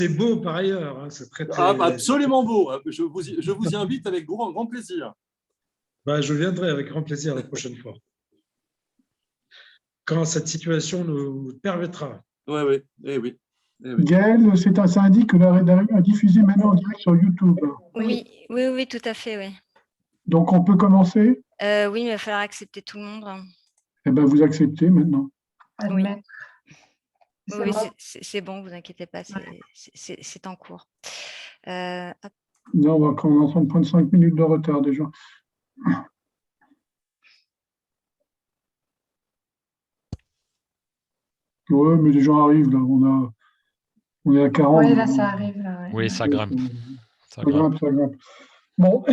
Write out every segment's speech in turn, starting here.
C'est beau par ailleurs. Hein, c'est très, très... Absolument beau. Je vous y invite avec grand plaisir. Je viendrai avec grand plaisir la prochaine fois. Quand cette situation nous permettra. Oui. Gaël, ça indique que la réunion est diffusée maintenant en direct sur YouTube. Oui, tout à fait, oui. Donc, on peut commencer? Oui, mais il va falloir accepter tout le monde. Eh bien, vous acceptez maintenant. Oui, C'est oui, bon. c'est bon, vous inquiétez pas, c'est en cours. Non, on va en train de prendre 5 minutes de retard déjà. Oui, mais les gens arrivent là. On est à 40. Oui, là, ça arrive. Là, ouais. Oui, ça grimpe. Ça grimpe. Bon.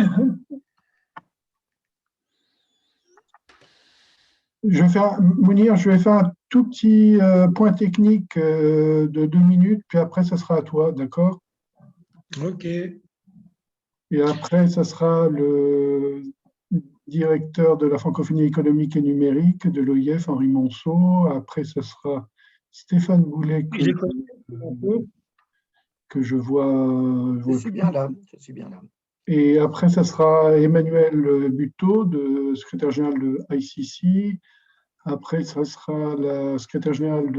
Mounir, je vais faire un tout petit point technique de 2 minutes, puis après, ça sera à toi, d'accord? OK. Et après, ça sera le directeur de la francophonie économique et numérique de l'OIF, Henri Monceau. Après, ça sera Stéphane Boulet, que je vois. Je suis bien là. Et après, ça sera Emmanuel Buteau, secrétaire général de ICC. Après, ça sera la secrétaire générale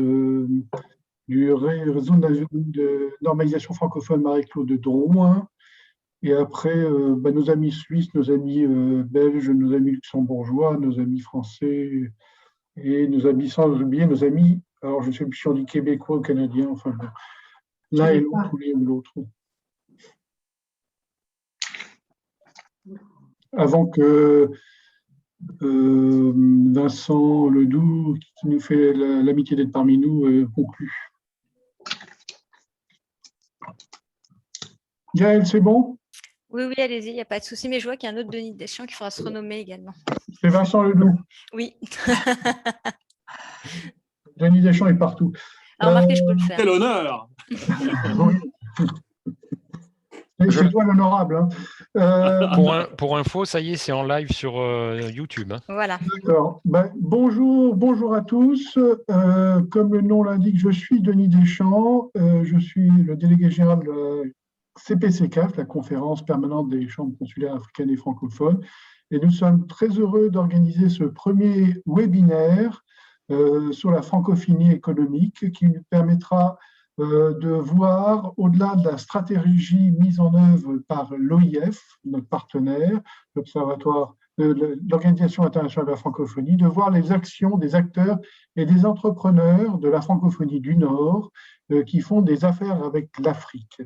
du réseau de normalisation francophone, Marie-Claude Drouin. Et après, nos amis suisses, nos amis belges, nos amis luxembourgeois, nos amis français, et nos amis, sans oublier nos amis, alors je ne sais plus si on dit québécois ou canadiens, enfin, l'un et l'autre, ou l'un ou l'autre. Avant que Vincent Ledoux, qui nous fait l'amitié d'être parmi nous, conclue. Gaël, c'est bon? Oui, allez-y, il n'y a pas de souci, mais je vois qu'il y a un autre Denis Deschamps qui faudra se renommer également. C'est Vincent Ledoux. Oui. Denis Deschamps est partout. Alors, remarquez, je peux le faire. Quel honneur. C'est toi l'honorable. Hein. Pour info, ça y est, c'est en live sur YouTube. Hein. Voilà. D'accord. Bonjour à tous. Comme le nom l'indique, je suis Denis Deschamps. Je suis le délégué général de la CPCCAF, la conférence permanente des chambres consulaires africaines et francophones. Et nous sommes très heureux d'organiser ce premier webinaire sur la francophonie économique qui nous permettra de voir, au-delà de la stratégie mise en œuvre par l'OIF, notre partenaire, l'Observatoire, l'Organisation internationale de la francophonie, de voir les actions des acteurs et des entrepreneurs de la francophonie du Nord qui font des affaires avec l'Afrique.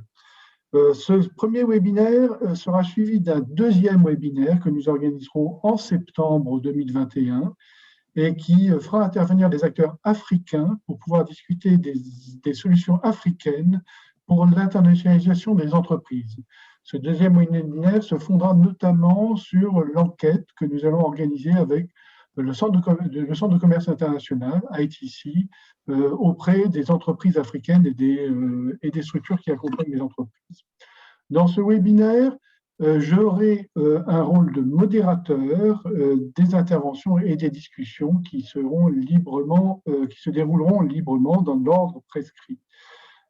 Ce premier webinaire sera suivi d'un deuxième webinaire que nous organiserons en septembre 2021 et qui fera intervenir des acteurs africains pour pouvoir discuter des solutions africaines pour l'internationalisation des entreprises. Ce deuxième webinaire se fondera notamment sur l'enquête que nous allons organiser avec le Centre de commerce international, ITC, auprès des entreprises africaines et des structures qui accompagnent les entreprises. Dans ce webinaire, j'aurai un rôle de modérateur des interventions et des discussions qui se dérouleront librement dans l'ordre prescrit.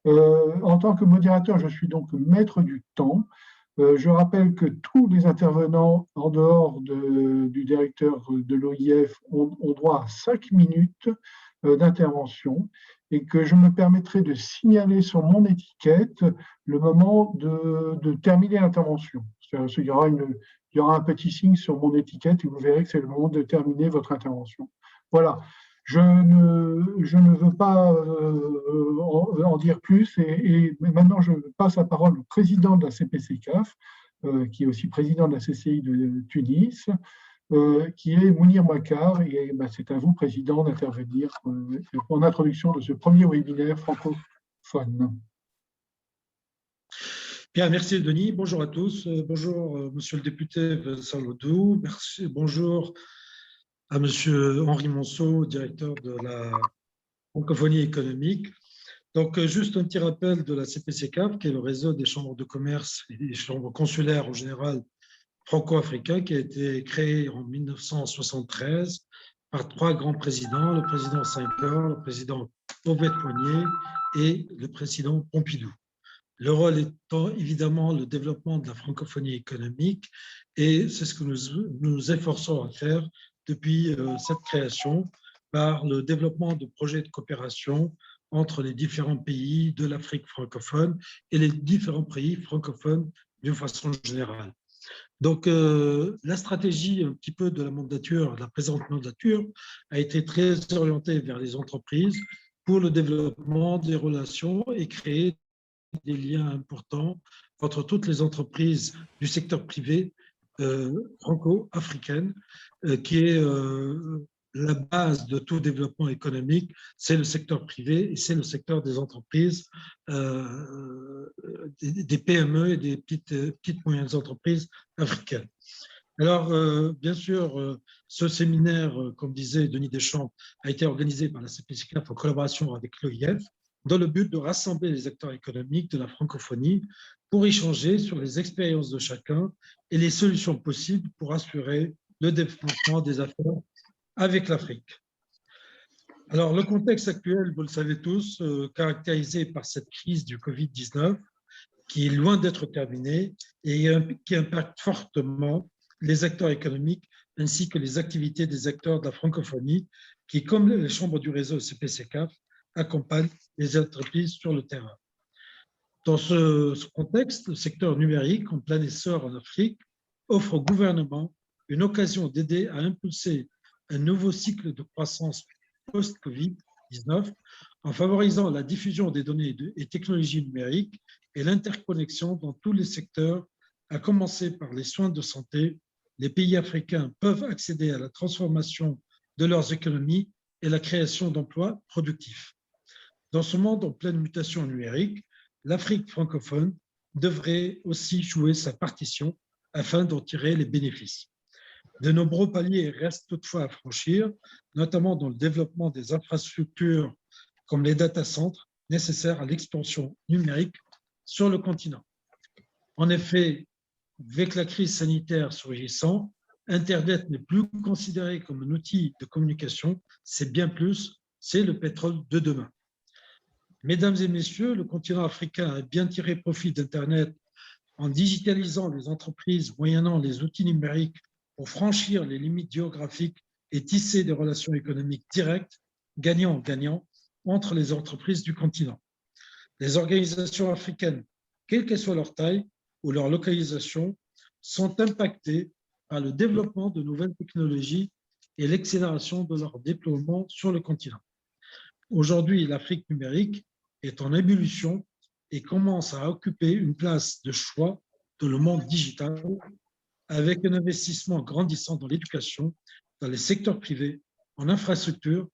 En tant que modérateur, je suis donc maître du temps. Je rappelle que tous les intervenants, en dehors du directeur de l'OIF, ont droit à 5 minutes d'intervention et que je me permettrai de signaler sur mon étiquette le moment de terminer l'intervention. Il y aura un petit signe sur mon étiquette et vous verrez que c'est le moment de terminer votre intervention. Voilà. Je ne veux pas en dire plus et maintenant je passe la parole au président de la CPCCAF, qui est aussi président de la CCI de Tunis, qui est Mounir Makar, et c'est à vous, président, d'intervenir en introduction de ce premier webinaire francophone. Bien, merci Denis. Bonjour à tous. Bonjour monsieur le député Vincent Ledoux. Merci. Bonjour à monsieur Henri Monceau, directeur de la francophonie économique. Donc, juste un petit rappel de la CPCCAF, qui est le réseau des chambres de commerce et des chambres consulaires en général franco-africains, qui a été créé en 1973 par 3 grands présidents, le président Senghor, le président Houphouët-Boigny et le président Pompidou. Le rôle étant évidemment le développement de la francophonie économique, et c'est ce que nous nous efforçons à faire depuis cette création par le développement de projets de coopération entre les différents pays de l'Afrique francophone et les différents pays francophones d'une façon générale. Donc, la stratégie un petit peu de la mandature, de la présente mandature, a été très orientée vers les entreprises pour le développement des relations et créer des liens importants entre toutes les entreprises du secteur privé franco-africaine, qui est la base de tout développement économique, c'est le secteur privé et c'est le secteur des entreprises, des PME et des petites moyennes entreprises africaines. Alors, bien sûr, ce séminaire, comme disait Denis Deschamps, a été organisé par la CPCCAF en collaboration avec l'OIF, dans le but de rassembler les acteurs économiques de la francophonie pour échanger sur les expériences de chacun et les solutions possibles pour assurer le développement des affaires avec l'Afrique. Alors, le contexte actuel, vous le savez tous, caractérisé par cette crise du Covid-19, qui est loin d'être terminée et qui impacte fortement les acteurs économiques ainsi que les activités des acteurs de la francophonie qui, comme les chambres du réseau CPCCAF, accompagnent les entreprises sur le terrain. Dans ce contexte, le secteur numérique en plein essor en Afrique offre au gouvernement une occasion d'aider à impulser un nouveau cycle de croissance post-Covid-19 en favorisant la diffusion des données et technologies numériques et l'interconnexion dans tous les secteurs, à commencer par les soins de santé. Les pays africains peuvent accéder à la transformation de leurs économies et la création d'emplois productifs. Dans ce monde en pleine mutation numérique, l'Afrique francophone devrait aussi jouer sa partition afin d'en tirer les bénéfices. De nombreux paliers restent toutefois à franchir, notamment dans le développement des infrastructures comme les data centers nécessaires à l'expansion numérique sur le continent. En effet, avec la crise sanitaire surgissant, Internet n'est plus considéré comme un outil de communication, c'est bien plus, c'est le pétrole de demain. Mesdames et messieurs, le continent africain a bien tiré profit d'Internet en digitalisant les entreprises moyennant les outils numériques pour franchir les limites géographiques et tisser des relations économiques directes, gagnant-gagnant, entre les entreprises du continent. Les organisations africaines, quelle qu'elle soit leur taille ou leur localisation, sont impactées par le développement de nouvelles technologies et l'accélération de leur déploiement sur le continent. Aujourd'hui, l'Afrique numérique est en ébullition et commence à occuper une place de choix dans le monde digital, avec un investissement grandissant dans l'éducation, dans les secteurs privés, en infrastructures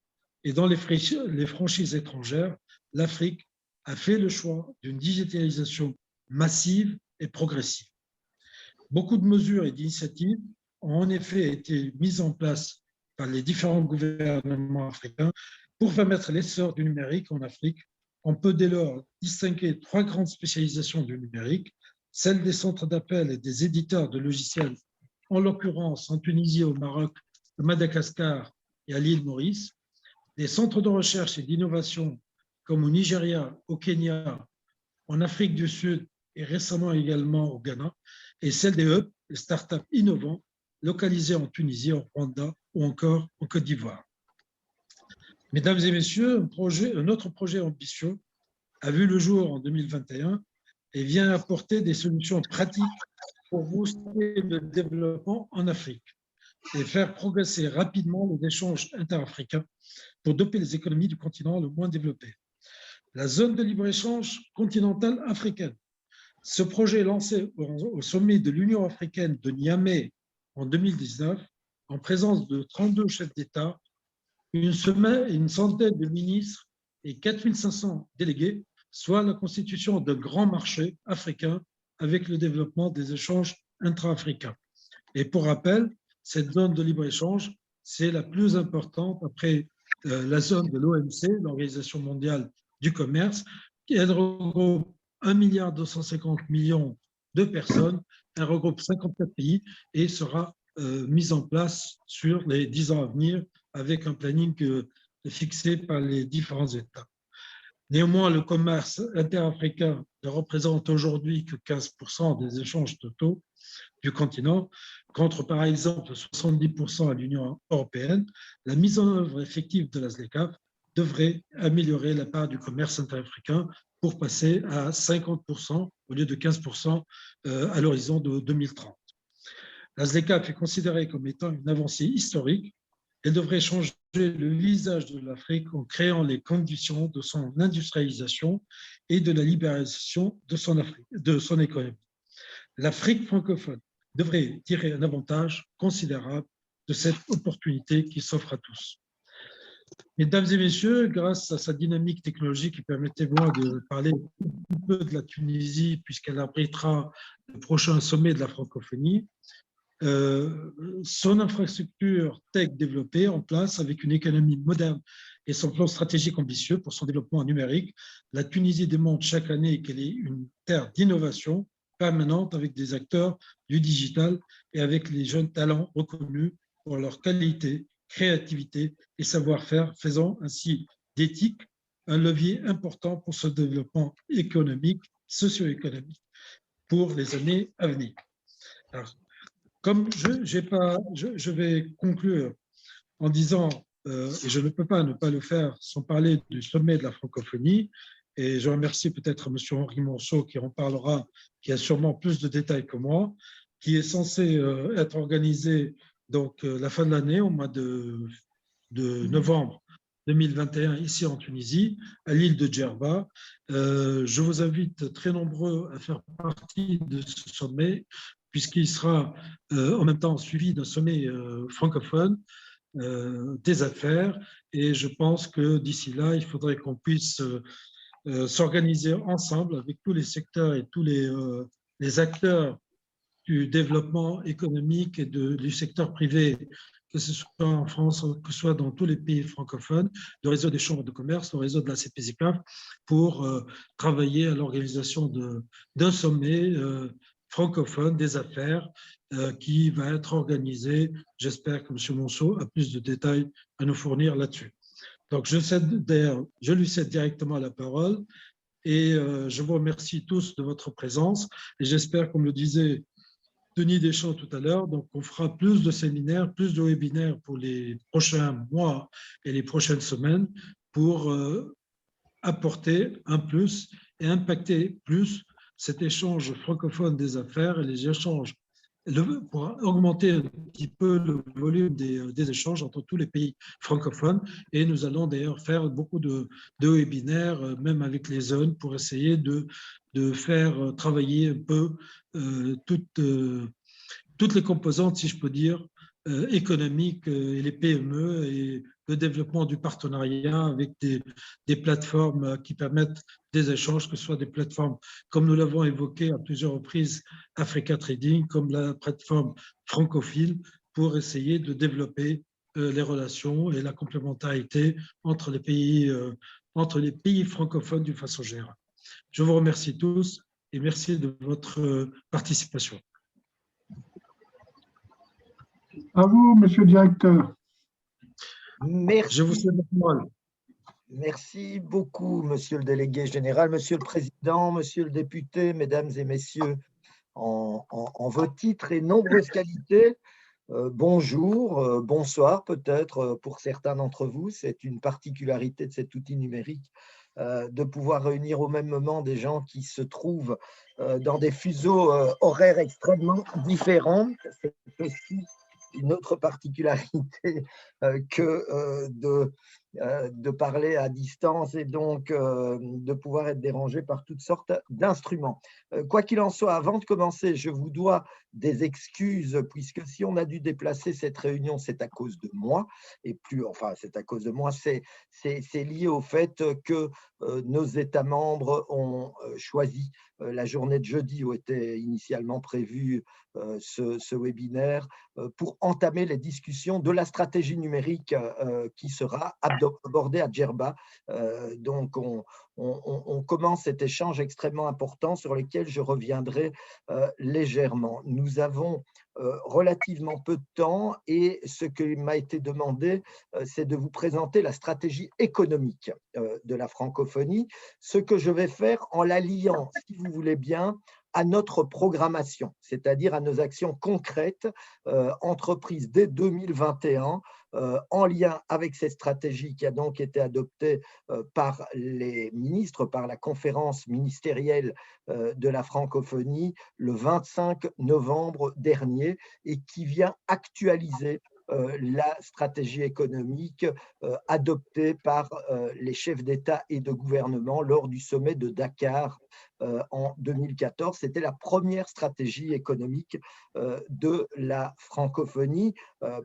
et dans les franchises étrangères. L'Afrique a fait le choix d'une digitalisation massive et progressive. Beaucoup de mesures et d'initiatives ont en effet été mises en place par les différents gouvernements africains pour permettre l'essor du numérique en Afrique. On peut dès lors distinguer trois grandes spécialisations du numérique, celle des centres d'appel et des éditeurs de logiciels, en l'occurrence en Tunisie, au Maroc, à Madagascar et à l'île Maurice, des centres de recherche et d'innovation comme au Nigeria, au Kenya, en Afrique du Sud et récemment également au Ghana, et celle des hubs, les startups innovants, localisés en Tunisie, au Rwanda ou encore en Côte d'Ivoire. Mesdames et messieurs, un autre projet ambitieux a vu le jour en 2021 et vient apporter des solutions pratiques pour booster le développement en Afrique et faire progresser rapidement les échanges interafricains pour doper les économies du continent le moins développé. La zone de libre-échange continentale africaine. Ce projet lancé au sommet de l'Union africaine de Niamey en 2019, en présence de 32 chefs d'État, une centaine de ministres et 4500 délégués, soit la constitution d'un grand marché africain avec le développement des échanges intra-africains. Et pour rappel, cette zone de libre-échange, c'est la plus importante après la zone de l'OMC, l'Organisation mondiale du commerce, qui regroupe 1,250 milliard de personnes, elle regroupe 54 pays et sera mise en place sur les 10 ans à venir avec un planning fixé par les différents États. Néanmoins, le commerce interafricain ne représente aujourd'hui que 15% des échanges totaux du continent, contre par exemple 70% à l'Union européenne. La mise en œuvre effective de la ZLECAf devrait améliorer la part du commerce interafricain pour passer à 50% au lieu de 15% à l'horizon de 2030. La ZLECAf est considérée comme étant une avancée historique. Elle devrait changer le visage de l'Afrique en créant les conditions de son industrialisation et de la libéralisation de son économie. L'Afrique francophone devrait tirer un avantage considérable de cette opportunité qui s'offre à tous. Mesdames et messieurs, grâce à sa dynamique technologique, permettez-moi de parler un peu de la Tunisie puisqu'elle abritera le prochain sommet de la francophonie. Son infrastructure tech développée en place avec une économie moderne et son plan stratégique ambitieux pour son développement numérique, la Tunisie démontre chaque année qu'elle est une terre d'innovation permanente avec des acteurs du digital et avec les jeunes talents reconnus pour leur qualité, créativité et savoir-faire, faisant ainsi d'éthique un levier important pour ce développement économique, socio-économique pour les années à venir. Alors, comme je vais conclure en disant, et je ne peux pas ne pas le faire sans parler du sommet de la francophonie, et je remercie peut-être M. Henri Monceau qui en parlera, qui a sûrement plus de détails que moi, qui est censé être organisé donc la fin de l'année, au mois de novembre 2021, ici en Tunisie, à l'île de Djerba. Je vous invite très nombreux à faire partie de ce sommet, puisqu'il sera en même temps suivi d'un sommet francophone des affaires. Et je pense que d'ici là, il faudrait qu'on puisse s'organiser ensemble avec tous les secteurs et tous les acteurs du développement économique et du secteur privé, que ce soit en France, que ce soit dans tous les pays francophones, le réseau des chambres de commerce, le réseau de la CPZCAF, pour travailler à l'organisation d'un sommet francophone des affaires qui va être organisé. J'espère que M. Monceau a plus de détails à nous fournir là-dessus. Donc, je lui cède directement la parole et je vous remercie tous de votre présence et j'espère, comme le disait Denis Deschamps tout à l'heure, donc on fera plus de séminaires, plus de webinaires pour les prochains mois et les prochaines semaines pour apporter un plus et impacter plus cet échange francophone des affaires et les échanges, pour augmenter un petit peu le volume des échanges entre tous les pays francophones. Et nous allons d'ailleurs faire beaucoup de webinaires, même avec les zones, pour essayer de faire travailler un peu toutes les composantes, si je peux dire, économiques et les PME et le développement du partenariat avec des plateformes qui permettent des échanges, que ce soit des plateformes, comme nous l'avons évoqué à plusieurs reprises, Africa Trading, comme la plateforme Francophile, pour essayer de développer les relations et la complémentarité entre les pays francophones d'une façon générale. Je vous remercie tous et merci de votre participation. À vous, monsieur le directeur. Merci. Je vous souhaite la parole. Merci beaucoup, monsieur le délégué général, monsieur le président, monsieur le député, mesdames et messieurs, en vos titres et nombreuses qualités. Bonjour, bonsoir peut-être pour certains d'entre vous. C'est une particularité de cet outil numérique de pouvoir réunir au même moment des gens qui se trouvent dans des fuseaux horaires extrêmement différents. C'est aussi une autre particularité que de parler à distance et donc de pouvoir être dérangé par toutes sortes d'instruments. Quoi qu'il en soit, avant de commencer, je vous dois des excuses, puisque si on a dû déplacer cette réunion, c'est à cause de moi, et plus, enfin, c'est à cause de moi, c'est lié au fait que nos États membres ont choisi la journée de jeudi où était initialement prévu ce webinaire pour entamer les discussions de la stratégie numérique qui sera à abordé à Djerba. Donc, on commence cet échange extrêmement important sur lequel je reviendrai légèrement. Nous avons relativement peu de temps et ce qui m'a été demandé, c'est de vous présenter la stratégie économique de la francophonie, ce que je vais faire en la liant, si vous voulez bien, à notre programmation, c'est-à-dire à nos actions concrètes entreprises dès 2021 en lien avec cette stratégie qui a donc été adoptée par les ministres, par la conférence ministérielle de la francophonie le 25 novembre dernier et qui vient actualiser la stratégie économique adoptée par les chefs d'État et de gouvernement lors du sommet de Dakar en 2014. C'était la première stratégie économique de la francophonie,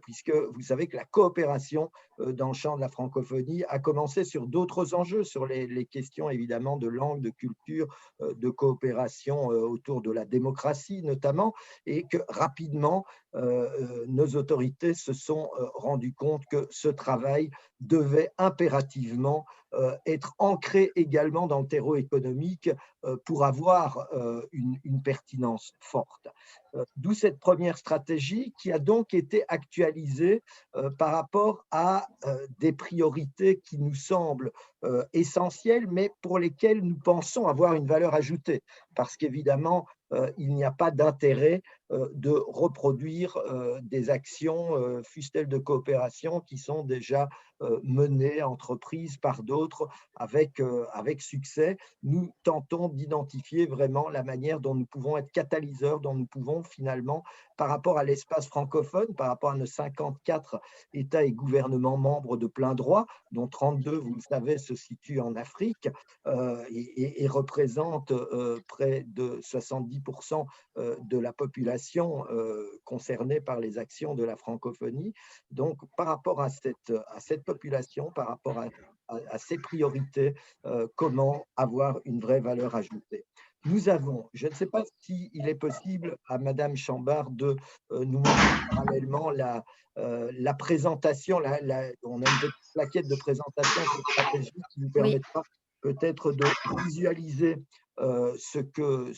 puisque vous savez que la coopération dans le champ de la francophonie a commencé sur d'autres enjeux, sur les questions évidemment de langue, de culture, de coopération autour de la démocratie notamment, et que rapidement, nos autorités se sont rendues compte que ce travail devait impérativement être ancré également dans le terreau économique pour avoir une pertinence forte. D'où cette première stratégie qui a donc été actualisée par rapport à des priorités qui nous semblent essentielles, mais pour lesquelles nous pensons avoir une valeur ajoutée, parce qu'évidemment, il n'y a pas d'intérêt de reproduire des actions, fussent-elles de coopération, qui sont déjà menées, entreprises par d'autres avec succès. Nous tentons d'identifier vraiment la manière dont nous pouvons être catalyseurs, dont nous pouvons finalement, par rapport à l'espace francophone, par rapport à nos 54 États et gouvernements membres de plein droit, dont 32, vous le savez, se situent en Afrique et représentent près de 70% de la population concernée par les actions de la francophonie. Donc, par rapport à cette population, par rapport à ces priorités, comment avoir une vraie valeur ajoutée. Nous avons, je ne sais pas s'il est possible à Madame Chambard de nous montrer parallèlement la présentation, on a une petite plaquette de présentation de cette stratégie qui nous permettra peut-être de visualiser ce que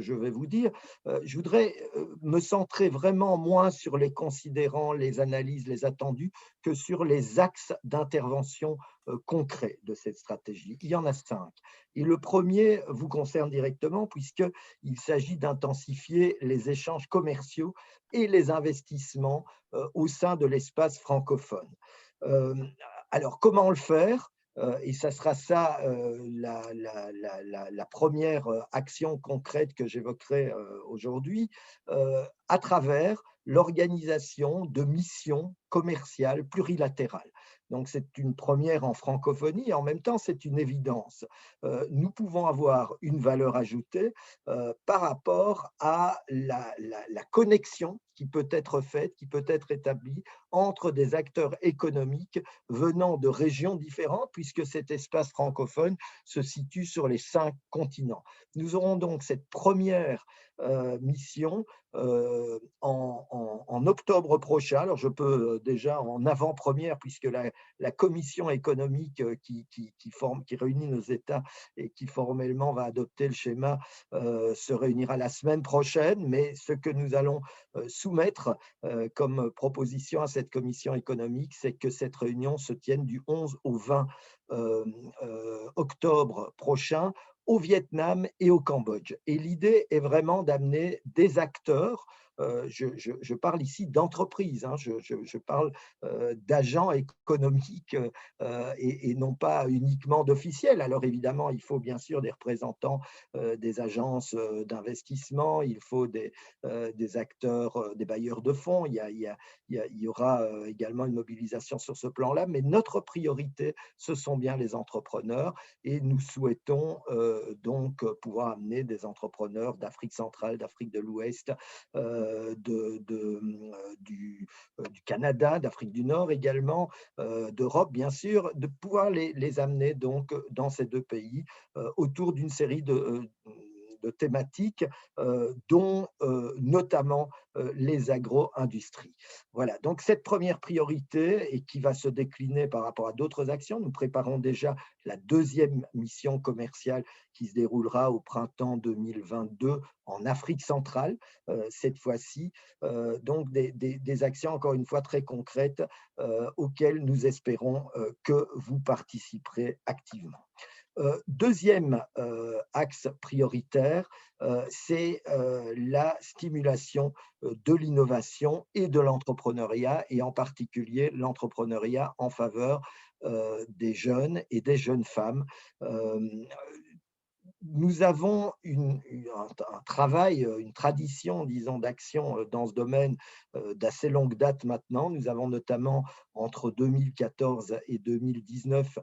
je vais vous dire. Je voudrais me centrer vraiment moins sur les considérants, les analyses, les attendus, que sur les axes d'intervention concrets de cette stratégie. Il y en a 5. Et le premier vous concerne directement puisqu'il s'agit d'intensifier les échanges commerciaux et les investissements au sein de l'espace francophone. Alors, comment le faire ? Et ça sera ça la première action concrète que j'évoquerai aujourd'hui, à travers l'organisation de missions commerciales plurilatérales. Donc, c'est une première en francophonie et en même temps, c'est une évidence. Nous pouvons avoir une valeur ajoutée par rapport à la connexion qui peut être faite, qui peut être établie entre des acteurs économiques venant de régions différentes, puisque cet espace francophone se situe sur les 5 continents. Nous aurons donc cette première mission en octobre prochain. Alors, je peux déjà en avant-première, puisque la commission économique qui réunit nos États et qui formellement va adopter le schéma se réunira la semaine prochaine, mais ce que nous allons soumettre comme proposition à cette commission économique, c'est que cette réunion se tienne du 11 au 20 octobre prochain au Vietnam et au Cambodge. Et l'idée est vraiment d'amener des acteurs, je parle ici d'entreprises, hein, je parle d'agents économiques et non pas uniquement d'officiels. Alors évidemment, il faut bien sûr des représentants des agences d'investissement, il faut des acteurs, des bailleurs de fonds, il y aura également une mobilisation sur ce plan-là, mais notre priorité, ce sont bien les entrepreneurs et nous souhaitons donc pouvoir amener des entrepreneurs d'Afrique centrale, d'Afrique de l'Ouest, du Canada, d'Afrique du Nord également, d'Europe bien sûr, de pouvoir les amener donc dans ces 2 pays autour d'une série de thématiques, dont notamment les agro-industries. Voilà, donc cette première priorité, et qui va se décliner par rapport à d'autres actions, nous préparons déjà la deuxième mission commerciale qui se déroulera au printemps 2022 en Afrique centrale, cette fois-ci. Donc des actions, encore une fois, très concrètes auxquelles nous espérons que vous participerez activement. Deuxième axe prioritaire, c'est la stimulation de l'innovation et de l'entrepreneuriat, et en particulier l'entrepreneuriat en faveur des jeunes et des jeunes femmes. Nous avons un travail, une tradition, disons, d'action dans ce domaine d'assez longue date maintenant. Nous avons notamment, entre 2014 et 2019,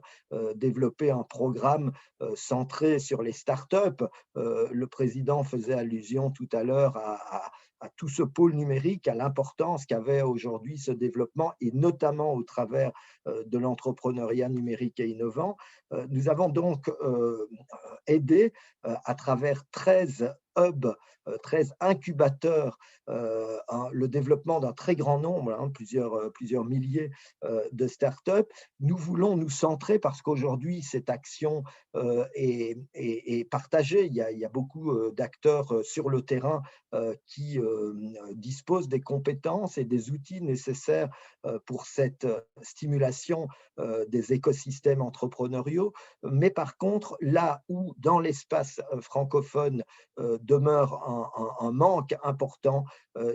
développé un programme centré sur les startups. Le président faisait allusion tout à l'heure à tout ce pôle numérique, à l'importance qu'avait aujourd'hui ce développement, et notamment au travers de l'entrepreneuriat numérique et innovant. Nous avons donc aidé à travers 13 hubs, 13 incubateurs, le développement d'un très grand nombre, plusieurs milliers de startups. Nous voulons nous centrer, parce qu'aujourd'hui, cette action est partagée. Il y a beaucoup d'acteurs sur le terrain qui disposent des compétences et des outils nécessaires pour cette stimulation des écosystèmes entrepreneuriaux. Mais par contre, là où dans l'espace francophone demeure un manque important,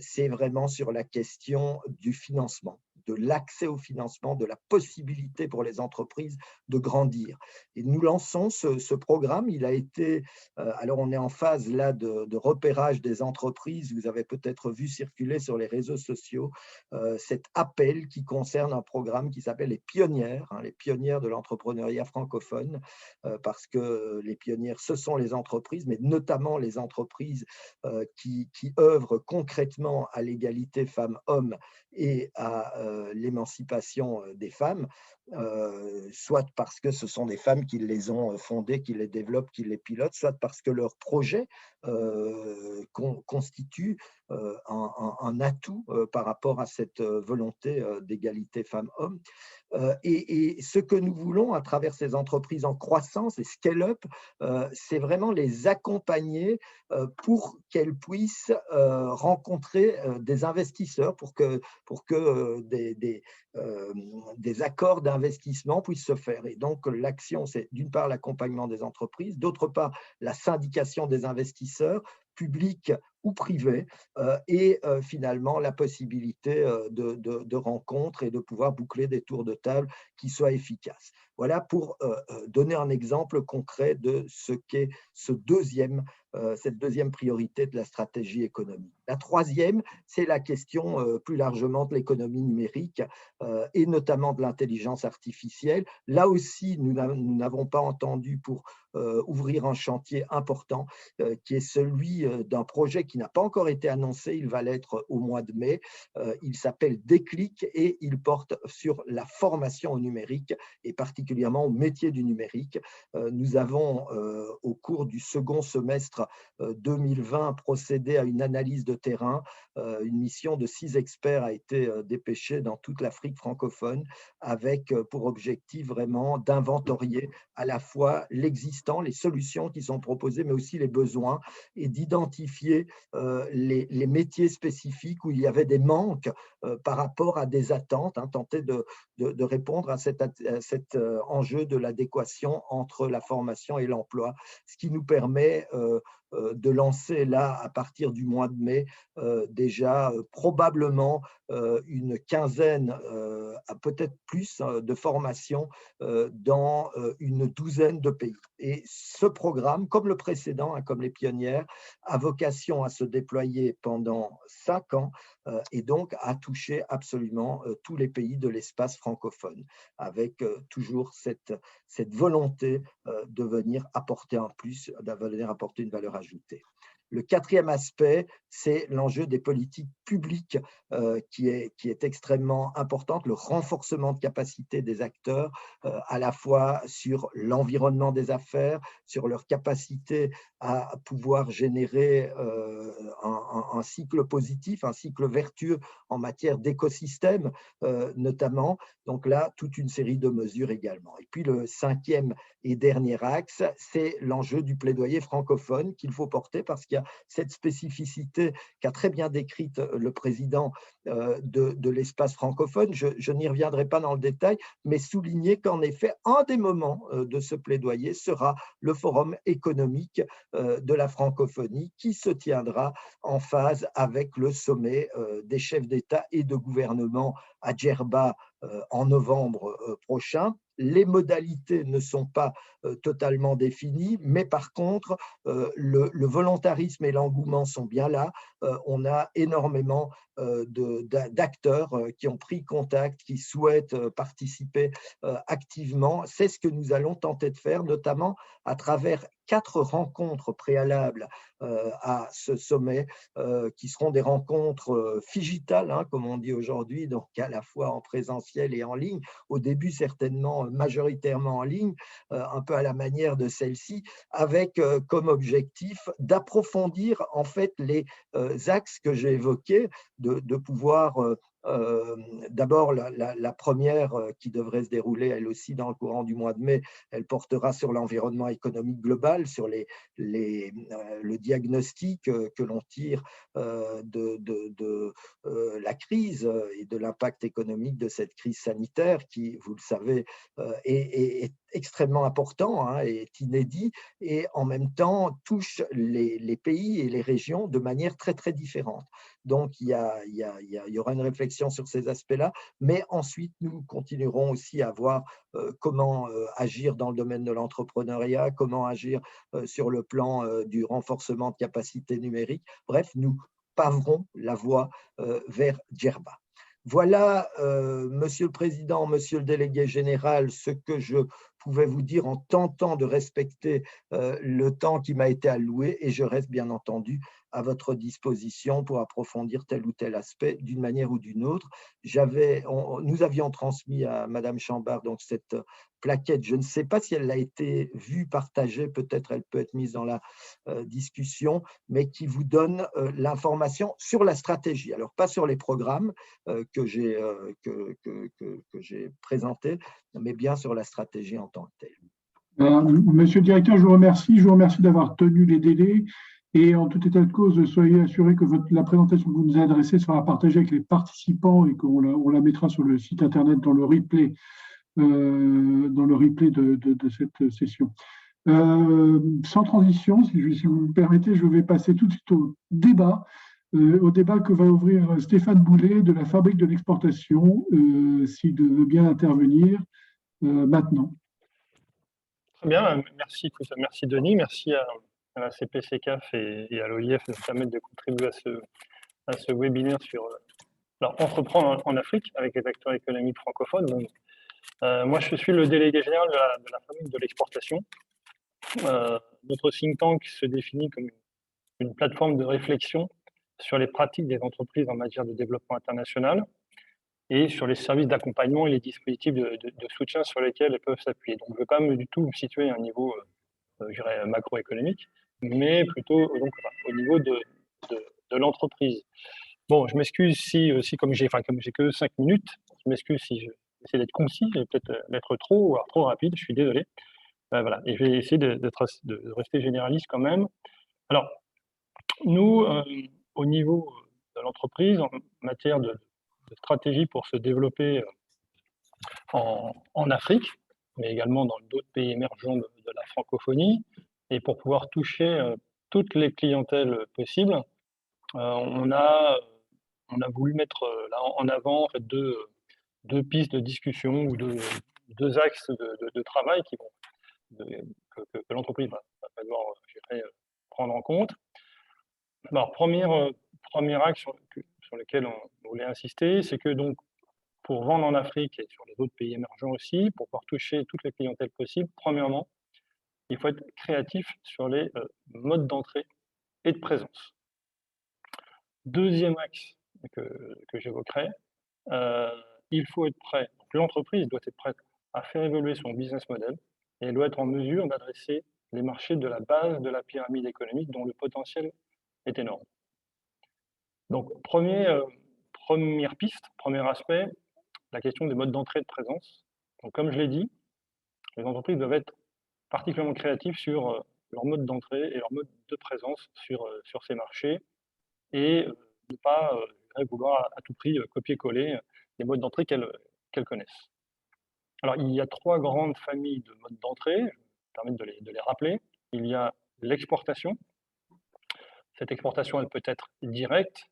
c'est vraiment sur la question du financement, de l'accès au financement, de la possibilité pour les entreprises de grandir. Et nous lançons ce programme. Il a été, alors on est en phase là de repérage des entreprises. Vous avez peut-être vu circuler sur les réseaux sociaux cet appel qui concerne un programme qui s'appelle les pionnières, les pionnières de l'entrepreneuriat francophone, parce que les pionnières, ce sont les entreprises, mais notamment les entreprises qui œuvrent concrètement à l'égalité femmes-hommes et à l'émancipation des femmes, soit parce que ce sont des femmes qui les ont fondées, qui les développent, qui les pilotent, soit parce que leur projet constitue un atout par rapport à cette volonté d'égalité femmes-hommes. Et ce que nous voulons à travers ces entreprises en croissance et scale-up, c'est vraiment les accompagner pour qu'elles puissent rencontrer des investisseurs, pour que des accords d'investissement puissent se faire. Et donc, l'action, c'est d'une part l'accompagnement des entreprises, d'autre part la syndication des investisseurs, publics ou privés, et finalement la possibilité de rencontres et de pouvoir boucler des tours de table qui soient efficaces. Voilà pour donner un exemple concret de ce qu'est cette deuxième priorité de la stratégie économique. La troisième, c'est la question plus largement de l'économie numérique et notamment de l'intelligence artificielle. Là aussi, nous n'avons pas entendu pour ouvrir un chantier important qui est celui d'un projet qui n'a pas encore été annoncé. Il va l'être au mois de mai. Il s'appelle Déclic et il porte sur la formation au numérique et particulièrement au métier du numérique. Nous avons, au cours du second semestre 2020, procédé à une analyse de terrain. Une mission de 6 experts a été dépêchée dans toute l'Afrique francophone avec pour objectif vraiment d'inventorier à la fois l'existant, les solutions qui sont proposées, mais aussi les besoins, et d'identifier les métiers spécifiques où il y avait des manques par rapport à des attentes, tenter de répondre à cet enjeu de l'adéquation entre la formation et l'emploi, ce qui nous permet de lancer là, à partir du mois de mai, déjà probablement une quinzaine, peut-être plus, de formations dans une douzaine de pays. Et ce programme, comme le précédent, comme les pionnières, a vocation à se déployer pendant 5 ans et donc à toucher absolument tous les pays de l'espace francophone, avec toujours cette volonté de venir apporter un plus, de venir apporter une valeur ajoutée. ajoutée. Le quatrième aspect, c'est l'enjeu des politiques publiques qui est extrêmement importante, le renforcement de capacité des acteurs, à la fois sur l'environnement des affaires, sur leur capacité à pouvoir générer un cycle positif, un cycle vertueux en matière d'écosystème notamment. Donc là, toute une série de mesures également. Et puis le cinquième et dernier axe, c'est l'enjeu du plaidoyer francophone qu'il faut porter parce qu'il y a cette spécificité qu'a très bien décrite le président de l'espace francophone. Je n'y reviendrai pas dans le détail, mais souligner qu'en effet, un des moments de ce plaidoyer sera le forum économique de la francophonie qui se tiendra en phase avec le sommet des chefs d'État et de gouvernement à Djerba en novembre prochain. Les modalités ne sont pas totalement définies, mais par contre, le volontarisme et l'engouement sont bien là. On a énormément d'acteurs qui ont pris contact, qui souhaitent participer activement. C'est ce que nous allons tenter de faire, notamment à travers 4 rencontres préalables à ce sommet, qui seront des rencontres digitales, hein, comme on dit aujourd'hui, donc à la fois en présentiel et en ligne. Au début, certainement majoritairement en ligne, un peu à la manière de celle-ci, avec comme objectif d'approfondir en fait les axes que j'ai évoqués, de pouvoir d'abord la première qui devrait se dérouler elle aussi dans le courant du mois de mai, elle portera sur l'environnement économique global, sur le diagnostic que l'on tire de la crise et de l'impact économique de cette crise sanitaire qui, vous le savez, est extrêmement important, hein, est inédit et en même temps touche les pays et les régions de manière très très différente. Donc il y aura une réflexion sur ces aspects-là, mais ensuite nous continuerons aussi à voir comment agir dans le domaine de l'entrepreneuriat, comment agir sur le plan du renforcement de capacités numériques. Bref, nous paverons la voie vers Djerba. Voilà, Monsieur le Président, Monsieur le Délégué général, ce que je pouvais vous dire en tentant de respecter le temps qui m'a été alloué et je reste bien entendu à votre disposition pour approfondir tel ou tel aspect d'une manière ou d'une autre. Nous avions transmis à Madame Chambard donc cette plaquette, je ne sais pas si elle a été vue, partagée, peut-être elle peut être mise dans la discussion, mais qui vous donne l'information sur la stratégie. Alors pas sur les programmes que j'ai présentés, mais bien sur la stratégie en tant que telle. Monsieur le directeur, je vous remercie. Je vous remercie d'avoir tenu les délais. Et en tout état de cause, soyez assurés que la présentation que vous nous avez adressée sera partagée avec les participants et qu'on la mettra sur le site internet dans le replay de cette session. Sans transition, si vous me permettez, je vais passer tout de suite au débat que va ouvrir Stéphane Boulet de la Fabrique de l'exportation, s'il veut bien intervenir maintenant. Très bien, merci Denis, merci à la CPCCAF et à l'OIF de nous permettre de contribuer à ce webinaire sur entreprendre en Afrique avec les acteurs économiques francophones. Donc, moi, je suis le délégué général de la Fabrique de l'exportation. Notre think tank se définit comme une plateforme de réflexion sur les pratiques des entreprises en matière de développement international et sur les services d'accompagnement et les dispositifs de soutien sur lesquels elles peuvent s'appuyer. Donc, je ne veux pas du tout me situer à un niveau je dirais macroéconomique, mais plutôt donc, au niveau de l'entreprise. Bon, je m'excuse si comme j'ai que 5 minutes, je m'excuse si j'essaie d'être concis, et peut-être d'être trop rapide, je suis désolé. Voilà, et je vais essayer de rester généraliste quand même. Alors, nous, au niveau de l'entreprise, en matière de stratégie pour se développer en Afrique, mais également dans d'autres pays émergents de la francophonie, et pour pouvoir toucher toutes les clientèles possibles, on a voulu mettre là en avant en fait, deux pistes de discussion ou deux axes de travail que l'entreprise va devoir prendre en compte. Alors, premier axe sur lequel on voulait insister, c'est que donc, pour vendre en Afrique et sur les autres pays émergents aussi, pour pouvoir toucher toutes les clientèles possibles, premièrement, il faut être créatif sur les modes d'entrée et de présence. Deuxième axe que j'évoquerai, il faut être prêt. L'entreprise doit être prête à faire évoluer son business model et elle doit être en mesure d'adresser les marchés de la base de la pyramide économique dont le potentiel est énorme. Donc, première piste, premier aspect, la question des modes d'entrée et de présence. Donc, comme je l'ai dit, les entreprises doivent être particulièrement créatives sur leur mode d'entrée et leur mode de présence sur ces marchés et ne pas vouloir à tout prix copier-coller les modes d'entrée qu'elles connaissent. Alors, il y a 3 grandes familles de modes d'entrée, je vais me permettre de les rappeler. Il y a l'exportation. Cette exportation, elle peut être directe,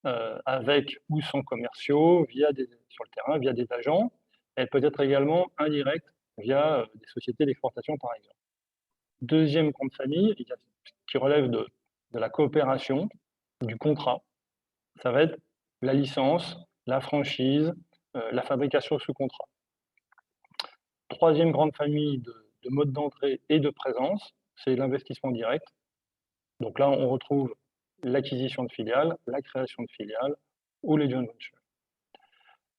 avec ou sans commerciaux, sur le terrain, via des agents. Elle peut être également indirecte, via des sociétés d'exportation, par exemple. Deuxième grande famille, qui relève de la coopération, du contrat. Ça va être la licence, la franchise, la fabrication sous contrat. Troisième grande famille de modes d'entrée et de présence, c'est l'investissement direct. Donc là, on retrouve l'acquisition de filiales, la création de filiales ou les joint ventures.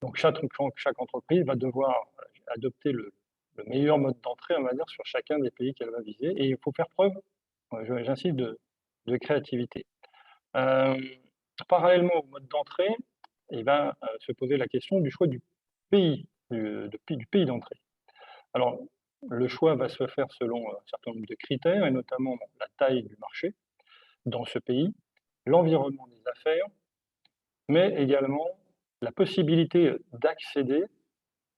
Donc chaque entreprise va devoir adopter le meilleur mode d'entrée, on va dire, sur chacun des pays qu'elle va viser. Et il faut faire preuve, j'insiste, de créativité. Parallèlement au mode d'entrée, il va se poser la question du choix du pays d'entrée. Alors, le choix va se faire selon un certain nombre de critères, et notamment la taille du marché dans ce pays, l'environnement des affaires, mais également la possibilité d'accéder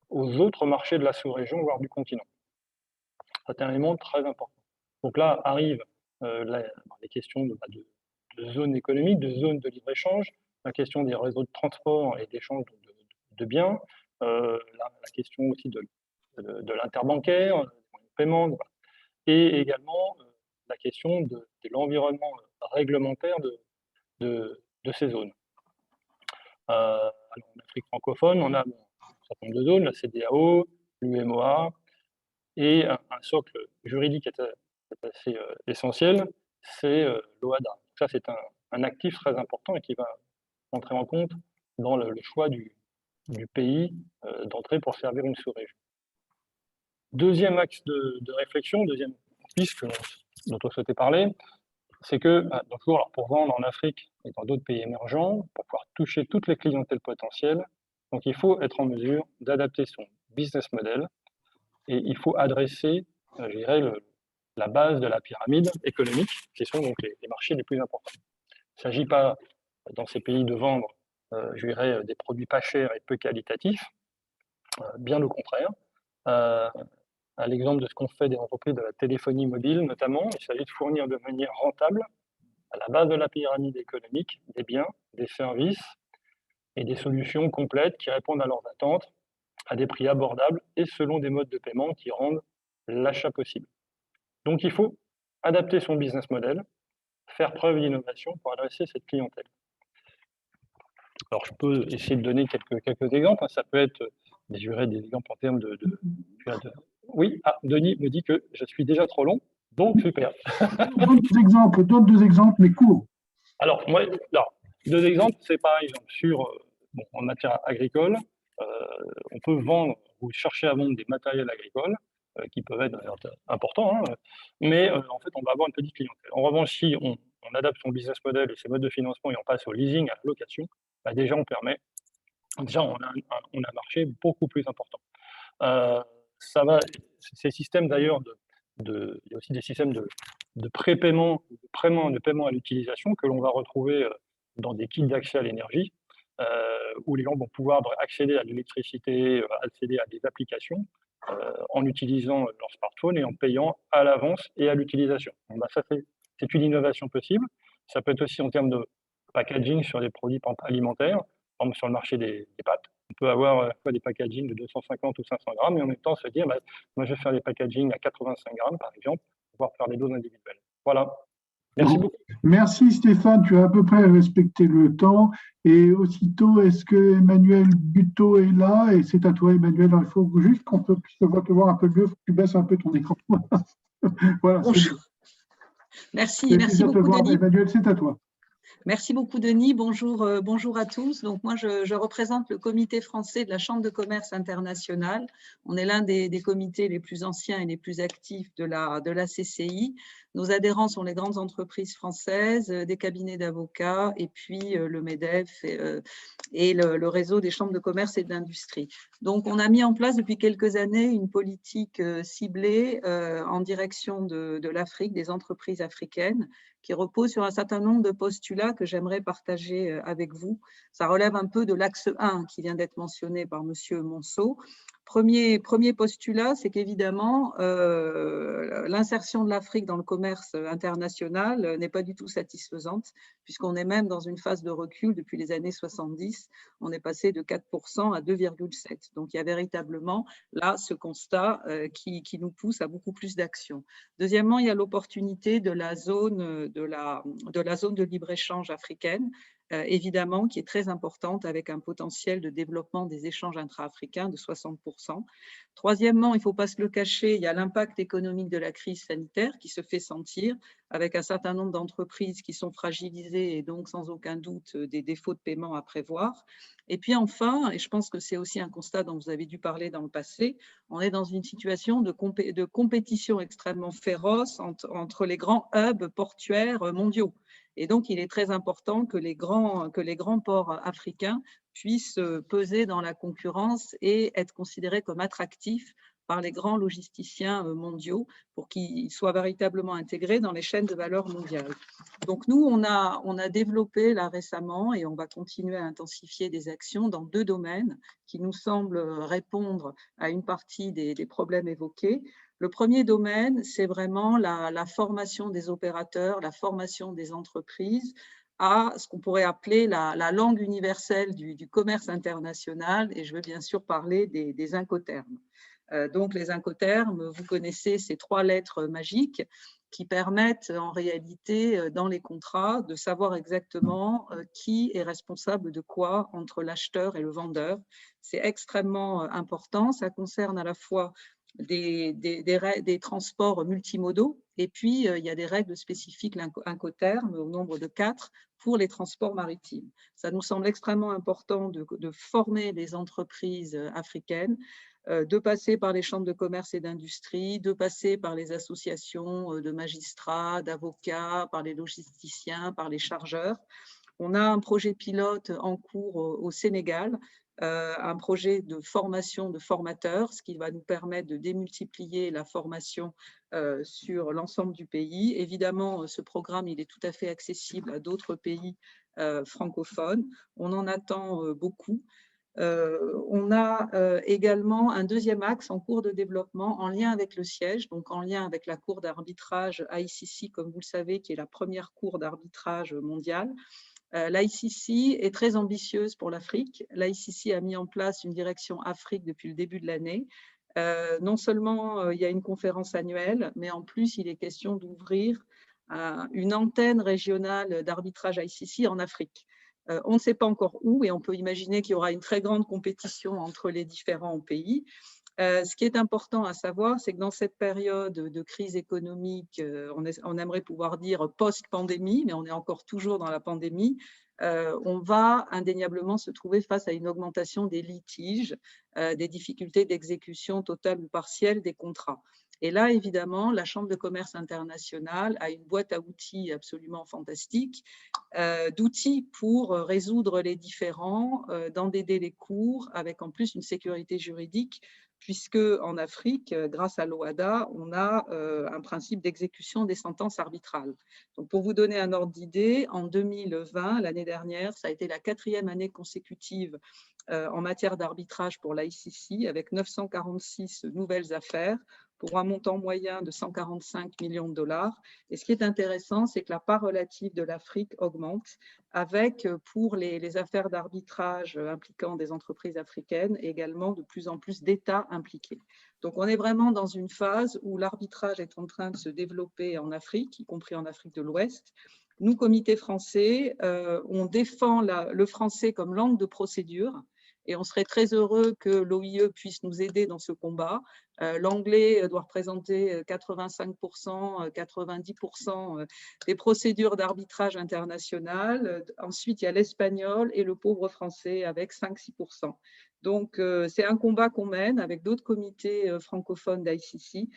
aux autres marchés de la sous-région, voire du continent. C'est un élément très important. Donc là arrivent les questions de zones économiques, de zones de libre-échange, la question des réseaux de transport et d'échange de biens, la question aussi de l'interbancaire, du paiement, et également la question de l'environnement réglementaire de ces zones. Alors, en Afrique francophone, on a un certain nombre de zones, la CEDEAO, l'UEMOA, et un socle juridique assez essentiel, c'est l'OHADA. Ça, c'est un actif très important et qui va entrer en compte dans le choix du pays d'entrée pour servir une sous-région. Deuxième axe de réflexion, deuxième piste dont on souhaitait parler, c'est que pour vendre en Afrique et dans d'autres pays émergents, pour pouvoir toucher toutes les clientèles potentielles, donc il faut être en mesure d'adapter son business model et il faut adresser, je dirais, la base de la pyramide économique, qui sont donc les marchés les plus importants. Il ne s'agit pas dans ces pays de vendre, je dirais, des produits pas chers et peu qualitatifs, bien au contraire. À l'exemple de ce qu'ont fait des entreprises de la téléphonie mobile notamment, il s'agit de fournir de manière rentable, à la base de la pyramide économique, des biens, des services et des solutions complètes qui répondent à leurs attentes, à des prix abordables et selon des modes de paiement qui rendent l'achat possible. Donc il faut adapter son business model, faire preuve d'innovation pour adresser cette clientèle. Alors je peux essayer de donner quelques exemples, ça peut être des exemples en termes de... Oui, Denis me dit que je suis déjà trop long, donc super. Donne deux exemples, mais courts. Alors, deux exemples, c'est par exemple en matière agricole, on peut vendre ou chercher à vendre des matériels agricoles qui peuvent être importants, mais en fait, on va avoir une petite clientèle. En revanche, si on adapte son business model et ses modes de financement et on passe au leasing, à la location, déjà, on a un marché beaucoup plus important. Ces systèmes d'ailleurs, il y a aussi des systèmes de prépaiement, de paiement à l'utilisation que l'on va retrouver dans des kits d'accès à l'énergie, où les gens vont pouvoir accéder à l'électricité, accéder à des applications en utilisant leur smartphone et en payant à l'avance et à l'utilisation. Ça, c'est une innovation possible. Ça peut être aussi en termes de packaging sur des produits alimentaires, par exemple sur le marché des pâtes. On peut avoir des packaging de 250 ou 500 grammes et en même temps se dire, moi je vais faire des packaging à 85 grammes par exemple, pour pouvoir faire des doses individuelles. Voilà. Merci beaucoup. Merci Stéphane, tu as à peu près respecté le temps. Et aussitôt, est-ce que Emmanuel Buteau est là? Et c'est à toi Emmanuel, il faut juste qu'on puisse te voir un peu mieux, faut que tu baisses un peu ton écran. Voilà, Bonjour. Merci, c'est merci beaucoup, voir. Denis. Emmanuel, c'est à toi. Merci beaucoup, Denis. Bonjour, bonjour à tous. Donc, moi, je représente le comité français de la Chambre de commerce internationale. On est l'un des comités les plus anciens et les plus actifs de la CCI. Nos adhérents sont les grandes entreprises françaises, des cabinets d'avocats et puis le MEDEF et le réseau des chambres de commerce et d'industrie. Donc, on a mis en place depuis quelques années une politique ciblée en direction de l'Afrique, des entreprises africaines, qui repose sur un certain nombre de postulats que j'aimerais partager avec vous. Ça relève un peu de l'axe 1 qui vient d'être mentionné par M. Monceau. Premier postulat, c'est qu'évidemment, l'insertion de l'Afrique dans le commerce international n'est pas du tout satisfaisante, puisqu'on est même dans une phase de recul depuis les années 70. On est passé de 4% à 2,7%. Donc, il y a véritablement là ce constat qui nous pousse à beaucoup plus d'actions. Deuxièmement, il y a l'opportunité de la zone de libre-échange africaine, évidemment, qui est très importante avec un potentiel de développement des échanges intra-africains de 60%. Troisièmement, il ne faut pas se le cacher, il y a l'impact économique de la crise sanitaire qui se fait sentir avec un certain nombre d'entreprises qui sont fragilisées et donc sans aucun doute des défauts de paiement à prévoir. Et puis enfin, et je pense que c'est aussi un constat dont vous avez dû parler dans le passé, on est dans une situation de compétition extrêmement féroce entre les grands hubs portuaires mondiaux. Et donc, il est très important que les grands ports africains puissent peser dans la concurrence et être considérés comme attractifs par les grands logisticiens mondiaux pour qu'ils soient véritablement intégrés dans les chaînes de valeur mondiales. Donc, nous, on a développé là récemment et on va continuer à intensifier des actions dans 2 domaines qui nous semblent répondre à une partie des problèmes évoqués. Le premier domaine, c'est vraiment la formation des opérateurs, la formation des entreprises à ce qu'on pourrait appeler la langue universelle du commerce international, et je veux bien sûr parler des incoterms. Donc, les incoterms, vous connaissez ces 3 lettres magiques qui permettent en réalité, dans les contrats, de savoir exactement qui est responsable de quoi entre l'acheteur et le vendeur. C'est extrêmement important. Ça concerne à la fois des transports multimodaux et puis il y a des règles spécifiques incoterms au nombre de 4 pour les transports maritimes. Ça nous semble extrêmement important de former les entreprises africaines, de passer par les chambres de commerce et d'industrie, de passer par les associations de magistrats, d'avocats, par les logisticiens, par les chargeurs. On a un projet pilote en cours au Sénégal, un projet de formation de formateurs, ce qui va nous permettre de démultiplier la formation sur l'ensemble du pays. Évidemment, ce programme il est tout à fait accessible à d'autres pays francophones. On en attend beaucoup. On a également un deuxième axe en cours de développement en lien avec le siège, donc en lien avec la cour d'arbitrage ICC, comme vous le savez, qui est la première cour d'arbitrage mondiale. L'ICC est très ambitieuse pour l'Afrique. L'ICC a mis en place une direction Afrique depuis le début de l'année. Non seulement il y a une conférence annuelle, mais en plus il est question d'ouvrir une antenne régionale d'arbitrage ICC en Afrique. On ne sait pas encore où et on peut imaginer qu'il y aura une très grande compétition entre les différents pays. Ce qui est important à savoir, c'est que dans cette période de crise économique, on aimerait pouvoir dire post-pandémie, mais on est encore toujours dans la pandémie, on va indéniablement se trouver face à une augmentation des litiges, des difficultés d'exécution totale ou partielle des contrats. Et là, évidemment, la Chambre de commerce internationale a une boîte à outils absolument fantastique, d'outils pour résoudre les différends dans des délais courts, avec en plus une sécurité juridique, puisque en Afrique, grâce à l'OHADA, on a un principe d'exécution des sentences arbitrales. Donc, pour vous donner un ordre d'idée, en 2020, l'année dernière, ça a été la 4e année consécutive en matière d'arbitrage pour l'ICC, avec 946 nouvelles affaires, pour un montant moyen de 145 millions de dollars. Et ce qui est intéressant, c'est que la part relative de l'Afrique augmente avec, pour les affaires d'arbitrage impliquant des entreprises africaines, également de plus en plus d'États impliqués. Donc, on est vraiment dans une phase où l'arbitrage est en train de se développer en Afrique, y compris en Afrique de l'Ouest. Nous, comité français, on défend le français comme langue de procédure. et on serait très heureux que l'OIE puisse nous aider dans ce combat. L'anglais doit représenter 85%, 90% des procédures d'arbitrage international. Ensuite, il y a l'espagnol et le pauvre français avec 5-6%. Donc, c'est un combat qu'on mène avec d'autres comités francophones d'ICC.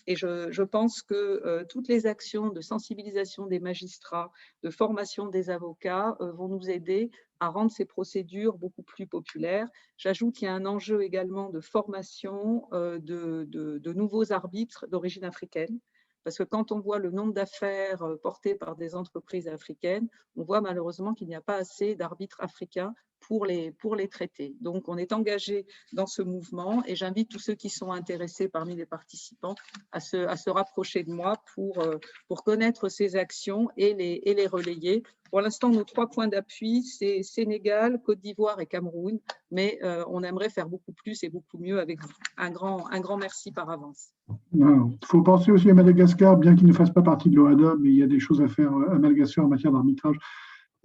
Et je pense que toutes les actions de sensibilisation des magistrats, de formation des avocats vont nous aider à rendre ces procédures beaucoup plus populaires. J'ajoute qu'il y a un enjeu également de formation de nouveaux arbitres d'origine africaine. Parce que quand on voit le nombre d'affaires portées par des entreprises africaines, on voit malheureusement qu'il n'y a pas assez d'arbitres africains pour les traiter. Donc, on est engagé dans ce mouvement et j'invite tous ceux qui sont intéressés parmi les participants à se rapprocher de moi pour connaître ces actions et les relayer. Pour l'instant, nos 3 points d'appui, c'est Sénégal, Côte d'Ivoire et Cameroun, mais on aimerait faire beaucoup plus et beaucoup mieux avec vous. Un grand merci par avance. Il faut penser aussi à Madagascar, bien qu'il ne fasse pas partie de l'OHADA, mais il y a des choses à faire à Madagascar en matière d'arbitrage.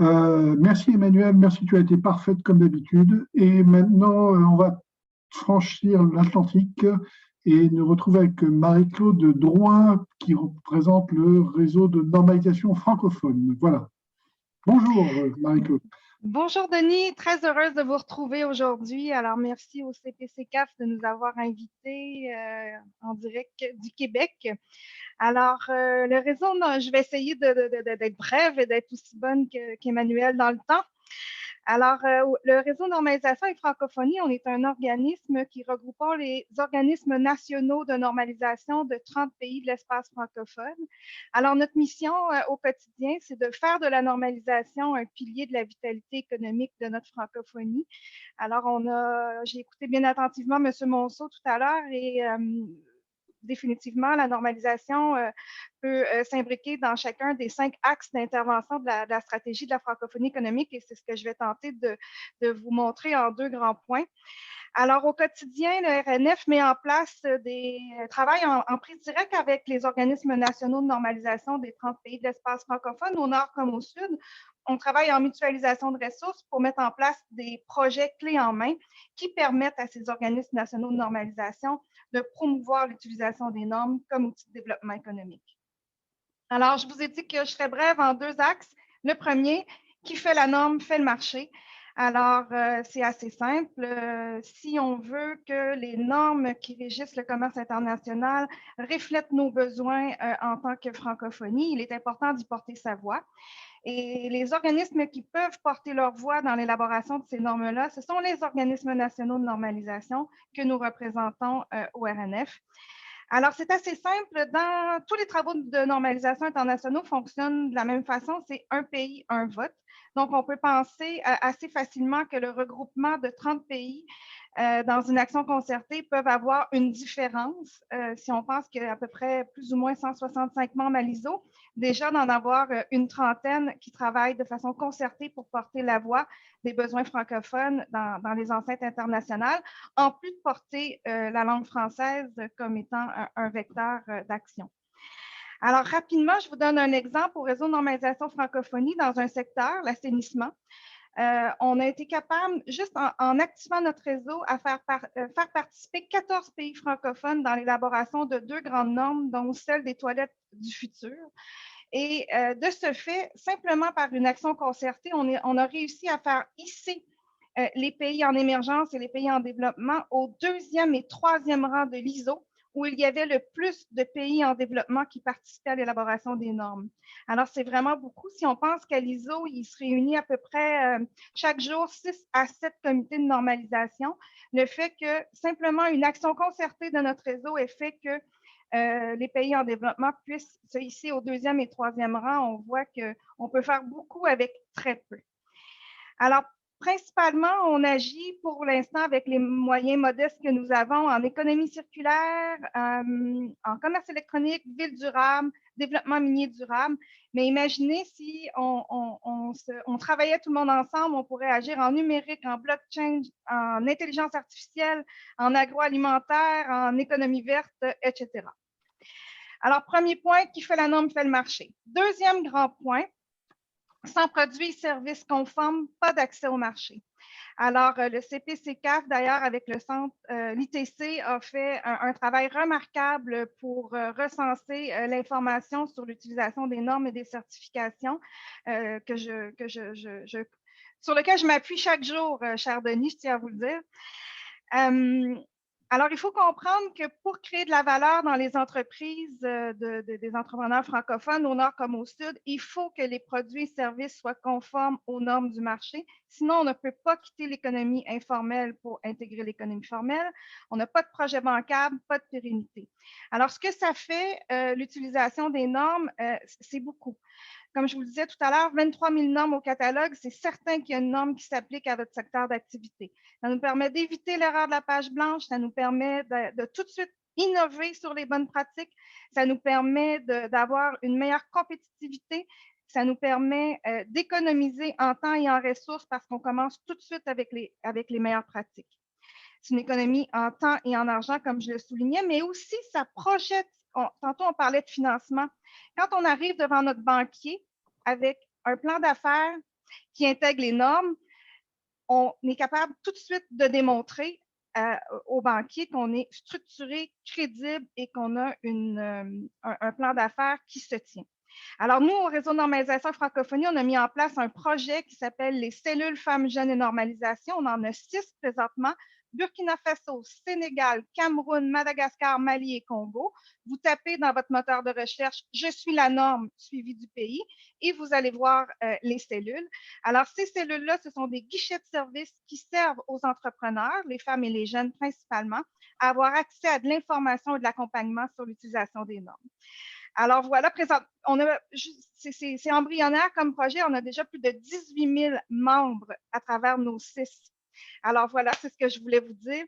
Merci Emmanuel, merci, tu as été parfaite comme d'habitude. Et maintenant, on va franchir l'Atlantique et nous retrouver avec Marie-Claude Drouin qui représente le réseau de normalisation francophone. Voilà. Bonjour Marie-Claude. Bonjour Denis, très heureuse de vous retrouver aujourd'hui. Alors merci au CPC-CAF de nous avoir invités en direct du Québec. Alors le réseau, je vais essayer d'être brève et d'être aussi bonne qu'Emmanuel dans le temps. Alors, le réseau normalisation et francophonie, on est un organisme qui regroupe les organismes nationaux de normalisation de 30 pays de l'espace francophone. Alors, notre mission au quotidien, c'est de faire de la normalisation un pilier de la vitalité économique de notre francophonie. Alors, j'ai écouté bien attentivement M. Monceau tout à l'heure et définitivement, la normalisation peut s'imbriquer dans chacun des 5 axes d'intervention de la stratégie de la francophonie économique et c'est ce que je vais tenter de vous montrer en 2 grands points. Alors, au quotidien, le RNF met en place travaille en prise directe avec les organismes nationaux de normalisation des 30 pays de l'espace francophone, au nord comme au sud. On travaille en mutualisation de ressources pour mettre en place des projets clés en main qui permettent à ces organismes nationaux de normalisation de promouvoir l'utilisation des normes comme outil de développement économique. Alors, je vous ai dit que je serais brève en 2 axes. Le premier, qui fait la norme, fait le marché. Alors, c'est assez simple. Si on veut que les normes qui régissent le commerce international reflètent nos besoins en tant que francophonie, il est important d'y porter sa voix. Et les organismes qui peuvent porter leur voix dans l'élaboration de ces normes-là, ce sont les organismes nationaux de normalisation que nous représentons au RNF. Alors, c'est assez simple. Tous les travaux de normalisation internationaux fonctionnent de la même façon. C'est un pays, un vote. Donc, on peut penser assez facilement que le regroupement de 30 pays dans une action concertée peuvent avoir une différence. Si on pense qu'il y a à peu près plus ou moins 165 membres à l'ISO, déjà d'en avoir une trentaine qui travaillent de façon concertée pour porter la voix des besoins francophones dans les enceintes internationales, en plus de porter la langue française comme étant un vecteur d'action. Alors, rapidement, je vous donne un exemple au réseau de normalisation francophonie dans un secteur, l'assainissement. On a été capable, juste en activant notre réseau, à faire participer 14 pays francophones dans l'élaboration de 2 grandes normes, dont celle des toilettes du futur. Et de ce fait, simplement par une action concertée, on a réussi à faire hisser les pays en émergence et les pays en développement au 2e et 3e rang de l'ISO, où il y avait le plus de pays en développement qui participaient à l'élaboration des normes. Alors, c'est vraiment beaucoup. Si on pense qu'à l'ISO, il se réunit à peu près chaque jour 6 à 7 comités de normalisation, le fait que simplement une action concertée de notre réseau ait fait que les pays en développement puissent se hisser au 2e et 3e rang, on voit qu'on peut faire beaucoup avec très peu. Alors, principalement, on agit pour l'instant avec les moyens modestes que nous avons en économie circulaire, en commerce électronique, ville durable, développement minier durable. Mais imaginez si on travaillait tout le monde ensemble, on pourrait agir en numérique, en blockchain, en intelligence artificielle, en agroalimentaire, en économie verte, etc. Alors, premier point, qui fait la norme fait le marché. 2e grand point, sans produits et services conformes, pas d'accès au marché. Alors, le CPCCAF, d'ailleurs, avec le centre, l'ITC, a fait un travail remarquable pour recenser l'information sur l'utilisation des normes et des certifications sur lequel je m'appuie chaque jour, cher Denis, je tiens à vous le dire. Alors, il faut comprendre que pour créer de la valeur dans les entreprises des entrepreneurs francophones, au nord comme au sud, il faut que les produits et services soient conformes aux normes du marché. Sinon, on ne peut pas quitter l'économie informelle pour intégrer l'économie formelle. On n'a pas de projet bancable, pas de pérennité. Alors, ce que ça fait, l'utilisation des normes, c'est beaucoup. Comme je vous le disais tout à l'heure, 23 000 normes au catalogue, c'est certain qu'il y a une norme qui s'applique à votre secteur d'activité. Ça nous permet d'éviter l'erreur de la page blanche, ça nous permet de tout de suite innover sur les bonnes pratiques, ça nous permet d'avoir une meilleure compétitivité, ça nous permet d'économiser en temps et en ressources parce qu'on commence tout de suite avec les meilleures pratiques. C'est une économie en temps et en argent, comme je le soulignais, mais aussi ça projette. Tantôt, on parlait de financement. Quand on arrive devant notre banquier avec un plan d'affaires qui intègre les normes, on est capable tout de suite de démontrer au banquier qu'on est structuré, crédible et qu'on a un plan d'affaires qui se tient. Alors, nous, au Réseau de normalisation francophonie, on a mis en place un projet qui s'appelle les cellules femmes, jeunes et normalisation. On en a 6 présentement. Burkina Faso, Sénégal, Cameroun, Madagascar, Mali et Congo. Vous tapez dans votre moteur de recherche « Je suis la norme » suivi du pays et vous allez voir les cellules. Alors, ces cellules-là, ce sont des guichets de services qui servent aux entrepreneurs, les femmes et les jeunes principalement, à avoir accès à de l'information et de l'accompagnement sur l'utilisation des normes. Alors voilà, c'est embryonnaire comme projet. On a déjà plus de 18 000 membres à travers nos 6. Alors voilà, c'est ce que je voulais vous dire.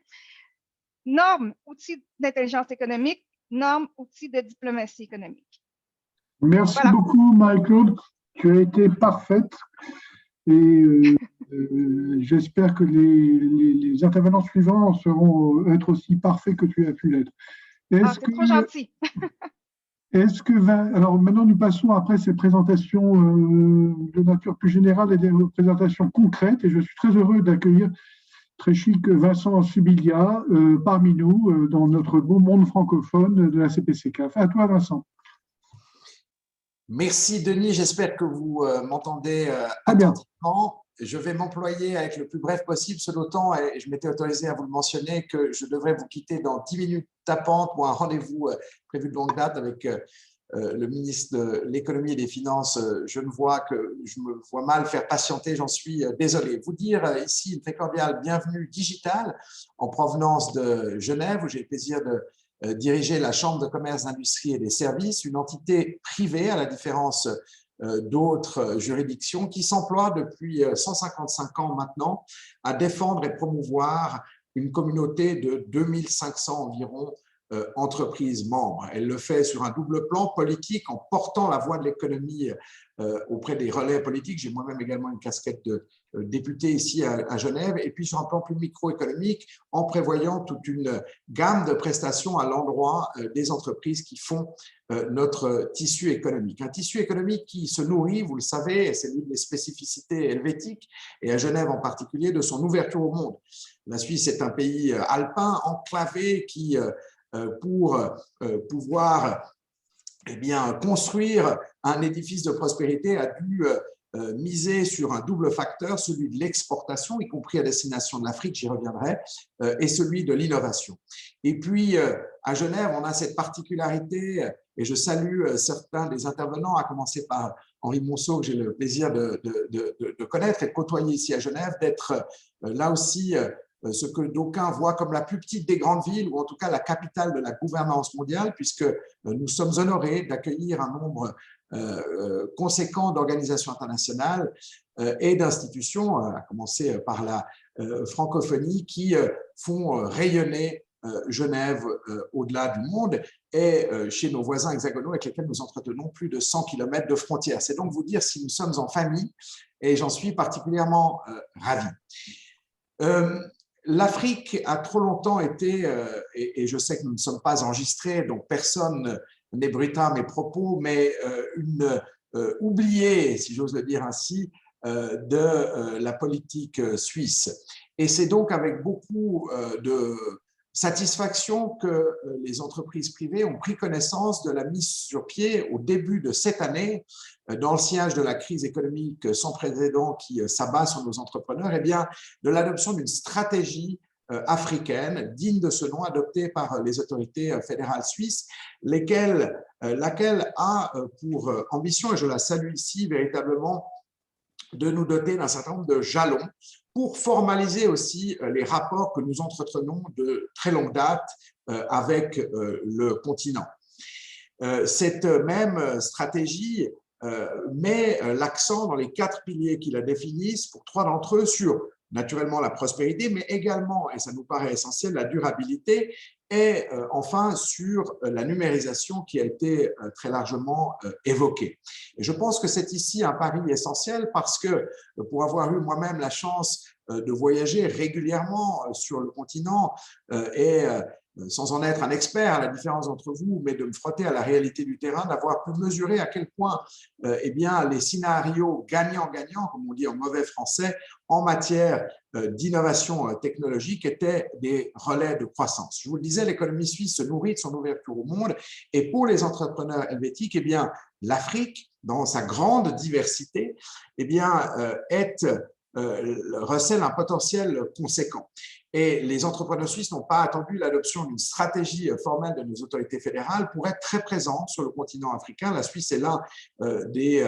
Normes, outils d'intelligence économique, normes, outils de diplomatie économique. Merci beaucoup, Marie-Claude. Tu as été parfaite et j'espère que les intervenants suivants seront être aussi parfaits que tu as pu l'être. C'est trop gentil. Alors maintenant, nous passons après ces présentations de nature plus générale et des présentations concrètes. Et je suis très heureux d'accueillir très chic Vincent Sibilia parmi nous dans notre beau monde francophone de la CPCCAF. À toi, Vincent. Merci, Denis. J'espère que vous m'entendez attentivement. Je vais m'employer avec le plus bref possible, ce d'autant, et je m'étais autorisé à vous le mentionner, que je devrais vous quitter dans 10 minutes tapantes pour un rendez-vous prévu de longue date avec le ministre de l'Économie et des Finances. Je me vois mal faire patienter, j'en suis désolé. Vous dire ici une très cordiale bienvenue digitale en provenance de Genève, où j'ai le plaisir de diriger la Chambre de commerce, d'industrie et des services, une entité privée à la différence d'autres juridictions qui s'emploient depuis 155 ans maintenant à défendre et promouvoir une communauté de 2500 environ entreprises membres. Elle le fait sur un double plan politique en portant la voix de l'économie auprès des relais politiques. J'ai moi-même également une casquette de député ici à Genève, et puis sur un plan plus microéconomique en prévoyant toute une gamme de prestations à l'endroit des entreprises qui font notre tissu économique. Un tissu économique qui se nourrit, vous le savez, et c'est l'une des spécificités helvétiques, et à Genève en particulier, de son ouverture au monde. La Suisse est un pays alpin, enclavé, qui, pour pouvoir construire un édifice de prospérité, a dû miser sur un double facteur, celui de l'exportation, y compris à destination de l'Afrique, j'y reviendrai, et celui de l'innovation. Et puis, à Genève, on a cette particularité, et je salue certains des intervenants, à commencer par Henri Monceau, que j'ai le plaisir de connaître et de côtoyer ici à Genève, d'être là aussi ce que d'aucuns voient comme la plus petite des grandes villes, ou en tout cas la capitale de la gouvernance mondiale, puisque nous sommes honorés d'accueillir un nombre conséquent d'organisations internationales et d'institutions, à commencer par la francophonie, qui font rayonner Genève au-delà du monde et chez nos voisins hexagonaux avec lesquels nous entretenons plus de 100 km de frontières. C'est donc vous dire si nous sommes en famille, et j'en suis particulièrement ravi. L'Afrique a trop longtemps été, et je sais que nous ne sommes pas enregistrés, donc personne n'ébruitera mes propos, mais oubliée, si j'ose le dire ainsi, de la politique suisse. Et c'est donc avec beaucoup de satisfaction que les entreprises privées ont pris connaissance de la mise sur pied au début de cette année, dans le sillage de la crise économique sans précédent qui s'abat sur nos entrepreneurs, eh bien, de l'adoption d'une stratégie africaine digne de ce nom, adoptée par les autorités fédérales suisses, laquelle a pour ambition, et je la salue ici véritablement, de nous doter d'un certain nombre de jalons pour formaliser aussi les rapports que nous entretenons de très longue date avec le continent. Cette même stratégie met l'accent dans les 4 piliers qui la définissent, pour 3 d'entre eux, sur naturellement la prospérité, mais également, et ça nous paraît essentiel, la durabilité, et enfin sur la numérisation qui a été très largement évoquée. Et je pense que c'est ici un pari essentiel parce que pour avoir eu moi-même la chance de voyager régulièrement sur le continent et sans en être un expert, à la différence d'entre vous, mais de me frotter à la réalité du terrain, d'avoir pu mesurer à quel point eh bien, les scénarios gagnant-gagnant, comme on dit en mauvais français, en matière d'innovation technologique étaient des relais de croissance. Je vous le disais, l'économie suisse se nourrit de son ouverture au monde, et pour les entrepreneurs helvétiques, eh bien, l'Afrique, dans sa grande diversité, eh bien, recèle un potentiel conséquent. Et les entrepreneurs suisses n'ont pas attendu l'adoption d'une stratégie formelle de nos autorités fédérales pour être très présents sur le continent africain. La Suisse est l'un des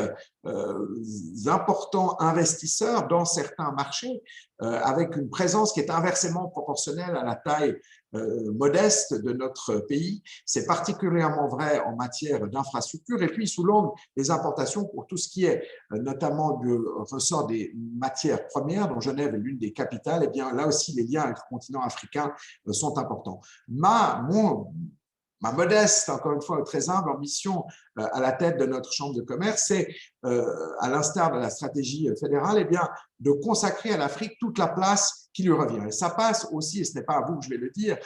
importants investisseurs dans certains marchés, avec une présence qui est inversement proportionnelle à la taille modeste de notre pays. C'est particulièrement vrai en matière d'infrastructure et puis sous l'angle des importations pour tout ce qui est notamment du ressort des matières premières, dont Genève est l'une des capitales. Et bien là aussi, les liens avec le continent africain sont importants. Ma modeste, encore une fois très humble ambition à la tête de notre chambre de commerce, c'est, à l'instar de la stratégie fédérale, eh bien, de consacrer à l'Afrique toute la place qui lui revient. Et ça passe aussi, et ce n'est pas à vous que je vais le dire,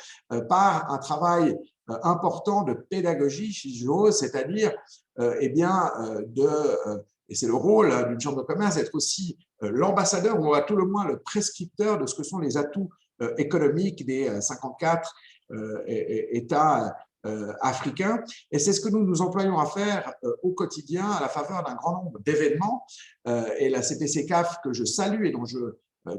par un travail important de pédagogie, si j'ose, c'est-à-dire, eh bien, et c'est le rôle d'une chambre de commerce, d'être aussi l'ambassadeur ou à tout le moins le prescripteur de ce que sont les atouts économiques des 54 États africains. Et c'est ce que nous nous employons à faire au quotidien à la faveur d'un grand nombre d'événements. Et la CPC-CAF, que je salue et dont je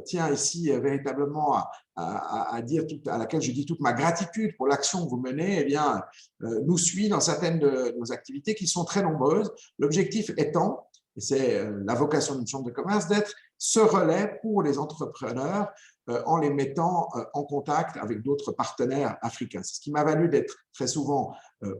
tiens ici véritablement à laquelle je dis toute ma gratitude pour l'action que vous menez, eh bien, nous suit dans certaines de nos activités qui sont très nombreuses. L'objectif étant, et c'est la vocation d'une chambre de commerce, d'être ce relais pour les entrepreneurs en les mettant en contact avec d'autres partenaires africains. C'est ce qui m'a valu d'être très souvent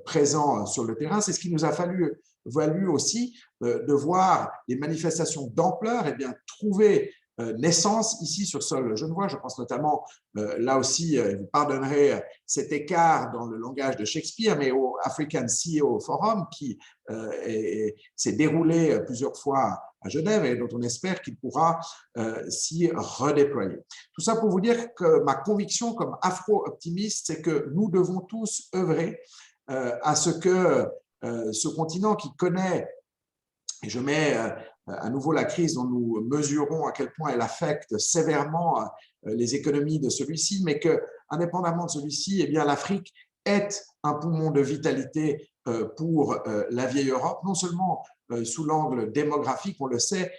présent sur le terrain. C'est ce qui nous a valu aussi de voir les manifestations d'ampleur et bien trouver naissance ici sur sol genevois. Je pense notamment, là aussi, vous pardonnerez cet écart dans le langage de Shakespeare, mais au African CEO Forum qui s'est déroulé plusieurs fois à Genève et dont on espère qu'il pourra s'y redéployer. Tout ça pour vous dire que ma conviction comme afro-optimiste, c'est que nous devons tous œuvrer à ce que ce continent qui connaît, et je mets à nouveau la crise dont nous mesurons à quel point elle affecte sévèrement les économies de celui-ci, mais que, indépendamment de celui-ci, eh bien, l'Afrique est un poumon de vitalité pour la vieille Europe, non seulement sous l'angle démographique, on le sait,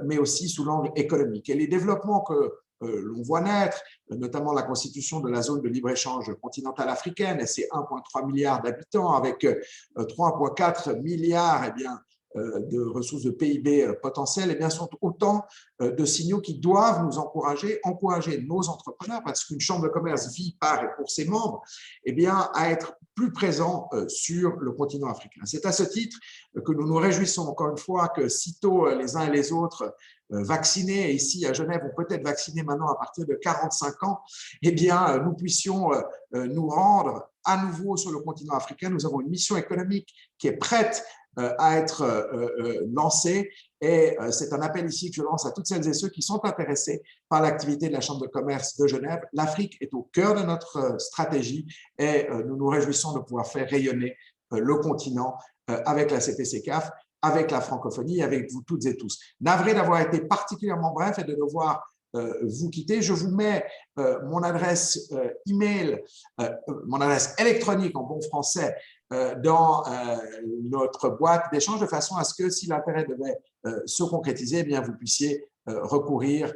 mais aussi sous l'angle économique. Et les développements que l'on voit naître, notamment la constitution de la zone de libre-échange continentale africaine et ses 1,3 milliard d'habitants avec 3,4 milliards eh bien, de ressources de PIB potentielles, eh bien, sont autant de signaux qui doivent nous encourager nos entrepreneurs, parce qu'une chambre de commerce vit par et pour ses membres, eh bien, à être plus présents sur le continent africain. C'est à ce titre que nous nous réjouissons encore une fois que sitôt les uns et les autres vaccinés, et ici à Genève, on peut être vaccinés maintenant à partir de 45 ans, eh bien, nous puissions nous rendre à nouveau sur le continent africain. Nous avons une mission économique qui est prête à être lancée et c'est un appel ici que je lance à toutes celles et ceux qui sont intéressés par l'activité de la Chambre de commerce de Genève. L'Afrique est au cœur de notre stratégie et nous nous réjouissons de pouvoir faire rayonner le continent avec la CPC-CAF avec la francophonie, avec vous toutes et tous. Navré d'avoir été particulièrement bref et de devoir vous quitter. Je vous mets mon adresse email, mon adresse électronique en bon français dans notre boîte d'échange de façon à ce que si l'intérêt devait se concrétiser, eh bien, vous puissiez recourir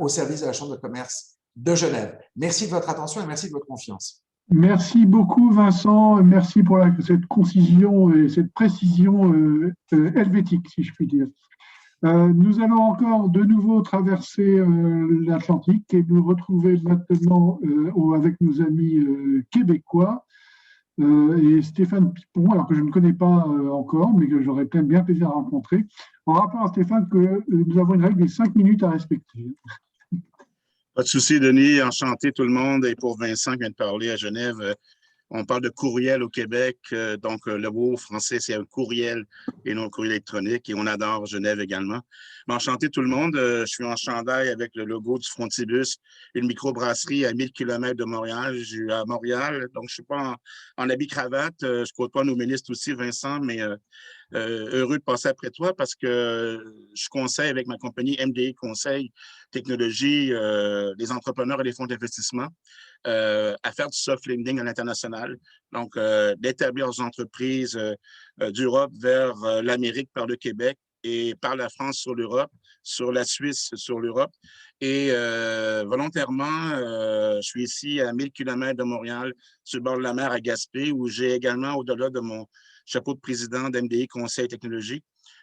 au service de la Chambre de commerce de Genève. Merci de votre attention et merci de votre confiance. Merci beaucoup, Vincent. Merci pour cette concision et cette précision helvétique, si je puis dire. Nous allons encore de nouveau traverser l'Atlantique et nous retrouver maintenant avec nos amis québécois et Stéphane Pipon, alors que je ne connais pas encore, mais que j'aurais bien plaisir à rencontrer, en rappelant à Stéphane que nous avons une règle des 5 minutes à respecter. Pas de souci, Denis. Enchanté tout le monde. Et pour Vincent qui vient de parler à Genève, on parle de courriel au Québec. Donc, le mot français, c'est un courriel et non un courriel électronique. Et on adore Genève également. Mais enchanté tout le monde. Je suis en chandail avec le logo du Frontibus, une microbrasserie à 1000 km de Montréal. Je suis à Montréal, donc je ne suis pas en habit cravate. Je côtoie nos ministres aussi, Vincent, mais heureux de passer après toi parce que je conseille avec ma compagnie MDI Conseil Technologie les entrepreneurs et les fonds d'investissement à faire du soft lending à l'international. Donc, d'établir des entreprises d'Europe vers l'Amérique par le Québec et par la France sur l'Europe, sur la Suisse sur l'Europe. Et volontairement, je suis ici à 1000 km de Montréal, sur le bord de la mer à Gaspé, où j'ai également, au-delà de mon chapeau de président d'MDI Conseil Technologie,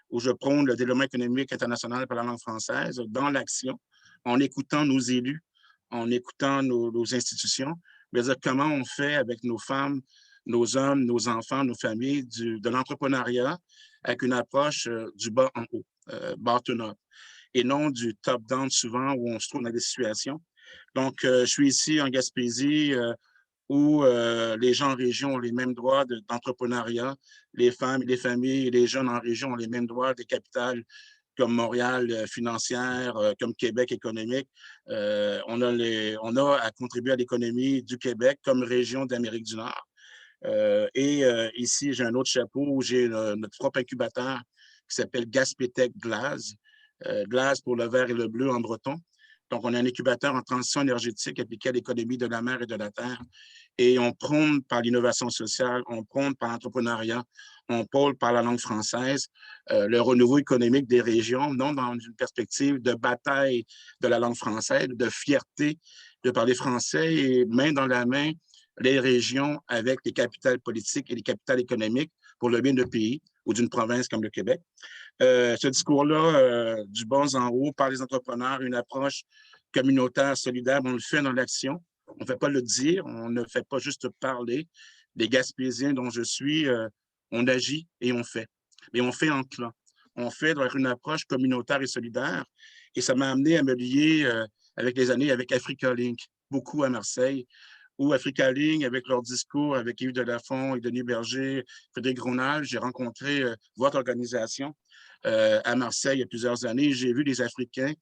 où je prône le développement économique international par la langue française, dans l'action, en écoutant nos élus, en écoutant nos institutions, c'est-à-dire comment on fait avec nos femmes, nos hommes, nos enfants, nos familles, de l'entrepreneuriat avec une approche du bas en haut, bottom-up, et non du top-down souvent où on se trouve dans des situations. Donc, je suis ici en Gaspésie où les gens en région ont les mêmes droits d'entrepreneuriat, les femmes, les familles, les jeunes en région ont les mêmes droits des capitales comme Montréal financière, comme Québec économique. On a à contribuer à l'économie du Québec comme région d'Amérique du Nord. Ici, j'ai un autre chapeau où j'ai notre propre incubateur qui s'appelle Gaspétech Glaze. Glaze pour le vert et le bleu en breton. Donc, on a un incubateur en transition énergétique appliqué à l'économie de la mer et de la terre. Et on prône par l'innovation sociale, on prône par l'entrepreneuriat, on prône par la langue française, le renouveau économique des régions, non dans une perspective de bataille de la langue française, de fierté de parler français et main dans la main, les régions avec les capitales politiques et les capitales économiques pour le bien de pays ou d'une province comme le Québec. Ce discours-là, du bas en haut, par les entrepreneurs, une approche communautaire, solidaire, on le fait dans l'action. On ne fait pas le dire, on ne fait pas juste parler. Les Gaspésiens dont je suis, on agit et on fait. Mais on fait en clan. On fait dans une approche communautaire et solidaire. Et ça m'a amené à me lier avec les années avec Africa Link, beaucoup à Marseille, où Africa Link, avec leur discours, avec Yves Delafont et Denis Berger, Frédéric Gronal, j'ai rencontré votre organisation à Marseille il y a plusieurs années. J'ai vu des Africains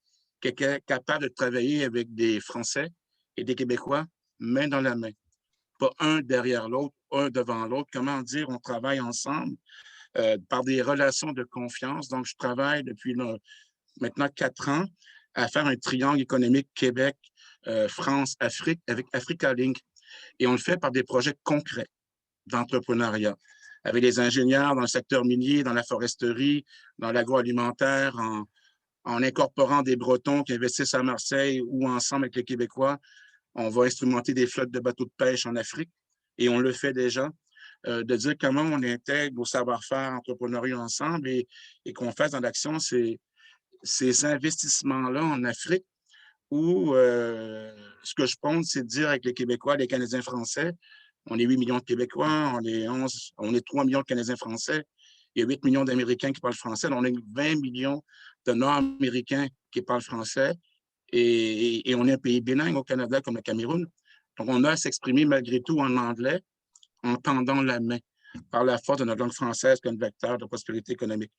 qui étaient capables de travailler avec des Français et des Québécois main dans la main. Pas un derrière l'autre, un devant l'autre. Comment dire, on travaille ensemble par des relations de confiance. Donc, je travaille depuis maintenant 4 ans à faire un triangle économique Québec, France, Afrique avec Africa Link. Et on le fait par des projets concrets d'entrepreneuriat, avec des ingénieurs dans le secteur minier, dans la foresterie, dans l'agroalimentaire, en incorporant des Bretons qui investissent à Marseille ou ensemble avec les Québécois. On va instrumenter des flottes de bateaux de pêche en Afrique et on le fait déjà, de dire comment on intègre nos savoir-faire entrepreneuriaux ensemble et qu'on fasse dans l'action ces investissements-là en Afrique où ce que je pense, c'est de dire avec les Québécois, les Canadiens français, on est 8 millions de Québécois, on est 3 millions de Canadiens français, il y a 8 millions d'Américains qui parlent français, on a 20 millions de Nord-Américains qui parlent français et on est un pays bilingue au Canada comme le Cameroun. Donc, on a à s'exprimer malgré tout en anglais en tendant la main par la force de notre langue française comme vecteur de prospérité économique.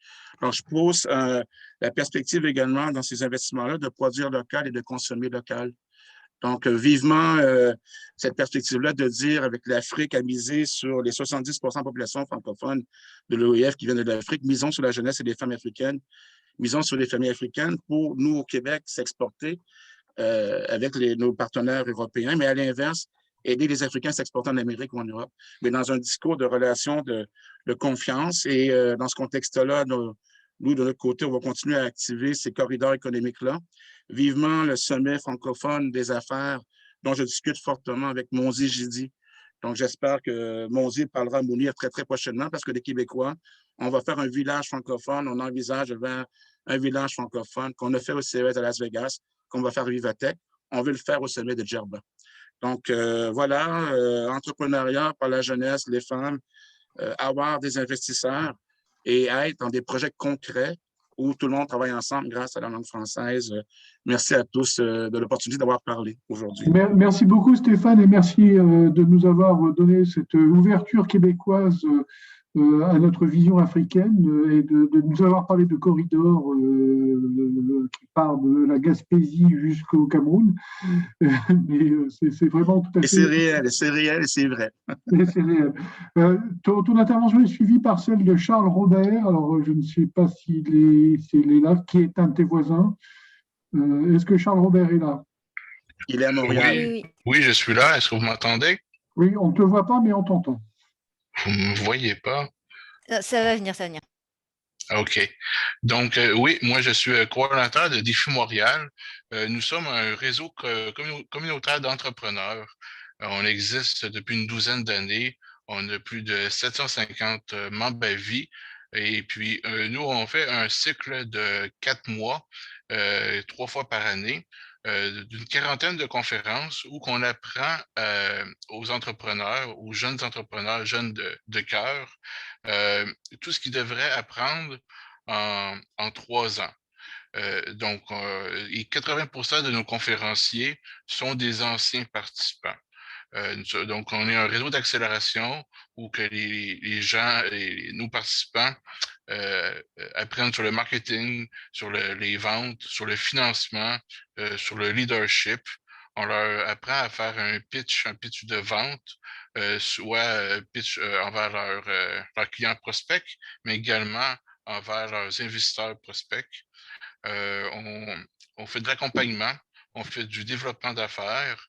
Donc, je pose la perspective également dans ces investissements-là de produire local et de consommer local. Donc, vivement cette perspective-là de dire avec l'Afrique à miser sur les 70 % de population francophone de l'OIF qui viennent de l'Afrique, misons sur la jeunesse et les femmes africaines, misons sur les familles africaines pour nous, au Québec, s'exporter avec nos partenaires européens, mais à l'inverse, aider les Africains à s'exporter en Amérique ou en Europe, mais dans un discours de relation de confiance. Et dans ce contexte-là, nous, de notre côté, on va continuer à activer ces corridors économiques-là. Vivement le sommet francophone des affaires dont je discute fortement avec Monzi Gidi. Donc, j'espère que Monzi parlera à Mounir très, très prochainement parce que les Québécois, on va faire un village francophone. On envisage de faire un village francophone qu'on a fait au CES à Las Vegas, qu'on va faire à Vivatech. On veut le faire au sommet de Djerba. Donc, voilà, entrepreneuriat par la jeunesse, les femmes, avoir des investisseurs et être dans des projets concrets où tout le monde travaille ensemble grâce à la langue française. Merci à tous de l'opportunité d'avoir parlé aujourd'hui. Merci beaucoup Stéphane et merci de nous avoir donné cette ouverture québécoise à notre vision africaine et de nous avoir parlé de corridors qui partent de la Gaspésie jusqu'au Cameroun. Mais c'est vraiment tout à fait… C'est réel, c'est réel et c'est vrai. C'est réel. Ton intervention est suivie par celle de Charles Robert. Alors, je ne sais pas s'il est là, qui est un de tes voisins. Est-ce que Charles Robert est là? Il est à Montréal. Oui, je suis là. Est-ce que vous m'entendez? Oui, on ne te voit pas, mais on t'entend. Vous ne me voyez pas? Ça va venir, ça va venir. OK. Donc, oui, moi, je suis coordonnateur de Défi Montréal. Nous sommes un réseau communautaire d'entrepreneurs. On existe depuis une douzaine d'années. On a plus de 750 membres à vie. Et puis, nous, on fait un cycle de 4 mois, 3 fois par année, d'une quarantaine de conférences où on apprend aux entrepreneurs, aux jeunes entrepreneurs, jeunes de cœur, tout ce qu'ils devraient apprendre en 3 ans. Donc, et 80% de nos conférenciers sont des anciens participants. Donc, on est un réseau d'accélération où que les gens, nos participants apprennent sur le marketing, sur les ventes, sur le financement, sur le leadership. On leur apprend à faire un pitch de vente, soit pitch envers leurs clients prospects, mais également envers leurs investisseurs prospects. On fait de l'accompagnement, on fait du développement d'affaires,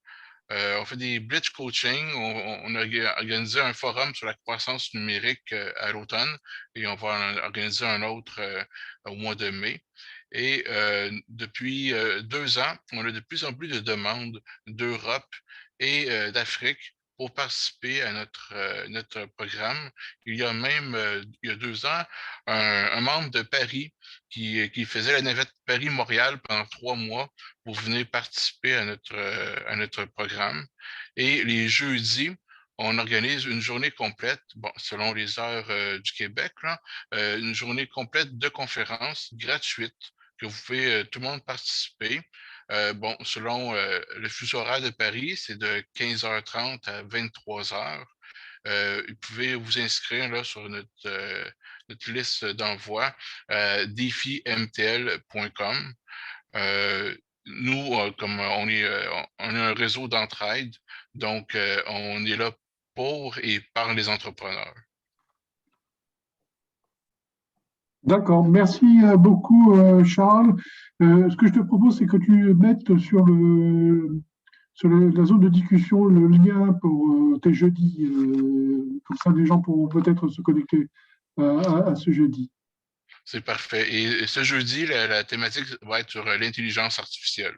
on fait des blitz coaching, on a organisé un forum sur la croissance numérique à l'automne et on va en organiser un autre au mois de mai. Et depuis 2 ans, on a de plus en plus de demandes d'Europe et d'Afrique pour participer à notre programme. Il y a même, il y a 2 ans, un membre de Paris qui faisait la navette Paris-Montréal pendant 3 mois pour venir participer à notre programme. Et les jeudis, on organise une journée complète, bon, selon les heures du Québec, là, une journée complète de conférences gratuites que vous pouvez tout le monde participer. Bon, selon le fuseau horaire de Paris, c'est de 15h30 à 23h. Vous pouvez vous inscrire là, sur notre liste d'envoi défimtl.com. Nous, comme on est un réseau d'entraide, donc on est là pour et par les entrepreneurs. D'accord, merci beaucoup Charles. Ce que je te propose, c'est que tu mettes sur la zone de discussion le lien pour tes jeudis. Comme ça, les gens pourront peut-être se connecter à ce jeudi. C'est parfait. Et ce jeudi, la thématique va être sur l'intelligence artificielle.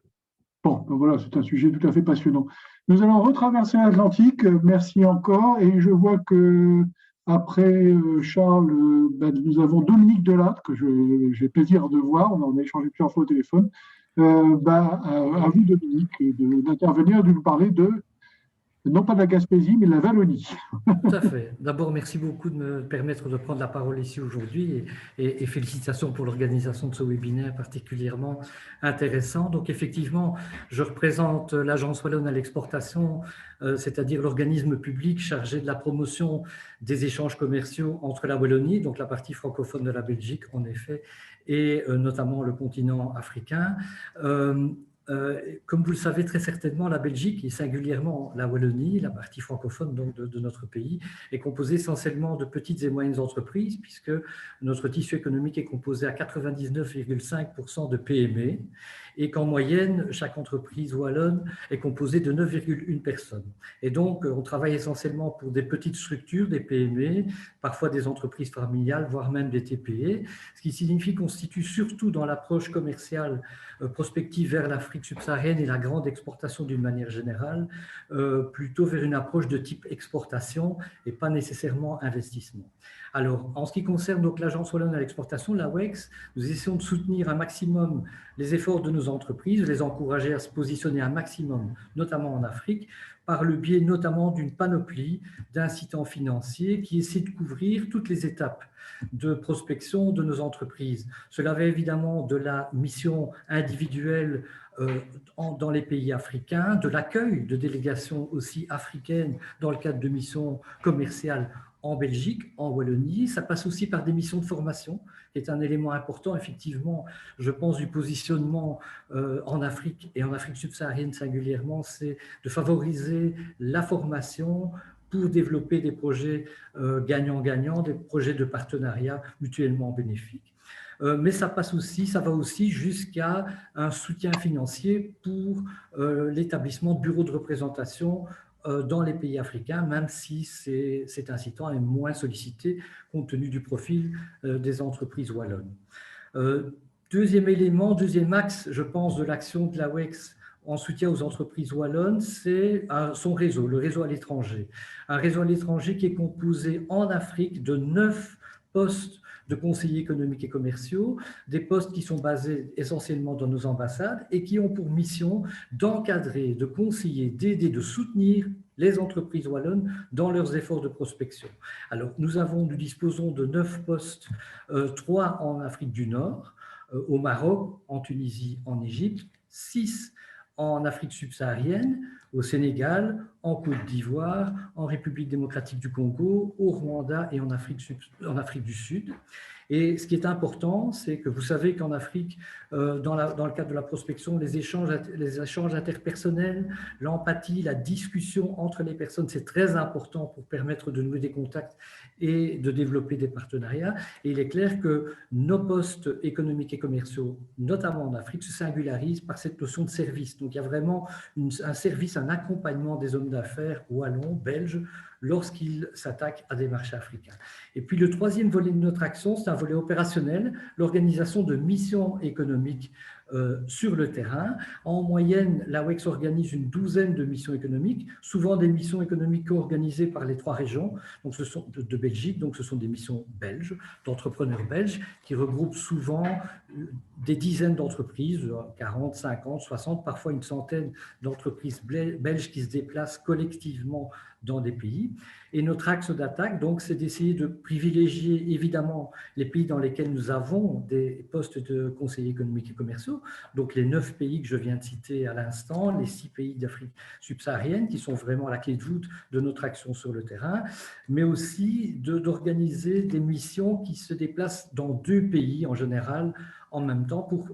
Bon, ben voilà, c'est un sujet tout à fait passionnant. Nous allons retraverser l'Atlantique. Merci encore. Et je vois que après Charles, nous avons Dominique Delatte, que j'ai plaisir de voir. On en a échangé plusieurs fois au téléphone. À vous, Dominique, d'intervenir, de nous parler non pas de la Gaspésie, mais de la Wallonie. Tout à fait. D'abord, merci beaucoup de me permettre de prendre la parole ici aujourd'hui et félicitations pour l'organisation de ce webinaire particulièrement intéressant. Donc, effectivement, je représente l'Agence Wallonne à l'exportation, c'est-à-dire l'organisme public chargé de la promotion des échanges commerciaux entre la Wallonie, donc la partie francophone de la Belgique, en effet, et notamment le continent africain. Comme vous le savez très certainement, la Belgique, et singulièrement la Wallonie, la partie francophone donc de notre pays, est composée essentiellement de petites et moyennes entreprises, puisque notre tissu économique est composé à 99,5% de PME, et qu'en moyenne, chaque entreprise wallonne est composée de 9,1 personnes. Et donc, on travaille essentiellement pour des petites structures, des PME, parfois des entreprises familiales, voire même des TPE, ce qui signifie qu'on se situe surtout dans l'approche commerciale prospective vers l'Afrique subsaharienne et la grande exportation d'une manière générale, plutôt vers une approche de type exportation et pas nécessairement investissement. Alors, en ce qui concerne donc l'Agence wallonne à l'exportation, la WEX, nous essayons de soutenir un maximum les efforts de nos entreprises, les encourager à se positionner un maximum, notamment en Afrique, par le biais notamment d'une panoplie d'incitants financiers qui essaient de couvrir toutes les étapes de prospection de nos entreprises. Cela va évidemment de la mission individuelle dans les pays africains, de l'accueil de délégations aussi africaines dans le cadre de missions commerciales en Belgique, en Wallonie. Ça passe aussi par des missions de formation, qui est un élément important, effectivement, je pense, du positionnement en Afrique et en Afrique subsaharienne singulièrement, c'est de favoriser la formation pour développer des projets gagnant-gagnant, des projets de partenariat mutuellement bénéfiques. Mais ça va aussi jusqu'à un soutien financier pour l'établissement de bureaux de représentation dans les pays africains, même si cet incitant est moins sollicité compte tenu du profil des entreprises wallonnes. Deuxième élément, deuxième axe, je pense, de l'action de la WEX en soutien aux entreprises wallonnes, c'est son réseau, le réseau à l'étranger. Un réseau à l'étranger qui est composé en Afrique de 9 postes de conseillers économiques et commerciaux, des postes qui sont basés essentiellement dans nos ambassades et qui ont pour mission d'encadrer, de conseiller, d'aider, de soutenir les entreprises wallonnes dans leurs efforts de prospection. Alors, nous disposons de 9 postes, 3 en Afrique du Nord, au Maroc, en Tunisie, en Égypte, 6 en Afrique subsaharienne, au Sénégal, en Côte d'Ivoire, en République démocratique du Congo, au Rwanda et en Afrique du Sud. Et ce qui est important, c'est que vous savez qu'en Afrique, dans le cadre de la prospection, les échanges interpersonnels, l'empathie, la discussion entre les personnes, c'est très important pour permettre de nouer des contacts et de développer des partenariats. Et il est clair que nos postes économiques et commerciaux, notamment en Afrique, se singularisent par cette notion de service. Donc il y a vraiment un service, un accompagnement des hommes d'affaires wallons, belges, lorsqu'ils s'attaquent à des marchés africains. Et puis le troisième volet de notre action, c'est un volet opérationnel, l'organisation de missions économiques sur le terrain. En moyenne, la WEX organise une douzaine de missions économiques, souvent des missions économiques organisées par les 3 régions donc ce sont de Belgique, donc ce sont des missions belges, d'entrepreneurs belges, qui regroupent souvent des dizaines d'entreprises, 40, 50, 60, parfois une centaine d'entreprises belges qui se déplacent collectivement dans des pays. Et notre axe d'attaque, donc, c'est d'essayer de privilégier évidemment les pays dans lesquels nous avons des postes de conseillers économiques et commerciaux, donc les 9 pays que je viens de citer à l'instant, les 6 pays d'Afrique subsaharienne qui sont vraiment la clé de voûte de notre action sur le terrain, mais aussi d'organiser des missions qui se déplacent dans 2 pays en général en même temps pour,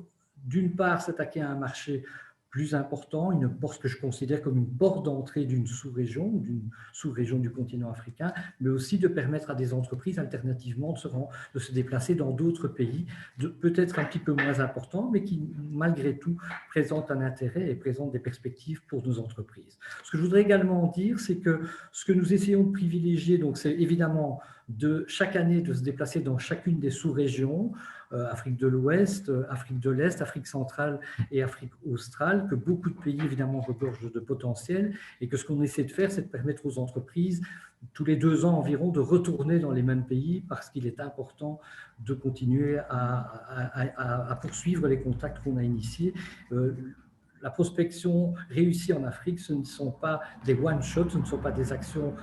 d'une part, s'attaquer à un marché plus important, une porte que je considère comme une porte d'entrée d'une sous-région du continent africain, mais aussi de permettre à des entreprises alternativement de se déplacer dans d'autres pays, peut-être un petit peu moins importants, mais qui malgré tout présentent un intérêt et présentent des perspectives pour nos entreprises. Ce que je voudrais également dire, c'est que ce que nous essayons de privilégier, donc c'est évidemment chaque année de se déplacer dans chacune des sous-régions, Afrique de l'Ouest, Afrique de l'Est, Afrique centrale et Afrique australe, que beaucoup de pays évidemment regorgent de potentiel et que ce qu'on essaie de faire, c'est de permettre aux entreprises tous les 2 ans environ de retourner dans les mêmes pays parce qu'il est important de continuer à poursuivre les contacts qu'on a initiés. La prospection réussie en Afrique, ce ne sont pas des one-shots, ce ne sont pas des actions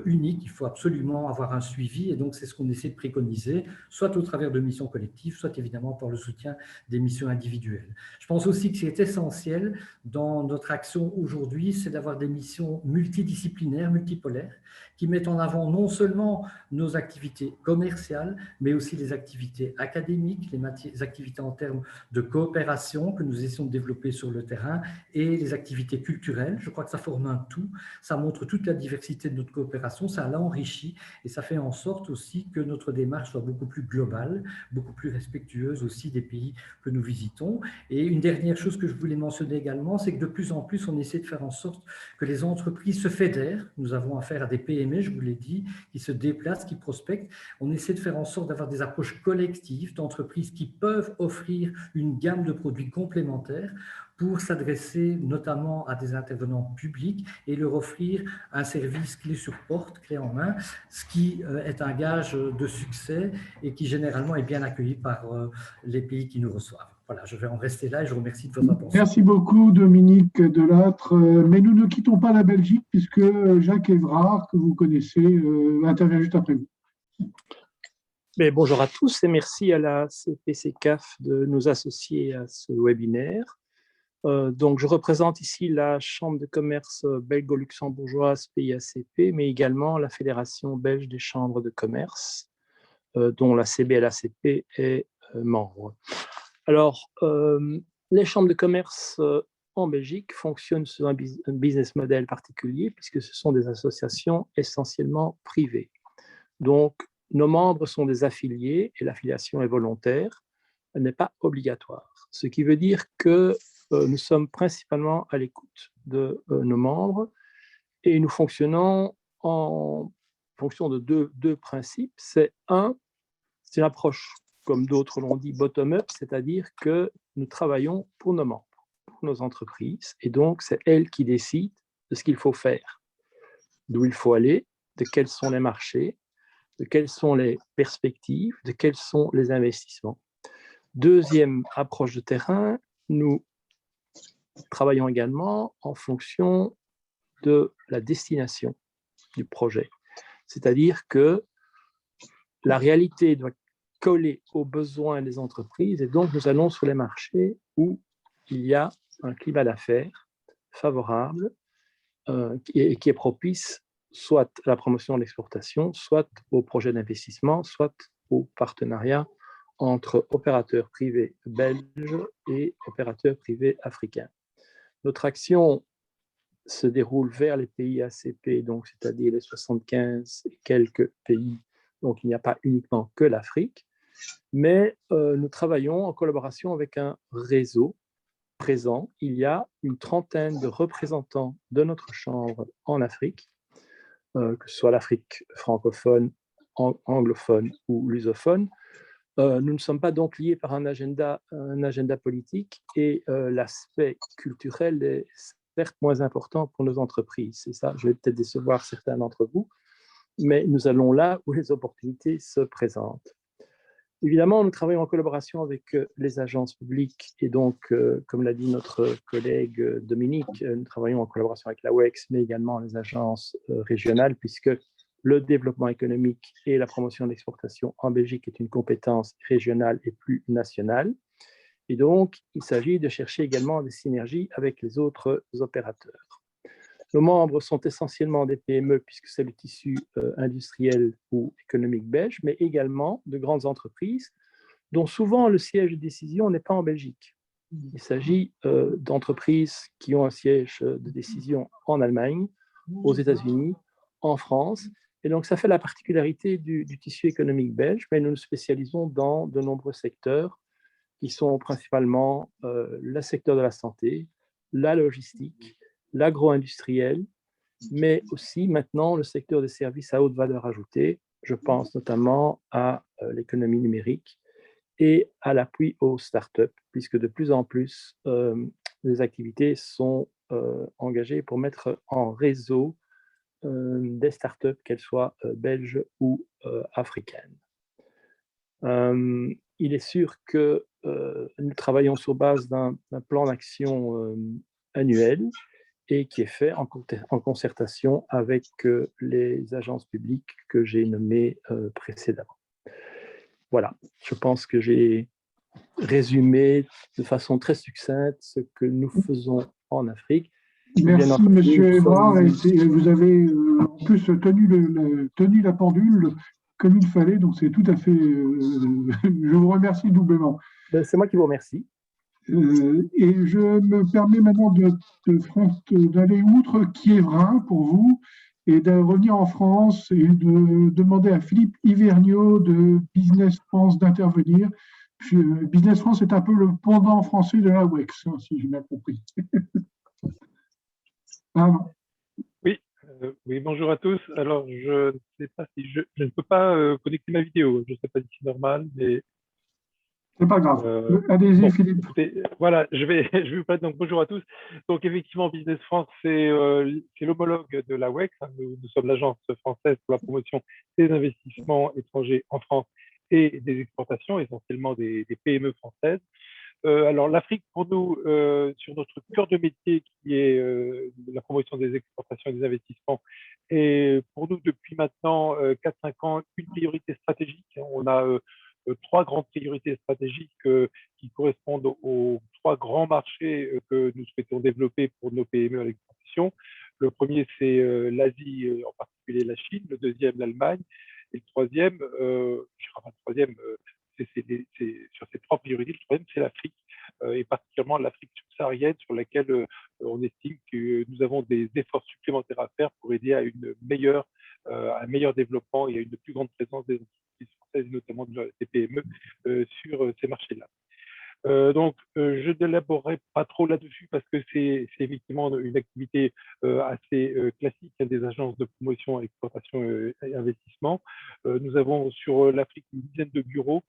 uniques. Il faut absolument avoir un suivi et donc c'est ce qu'on essaie de préconiser, soit au travers de missions collectives, soit évidemment par le soutien des missions individuelles. Je pense aussi que ce qui est essentiel dans notre action aujourd'hui, c'est d'avoir des missions multidisciplinaires, multipolaires, qui mettent en avant non seulement nos activités commerciales, mais aussi les activités académiques, les activités en termes de coopération que nous essayons de développer sur le terrain, humain et les activités culturelles. Je crois que ça forme un tout, ça montre toute la diversité de notre coopération, ça l'enrichit et ça fait en sorte aussi que notre démarche soit beaucoup plus globale, beaucoup plus respectueuse aussi des pays que nous visitons. Et une dernière chose que je voulais mentionner également, c'est que de plus en plus, on essaie de faire en sorte que les entreprises se fédèrent. Nous avons affaire à des PME, je vous l'ai dit, qui se déplacent, qui prospectent. On essaie de faire en sorte d'avoir des approches collectives d'entreprises qui peuvent offrir une gamme de produits complémentaires pour s'adresser notamment à des intervenants publics et leur offrir un service clé sur porte, clé en main, ce qui est un gage de succès et qui généralement est bien accueilli par les pays qui nous reçoivent. Voilà, je vais en rester là et je vous remercie de votre attention. Merci beaucoup Dominique Delattre, mais nous ne quittons pas la Belgique puisque Jacques Évrard, que vous connaissez, intervient juste après vous. Mais bonjour à tous et merci à la CPCCAF de nous associer à ce webinaire. Donc, je représente ici la Chambre de commerce belgo-luxembourgeoise PIACP, mais également la Fédération belge des chambres de commerce, dont la CBLACP est membre. Alors, les chambres de commerce en Belgique fonctionnent sur un business model particulier puisque ce sont des associations essentiellement privées. Donc, nos membres sont des affiliés et l'affiliation est volontaire, elle n'est pas obligatoire. Ce qui veut dire que nous sommes principalement à l'écoute de nos membres et nous fonctionnons en fonction de deux principes. C'est une approche, comme d'autres l'ont dit, bottom-up, c'est-à-dire que nous travaillons pour nos membres, pour nos entreprises, et donc c'est elles qui décident de ce qu'il faut faire, d'où il faut aller, de quels sont les marchés, de quelles sont les perspectives, de quels sont les investissements. Deuxième approche de terrain, nous travaillons également en fonction de la destination du projet. C'est-à-dire que la réalité doit coller aux besoins des entreprises et donc nous allons sur les marchés où il y a un climat d'affaires favorable et qui est propice soit à la promotion de l'exportation, soit au projet d'investissement, soit au partenariat entre opérateurs privés belges et opérateurs privés africains. Notre action se déroule vers les pays ACP, donc c'est-à-dire les 75 et quelques pays, donc il n'y a pas uniquement que l'Afrique, mais nous travaillons en collaboration avec un réseau présent. Il y a une trentaine de représentants de notre chambre en Afrique, que ce soit l'Afrique francophone, anglophone ou lusophone. Nous ne sommes pas donc liés par un agenda politique et l'aspect culturel est certes moins important pour nos entreprises. C'est ça, je vais peut-être décevoir certains d'entre vous, mais nous allons là où les opportunités se présentent. Évidemment, nous travaillons en collaboration avec les agences publiques et donc, comme l'a dit notre collègue Dominique, nous travaillons en collaboration avec la WEX, mais également les agences régionales, puisque le développement économique et la promotion de l'exportation en Belgique est une compétence régionale et plus nationale. Et donc, il s'agit de chercher également des synergies avec les autres opérateurs. Nos membres sont essentiellement des PME, puisque c'est le tissu industriel ou économique belge, mais également de grandes entreprises, dont souvent le siège de décision n'est pas en Belgique. Il s'agit d'entreprises qui ont un siège de décision en Allemagne, aux États-Unis, en France. Et donc, ça fait la particularité du tissu économique belge, mais nous nous spécialisons dans de nombreux secteurs qui sont principalement le secteur de la santé, la logistique, l'agro-industriel, mais aussi maintenant le secteur des services à haute valeur ajoutée. Je pense notamment à l'économie numérique et à l'appui aux startups, puisque de plus en plus, les activités sont engagées pour mettre en réseau des startups, qu'elles soient belges ou africaines. Il est sûr que nous travaillons sur base d'un plan d'action annuel et qui est fait en concertation avec les agences publiques que j'ai nommées précédemment. Voilà, je pense que j'ai résumé de façon très succincte ce que nous faisons en Afrique. Merci, Monsieur Évrard. Vous avez en plus tenu la pendule comme il fallait, donc c'est tout à fait... je vous remercie doublement. C'est moi qui vous remercie. Et je me permets maintenant d'aller outre Quiévrain pour vous et de revenir en France et de demander à Philippe Hiverniot de Business France d'intervenir. Business France est un peu le pendant français de la WEX, hein, si j'ai bien compris. Pardon. Oui, bonjour à tous. Alors, je ne sais pas si je ne peux pas connecter ma vidéo. Je ne sais pas si c'est normal, mais c'est pas grave. Allez-y, bon, Philippe. Écoutez, voilà, je vais vous parler. Donc, bonjour à tous. Donc, effectivement, Business France, c'est l'homologue de la WEX. Hein. Nous sommes l'agence française pour la promotion des investissements étrangers en France et des exportations, essentiellement des PME françaises. Alors, l'Afrique, pour nous, sur notre cœur de métier, qui est la promotion des exportations et des investissements, est pour nous, depuis maintenant 4-5 ans, une priorité stratégique. On a 3 grandes priorités stratégiques qui correspondent aux 3 grands marchés que nous souhaitons développer pour nos PME à l'exportation. Le premier, c'est l'Asie, en particulier la Chine. Le deuxième, l'Allemagne. Et le troisième, c'est sur ces 3 priorités. Le troisième, c'est l'Afrique, et particulièrement l'Afrique subsaharienne, sur laquelle on estime que nous avons des efforts supplémentaires à faire pour aider à un meilleur développement et à une plus grande présence des entreprises françaises, notamment des PME, sur ces marchés-là. Donc, je n'élaborerai pas trop là-dessus parce que c'est effectivement une activité assez classique des agences de promotion, exportation et investissement. Nous avons sur l'Afrique une dizaine de bureaux,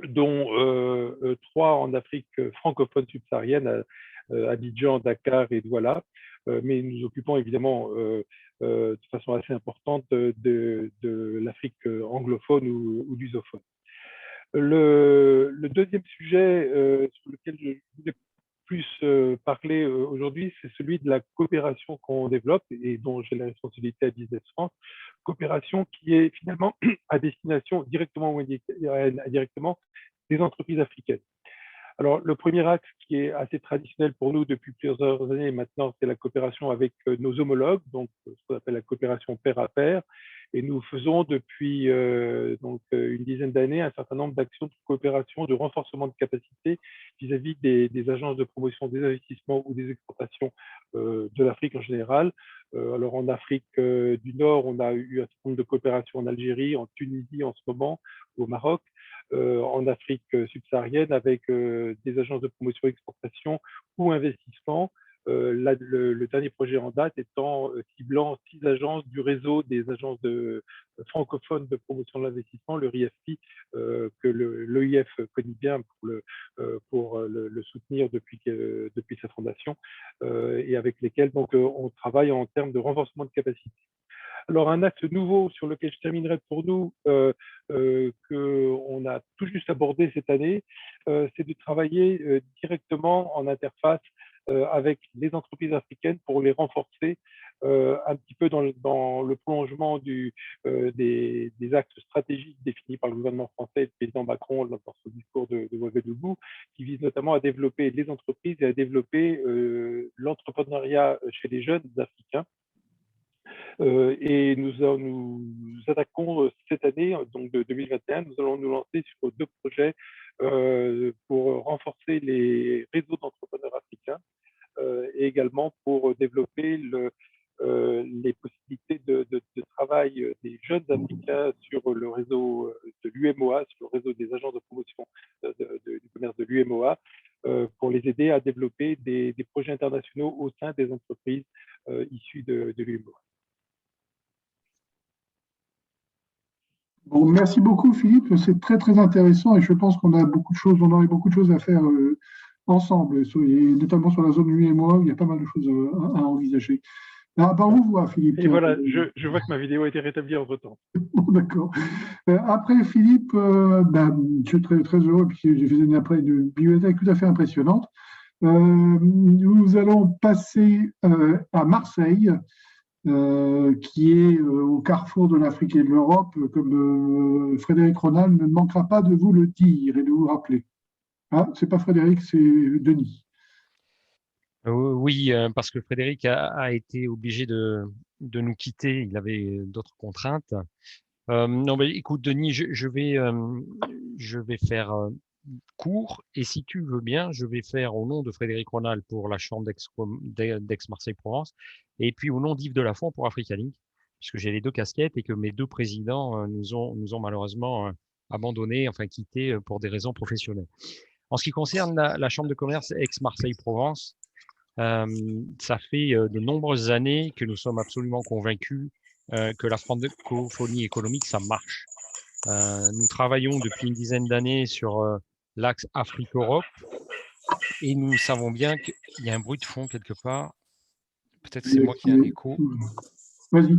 dont 3 en Afrique francophone subsaharienne, Abidjan, Dakar et Douala. Mais nous occupons évidemment de façon assez importante de l'Afrique anglophone ou lusophone. Le deuxième sujet sur lequel je voulais plus parler aujourd'hui, c'est celui de la coopération qu'on développe et dont j'ai la responsabilité à Business France. Coopération qui est finalement à destination directement ou indirectement des entreprises africaines. Alors, le premier axe qui est assez traditionnel pour nous depuis plusieurs années maintenant, c'est la coopération avec nos homologues, donc ce qu'on appelle la coopération pair à pair. Et nous faisons depuis une dizaine d'années un certain nombre d'actions de coopération, de renforcement de capacité vis-à-vis des agences de promotion des investissements ou des exportations de l'Afrique en général. Alors en Afrique du Nord, on a eu un certain nombre de coopérations en Algérie, en Tunisie en ce moment, au Maroc. En Afrique subsaharienne avec des agences de promotion, exportation ou investissement. Le dernier projet en date étant ciblant 6 agences du réseau des agences francophones de promotion de l'investissement, le RIFP, que l'EIF connaît bien pour le soutenir depuis sa fondation, et avec lesquels donc, on travaille en termes de renforcement de capacité. Alors, un axe nouveau sur lequel je terminerai pour nous, qu'on a tout juste abordé cette année, c'est de travailler directement en interface avec les entreprises africaines pour les renforcer un petit peu dans le prolongement des axes stratégiques définis par le gouvernement français et le président Macron dans son discours de Ouagadougou, qui vise notamment à développer les entreprises et à développer l'entrepreneuriat chez les jeunes africains. Et nous attaquons cette année, donc de 2021, nous allons nous lancer sur 2 projets pour renforcer les réseaux d'entrepreneurs africains et également pour développer les possibilités de travail des jeunes africains sur le réseau de l'UMOA, sur le réseau des agents de promotion du commerce de l'UMOA, pour les aider à développer des projets internationaux au sein des entreprises issues de l'UMOA. Bon, merci beaucoup Philippe, c'est très très intéressant et je pense qu'on a on aurait beaucoup de choses à faire ensemble, et notamment sur la zone UMOA, il y a pas mal de choses à envisager. On vous voit Philippe. Et voilà, je vois que ma vidéo a été rétablie entre-temps. Bon, d'accord. Après Philippe, je suis très, très heureux puisque j'ai fait une bibliothèque tout à fait impressionnante. Nous allons passer à Marseille, qui est au carrefour de l'Afrique et de l'Europe, comme Frédéric Ronald ne manquera pas de vous le dire et de vous rappeler. Ah, c'est pas Frédéric, c'est Denis. Oui, parce que Frédéric a été obligé de nous quitter, il avait d'autres contraintes. Non, mais écoute, Denis, je vais faire court. Et si tu veux bien, je vais faire au nom de Frédéric Ronald pour la Chambre d'Aix-Marseille-Provence et puis au nom d'Yves Delafont pour Africa Link, puisque j'ai les deux casquettes et que mes deux présidents nous ont malheureusement abandonnés, enfin quittés pour des raisons professionnelles. En ce qui concerne la Chambre de commerce Aix-Marseille-Provence, ça fait de nombreuses années que nous sommes absolument convaincus que la francophonie économique, ça marche. Nous travaillons depuis une dizaine d'années sur l'axe Afrique-Europe et nous savons bien qu'il y a un bruit de fond quelque part. Peut-être c'est moi qui ai un écho. Vas-y.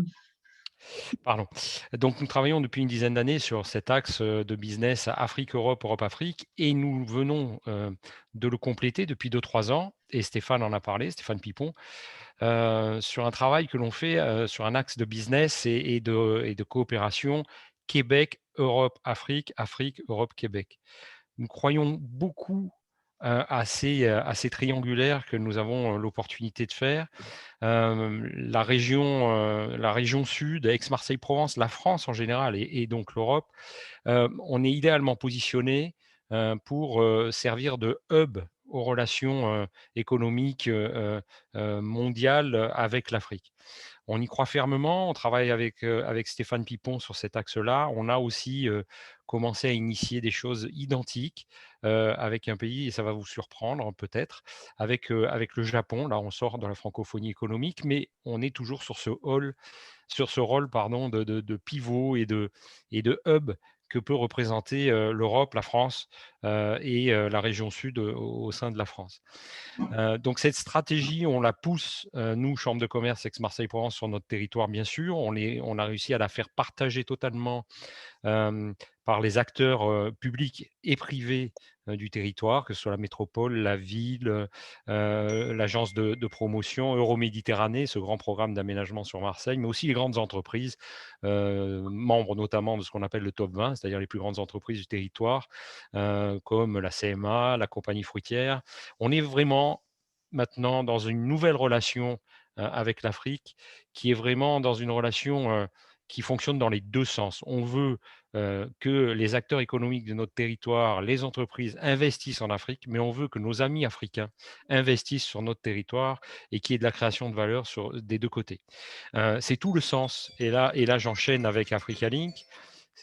Pardon. Donc, nous travaillons depuis une dizaine d'années sur cet axe de business Afrique-Europe, Europe-Afrique, et nous venons de le compléter depuis 2-3 ans, et Stéphane en a parlé, Stéphane Pipon, sur un travail que l'on fait sur un axe de business et de coopération Québec, Europe, Afrique, Afrique, Europe, Québec. Nous croyons beaucoup à ces triangulaires que nous avons l'opportunité de faire. La région sud, Aix-Marseille-Provence, la France en général et donc l'Europe, on est idéalement positionné pour servir de hub aux relations économiques mondiales avec l'Afrique. On y croit fermement, on travaille avec Stéphane Pipon sur cet axe-là. On a aussi commencé à initier des choses identiques avec un pays, et ça va vous surprendre peut-être, avec le Japon. Là, on sort de la francophonie économique, mais on est toujours sur ce rôle de pivot et de hub que peut représenter l'Europe, la France et la région sud au sein de la France. Donc cette stratégie, on la pousse, nous, Chambre de commerce Aix-Marseille-Provence, sur notre territoire, bien sûr. On a réussi à la faire partager totalement par les acteurs publics et privés du territoire, que ce soit la métropole, la ville, l'agence de promotion, Euroméditerranée, ce grand programme d'aménagement sur Marseille, mais aussi les grandes entreprises, membres notamment de ce qu'on appelle le top 20, c'est-à-dire les plus grandes entreprises du territoire, comme la CMA, la compagnie fruitière. On est vraiment maintenant dans une nouvelle relation avec l'Afrique, qui est vraiment dans une relation qui fonctionne dans les deux sens. On veut que les acteurs économiques de notre territoire, les entreprises investissent en Afrique, mais on veut que nos amis africains investissent sur notre territoire et qu'il y ait de la création de valeur des deux côtés. C'est tout le sens. Et là j'enchaîne avec Africa Link.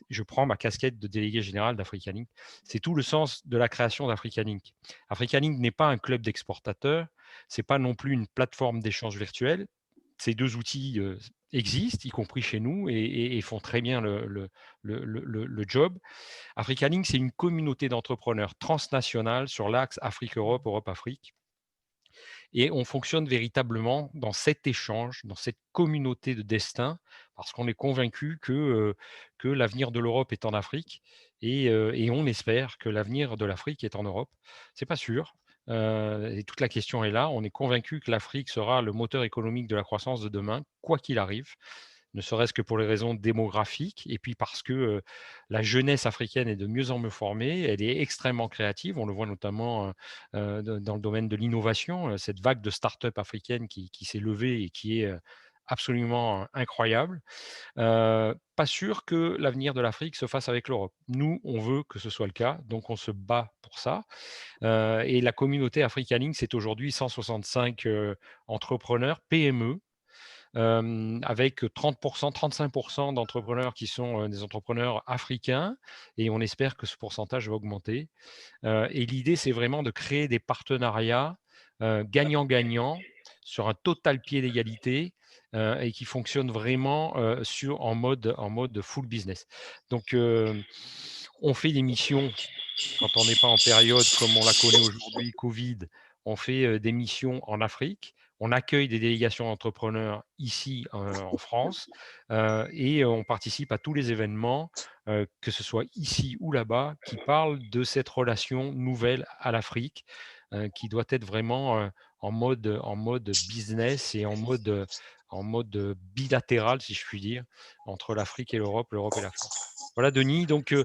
Je prends ma casquette de délégué général d'Africa Link. C'est tout le sens de la création d'Africa Link. Africa Link n'est pas un club d'exportateurs, c'est pas non plus une plateforme d'échange virtuel. Ces deux outils existent, y compris chez nous, et font très bien le job. Africa Link, c'est une communauté d'entrepreneurs transnationales sur l'axe Afrique-Europe, Europe-Afrique. Et on fonctionne véritablement dans cet échange, dans cette communauté de destin, parce qu'on est convaincu que l'avenir de l'Europe est en Afrique et on espère que l'avenir de l'Afrique est en Europe. Ce n'est pas sûr. Et toute la question est là. On est convaincu que l'Afrique sera le moteur économique de la croissance de demain, quoi qu'il arrive, ne serait-ce que pour les raisons démographiques, et puis parce que la jeunesse africaine est de mieux en mieux formée, elle est extrêmement créative, on le voit notamment dans le domaine de l'innovation, cette vague de start-up africaines qui s'est levée et qui est absolument incroyable. Pas sûr que l'avenir de l'Afrique se fasse avec l'Europe. Nous, on veut que ce soit le cas, donc on se bat pour ça. Et la communauté Africa Link, c'est aujourd'hui 165 entrepreneurs, PME, avec 30%, 35% d'entrepreneurs qui sont des entrepreneurs africains, et on espère que ce pourcentage va augmenter. Et l'idée, c'est vraiment de créer des partenariats gagnant-gagnant sur un total pied d'égalité et qui fonctionnent vraiment en mode full business. Donc, on fait des missions quand on n'est pas en période comme on la connaît aujourd'hui, Covid. On fait des missions en Afrique. On accueille des délégations d'entrepreneurs ici en France et on participe à tous les événements, que ce soit ici ou là-bas, qui parlent de cette relation nouvelle à l'Afrique, qui doit être vraiment en mode business et en mode bilatéral, si je puis dire, entre l'Afrique et l'Europe et la France. Voilà, Denis. Donc,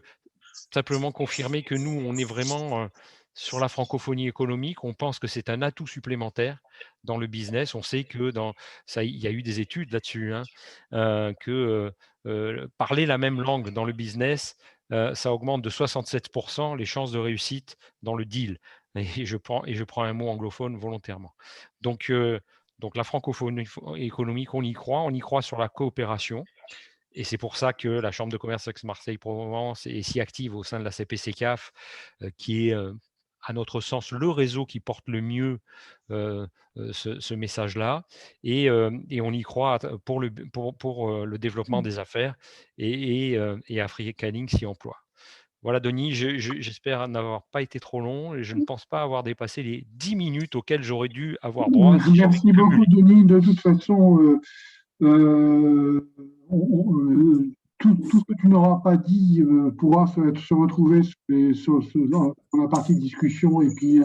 simplement confirmer que nous, on est vraiment sur la francophonie économique. On pense que c'est un atout supplémentaire dans le business. On sait que il y a eu des études là-dessus, que parler la même langue dans le business ça augmente de 67% les chances de réussite dans le deal. Et je prends un mot anglophone volontairement. Donc la francophonie économique, on y croit sur la coopération. Et c'est pour ça que la Chambre de commerce Aix-Marseille-Provence est si active au sein de la CPC-CAF, qui est, à notre sens, le réseau qui porte le mieux ce message-là. Et on y croit pour le développement des affaires et Africaning s'y emploie. Voilà, Denis, j'espère n'avoir pas été trop long et je ne pense pas avoir dépassé les 10 minutes auxquelles j'aurais dû avoir droit. Si Merci beaucoup, Denis. De toute façon, tout ce que tu n'auras pas dit pourra se retrouver dans la partie discussion et puis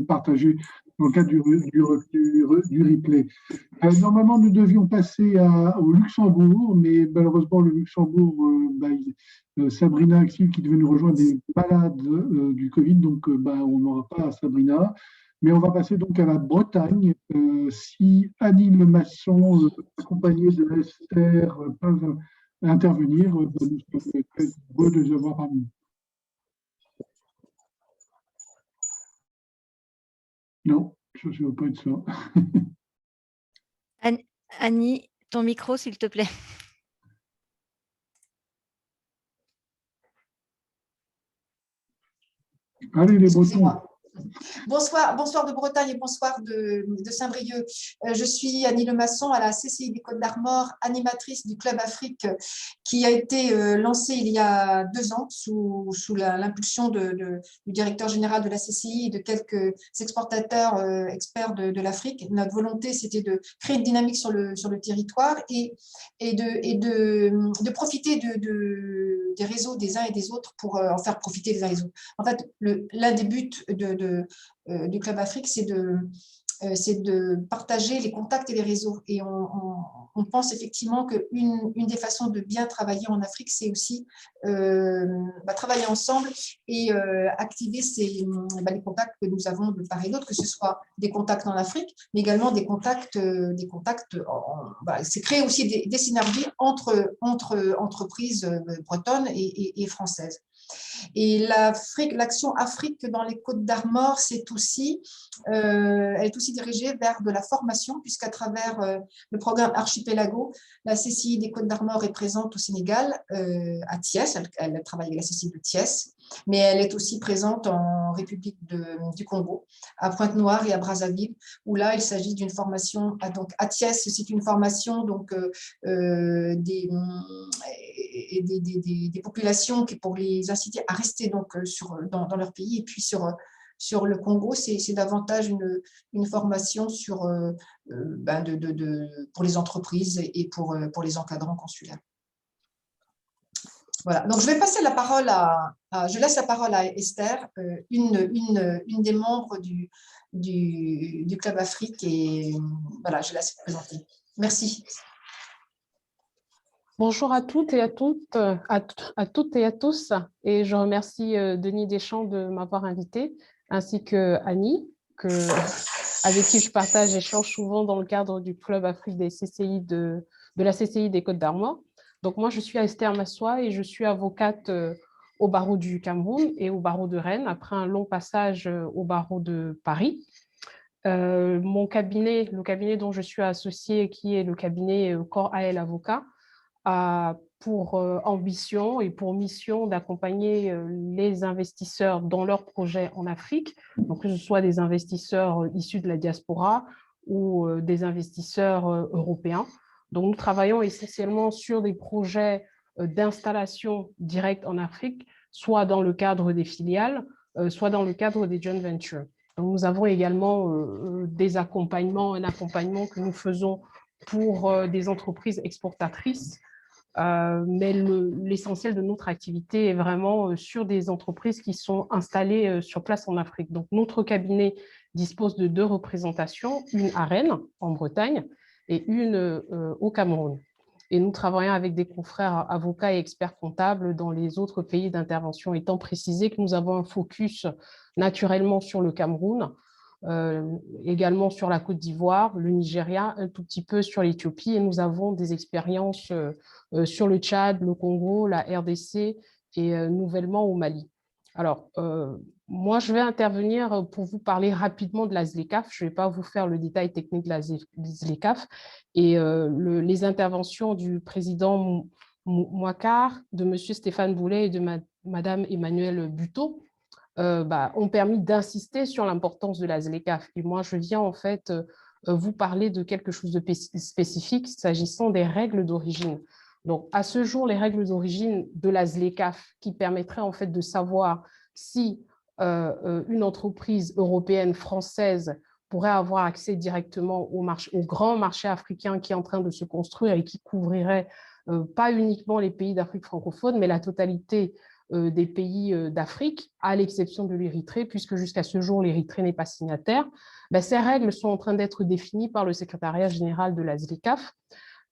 partager dans le cadre du replay. Normalement, nous devions passer au Luxembourg, mais malheureusement, le Luxembourg, Sabrina Axil qui devait nous rejoindre est malade du Covid, donc on n'aura pas Sabrina. Mais on va passer donc à la Bretagne. Si Annie Lemasson, accompagnée de Esther, peuvent intervenir, nous sommes très heureux de les avoir parmi nous. Non, je ne veux pas être ça. Annie, ton micro, s'il te plaît. Allez, les Bretons. Bonsoir de Bretagne et bonsoir de Saint-Brieuc. Je suis Annie Lemasson à la CCI des Côtes-d'Armor, animatrice du Club Afrique qui a été lancé il y a 2 ans sous l'impulsion du directeur général de la CCI et de quelques exportateurs experts de l'Afrique. Notre volonté, c'était de créer une dynamique sur le territoire et de profiter des réseaux des uns et des autres pour en faire profiter les uns et les autres. En fait, l'un des buts du Club Afrique, c'est de partager les contacts et les réseaux. Et on pense effectivement qu'une des façons de bien travailler en Afrique, c'est aussi travailler ensemble et activer les contacts que nous avons de part et d'autre, que ce soit des contacts en Afrique, mais également des contacts c'est créer aussi des synergies entre entreprises bretonnes et françaises. Et l'action Afrique dans les Côtes-d'Armor, elle est aussi dirigée vers de la formation, puisqu'à travers le programme Archipelago, la CCI des Côtes-d'Armor est présente au Sénégal, à Thiès, elle travaille avec la CCI de Thiès, mais elle est aussi présente en République du Congo, à Pointe-Noire et à Brazzaville, où là, il s'agit d'une formation, donc à Thiès, c'est une formation des populations pour les inciter à rester dans leur pays. Et puis sur le Congo, c'est davantage une formation pour les entreprises et pour les encadrants consulaires. Voilà, donc je vais passer la parole je laisse la parole à Esther, une des membres du Club Afrique, et voilà, je laisse présenter. Merci. Bonjour à toutes et à toutes et à tous, et je remercie Denis Deschamps de m'avoir invité, ainsi que Annie, avec qui je partage et échange souvent dans le cadre du Club Afrique des CCI de la CCI des Côtes-d'Armor. Donc moi, je suis Esther Massoua et je suis avocate au barreau du Cameroun et au barreau de Rennes, après un long passage au barreau de Paris. Mon cabinet, le cabinet dont je suis associée, qui est le cabinet Corps AL Avocat, a pour ambition et pour mission d'accompagner les investisseurs dans leurs projets en Afrique, donc que ce soit des investisseurs issus de la diaspora ou des investisseurs européens. Donc, nous travaillons essentiellement sur des projets d'installation directe en Afrique, soit dans le cadre des filiales, soit dans le cadre des joint ventures. Donc, nous avons également un accompagnement que nous faisons pour des entreprises exportatrices, mais l'essentiel de notre activité est vraiment sur des entreprises qui sont installées sur place en Afrique. Donc, notre cabinet dispose de 2 représentations, une à Rennes, en Bretagne, et une au Cameroun. Et nous travaillons avec des confrères avocats et experts comptables dans les autres pays d'intervention, étant précisé que nous avons un focus naturellement sur le Cameroun, également sur la Côte d'Ivoire, le Nigeria, un tout petit peu sur l'Éthiopie, et nous avons des expériences sur le Tchad, le Congo, la RDC, et nouvellement au Mali. Alors, moi, je vais intervenir pour vous parler rapidement de la ZLECAf. Je ne vais pas vous faire le détail technique de la ZLECAf. Et les interventions du président Mouakar, de M. Stéphane Boulet et de Mme Emmanuelle Buteau ont permis d'insister sur l'importance de la ZLECAf. Et moi, je viens en fait vous parler de quelque chose de spécifique s'agissant des règles d'origine. Donc, à ce jour, les règles d'origine de la ZLECAf qui permettraient en fait de savoir si une entreprise européenne, française, pourrait avoir accès directement au grand marché africain qui est en train de se construire et qui couvrirait pas uniquement les pays d'Afrique francophone, mais la totalité des pays d'Afrique, à l'exception de l'Érythrée, puisque jusqu'à ce jour, l'Érythrée n'est pas signataire. Ces règles sont en train d'être définies par le secrétariat général de la ZLECAf.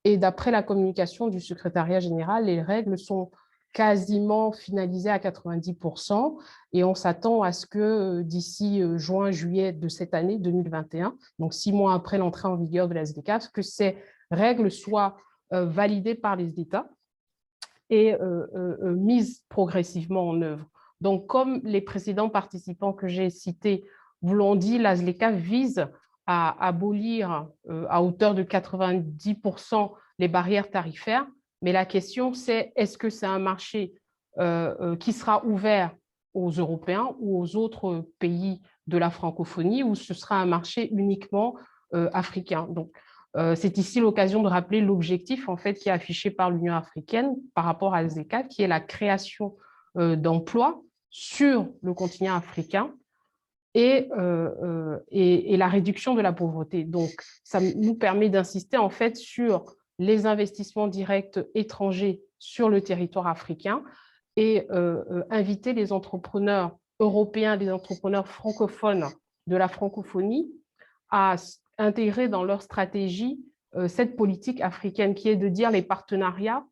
Et d'après la communication du secrétariat général, les règles sont quasiment finalisées à 90% et on s'attend à ce que d'ici juin-juillet de cette année 2021, donc 6 mois après l'entrée en vigueur de la ZLECAf, que ces règles soient validées par les États et mises progressivement en œuvre. Donc, comme les précédents participants que j'ai cités vous l'ont dit, la ZLECAf vise à abolir à hauteur de 90% les barrières tarifaires. Mais la question, c'est est-ce que c'est un marché qui sera ouvert aux Européens ou aux autres pays de la francophonie, ou ce sera un marché uniquement africain. Donc, c'est ici l'occasion de rappeler l'objectif en fait, qui est affiché par l'Union africaine par rapport à la ZLECAf, qui est la création d'emplois sur le continent africain et la réduction de la pauvreté. Donc, ça nous permet d'insister en fait sur les investissements directs étrangers sur le territoire africain et inviter les entrepreneurs européens, les entrepreneurs francophones de la francophonie à intégrer dans leur stratégie cette politique africaine qui est de dire les partenariats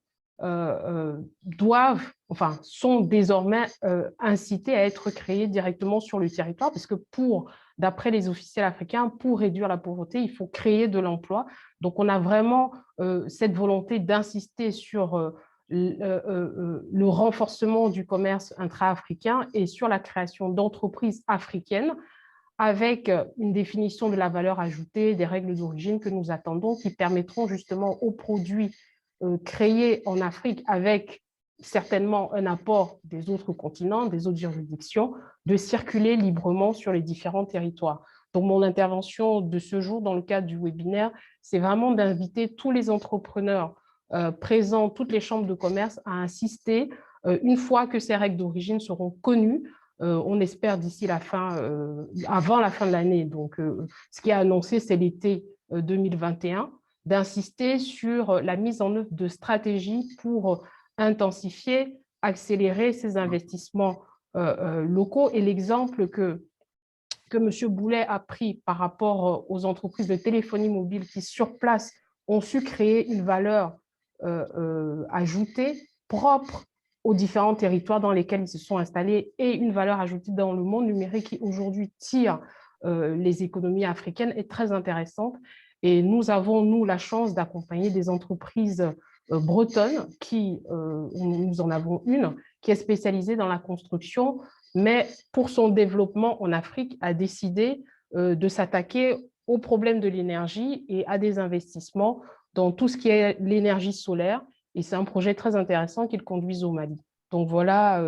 sont désormais incités à être créés directement sur le territoire, parce que d'après les officiels africains, pour réduire la pauvreté, il faut créer de l'emploi. Donc, on a vraiment cette volonté d'insister sur le renforcement du commerce intra-africain et sur la création d'entreprises africaines avec une définition de la valeur ajoutée, des règles d'origine que nous attendons qui permettront justement aux produits créés en Afrique avec certainement un apport des autres continents, des autres juridictions, de circuler librement sur les différents territoires. Donc, mon intervention de ce jour dans le cadre du webinaire, c'est vraiment d'inviter tous les entrepreneurs présents, toutes les chambres de commerce à insister, une fois que ces règles d'origine seront connues, on espère d'ici avant la fin de l'année, donc ce qui est annoncé, c'est l'été 2021, d'insister sur la mise en œuvre de stratégies pour intensifier, accélérer ces investissements locaux. Et l'exemple que M. Boulet a pris par rapport aux entreprises de téléphonie mobile qui, sur place, ont su créer une valeur ajoutée propre aux différents territoires dans lesquels ils se sont installés et une valeur ajoutée dans le monde numérique qui aujourd'hui tire les économies africaines est très intéressante. Et nous avons, nous, la chance d'accompagner des entreprises bretonnes nous en avons une qui est spécialisée dans la construction, mais pour son développement en Afrique, a décidé de s'attaquer aux problèmes de l'énergie et à des investissements dans tout ce qui est l'énergie solaire. Et c'est un projet très intéressant qu'ils conduisent au Mali. Donc voilà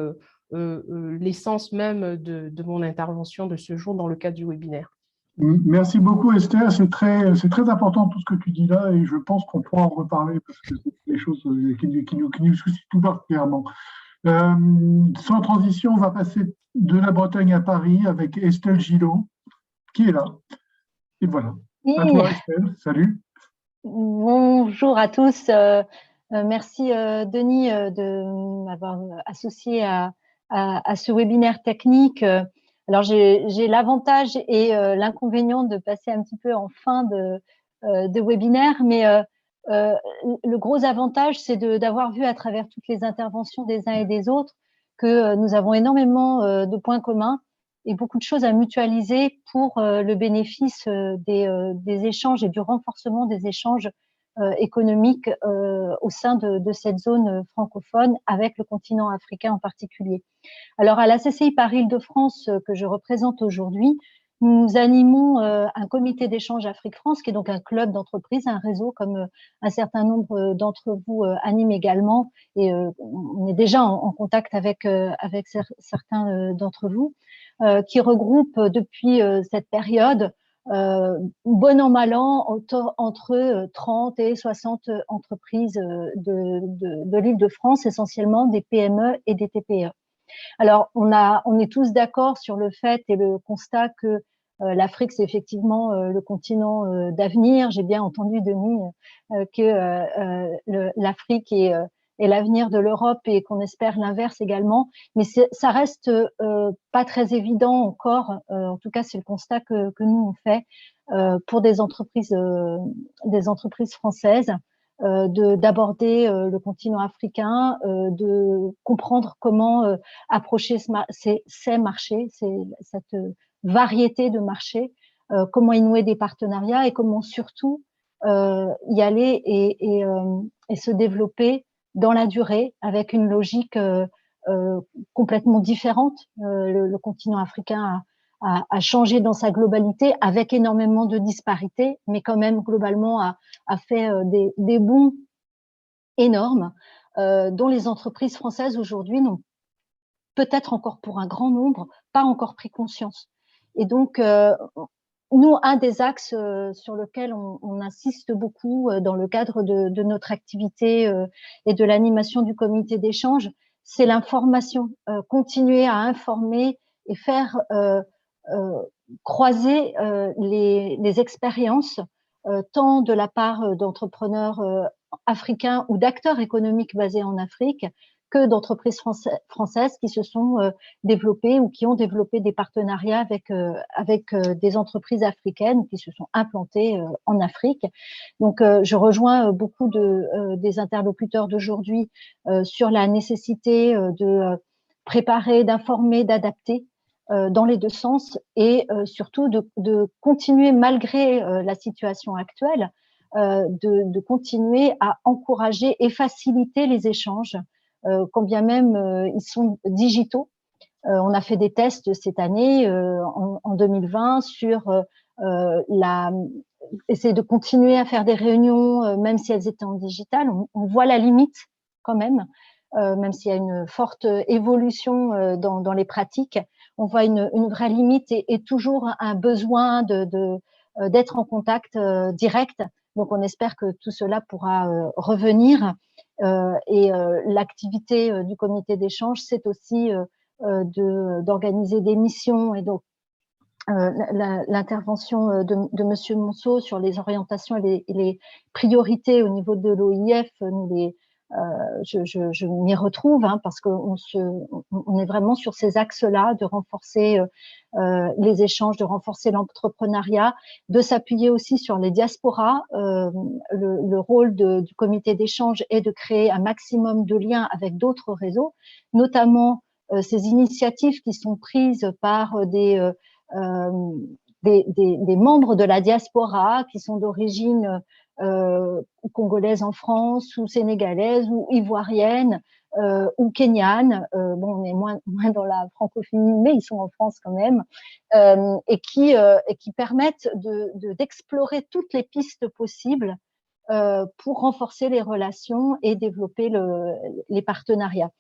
l'essence même de mon intervention de ce jour dans le cadre du webinaire. Merci beaucoup Esther, c'est très important tout ce que tu dis là et je pense qu'on pourra en reparler parce que c'est des choses qui nous soucient tout particulièrement. Sans transition, on va passer de la Bretagne à Paris avec Estelle Gillot qui est là. Et voilà. Oui. À toi Estelle, salut. Bonjour à tous. Merci Denis de m'avoir associé à ce webinaire technique. Alors, j'ai l'avantage et l'inconvénient de passer un petit peu en fin de webinaire, mais le gros avantage, c'est d'avoir vu à travers toutes les interventions des uns et des autres que nous avons énormément de points communs et beaucoup de choses à mutualiser pour le bénéfice des échanges et du renforcement des échanges économique au sein de cette zone francophone, avec le continent africain en particulier. Alors, à la CCI Paris-Île-de-France, que je représente aujourd'hui, nous animons un comité d'échange Afrique-France, qui est donc un club d'entreprise, un réseau, comme un certain nombre d'entre vous animent également, et on est déjà en contact avec certains d'entre vous, qui regroupe depuis cette période, bon an, mal an, entre 30 et 60 entreprises de l'Île-de-France, essentiellement des PME et des TPE. Alors, on est tous d'accord sur le fait et le constat que l'Afrique, c'est effectivement le continent d'avenir. J'ai bien entendu, Denis, que l'Afrique est l'avenir de l'Europe et qu'on espère l'inverse également. Mais ça reste pas très évident encore. En tout cas, c'est le constat que nous on fait pour des entreprises françaises. D'aborder le continent africain, de comprendre comment approcher ces marchés, cette variété de marchés, comment y nouer des partenariats et comment surtout y aller et se développer dans la durée avec une logique complètement différente. Le continent africain a changé dans sa globalité, avec énormément de disparités, mais quand même globalement a fait des bonds énormes dont les entreprises françaises aujourd'hui n'ont peut-être encore pour un grand nombre pas encore pris conscience. Et donc, nous, un des axes sur lequel on insiste beaucoup dans le cadre de notre activité et de l'animation du comité d'échange, c'est l'information. Continuer à informer et faire croiser les expériences tant de la part d'entrepreneurs africains ou d'acteurs économiques basés en Afrique que d'entreprises françaises qui se sont développées ou qui ont développé des partenariats avec des entreprises africaines qui se sont implantées en Afrique. Donc, je rejoins beaucoup des interlocuteurs d'aujourd'hui sur la nécessité de préparer, d'informer, d'adapter dans les deux sens et surtout de continuer, malgré la situation actuelle, de continuer à encourager et faciliter les échanges, quand bien même ils sont digitaux. On a fait des tests cette année, en 2020, sur essayer de continuer à faire des réunions, même si elles étaient en digital. On voit la limite quand même, même s'il y a une forte évolution dans les pratiques. On voit une vraie limite et toujours un besoin d'être en contact direct. Donc, on espère que tout cela pourra revenir. Et l'activité du comité d'échange, c'est aussi d'organiser des missions. Et donc, l'intervention de Monsieur Monceau sur les orientations et les priorités au niveau de l'OIF, je m'y retrouve, parce qu'on est vraiment sur ces axes-là, de renforcer les échanges, de renforcer l'entrepreneuriat, de s'appuyer aussi sur les diasporas. Le rôle du comité d'échange est de créer un maximum de liens avec d'autres réseaux, notamment ces initiatives qui sont prises par des membres de la diaspora qui sont d'origine congolaise en France, ou sénégalaise, ou ivoirienne, ou kenyane. Bon, on est moins dans la francophonie, mais ils sont en France quand même, et qui permettent d'explorer toutes les pistes possibles pour renforcer les relations et développer les partenariats.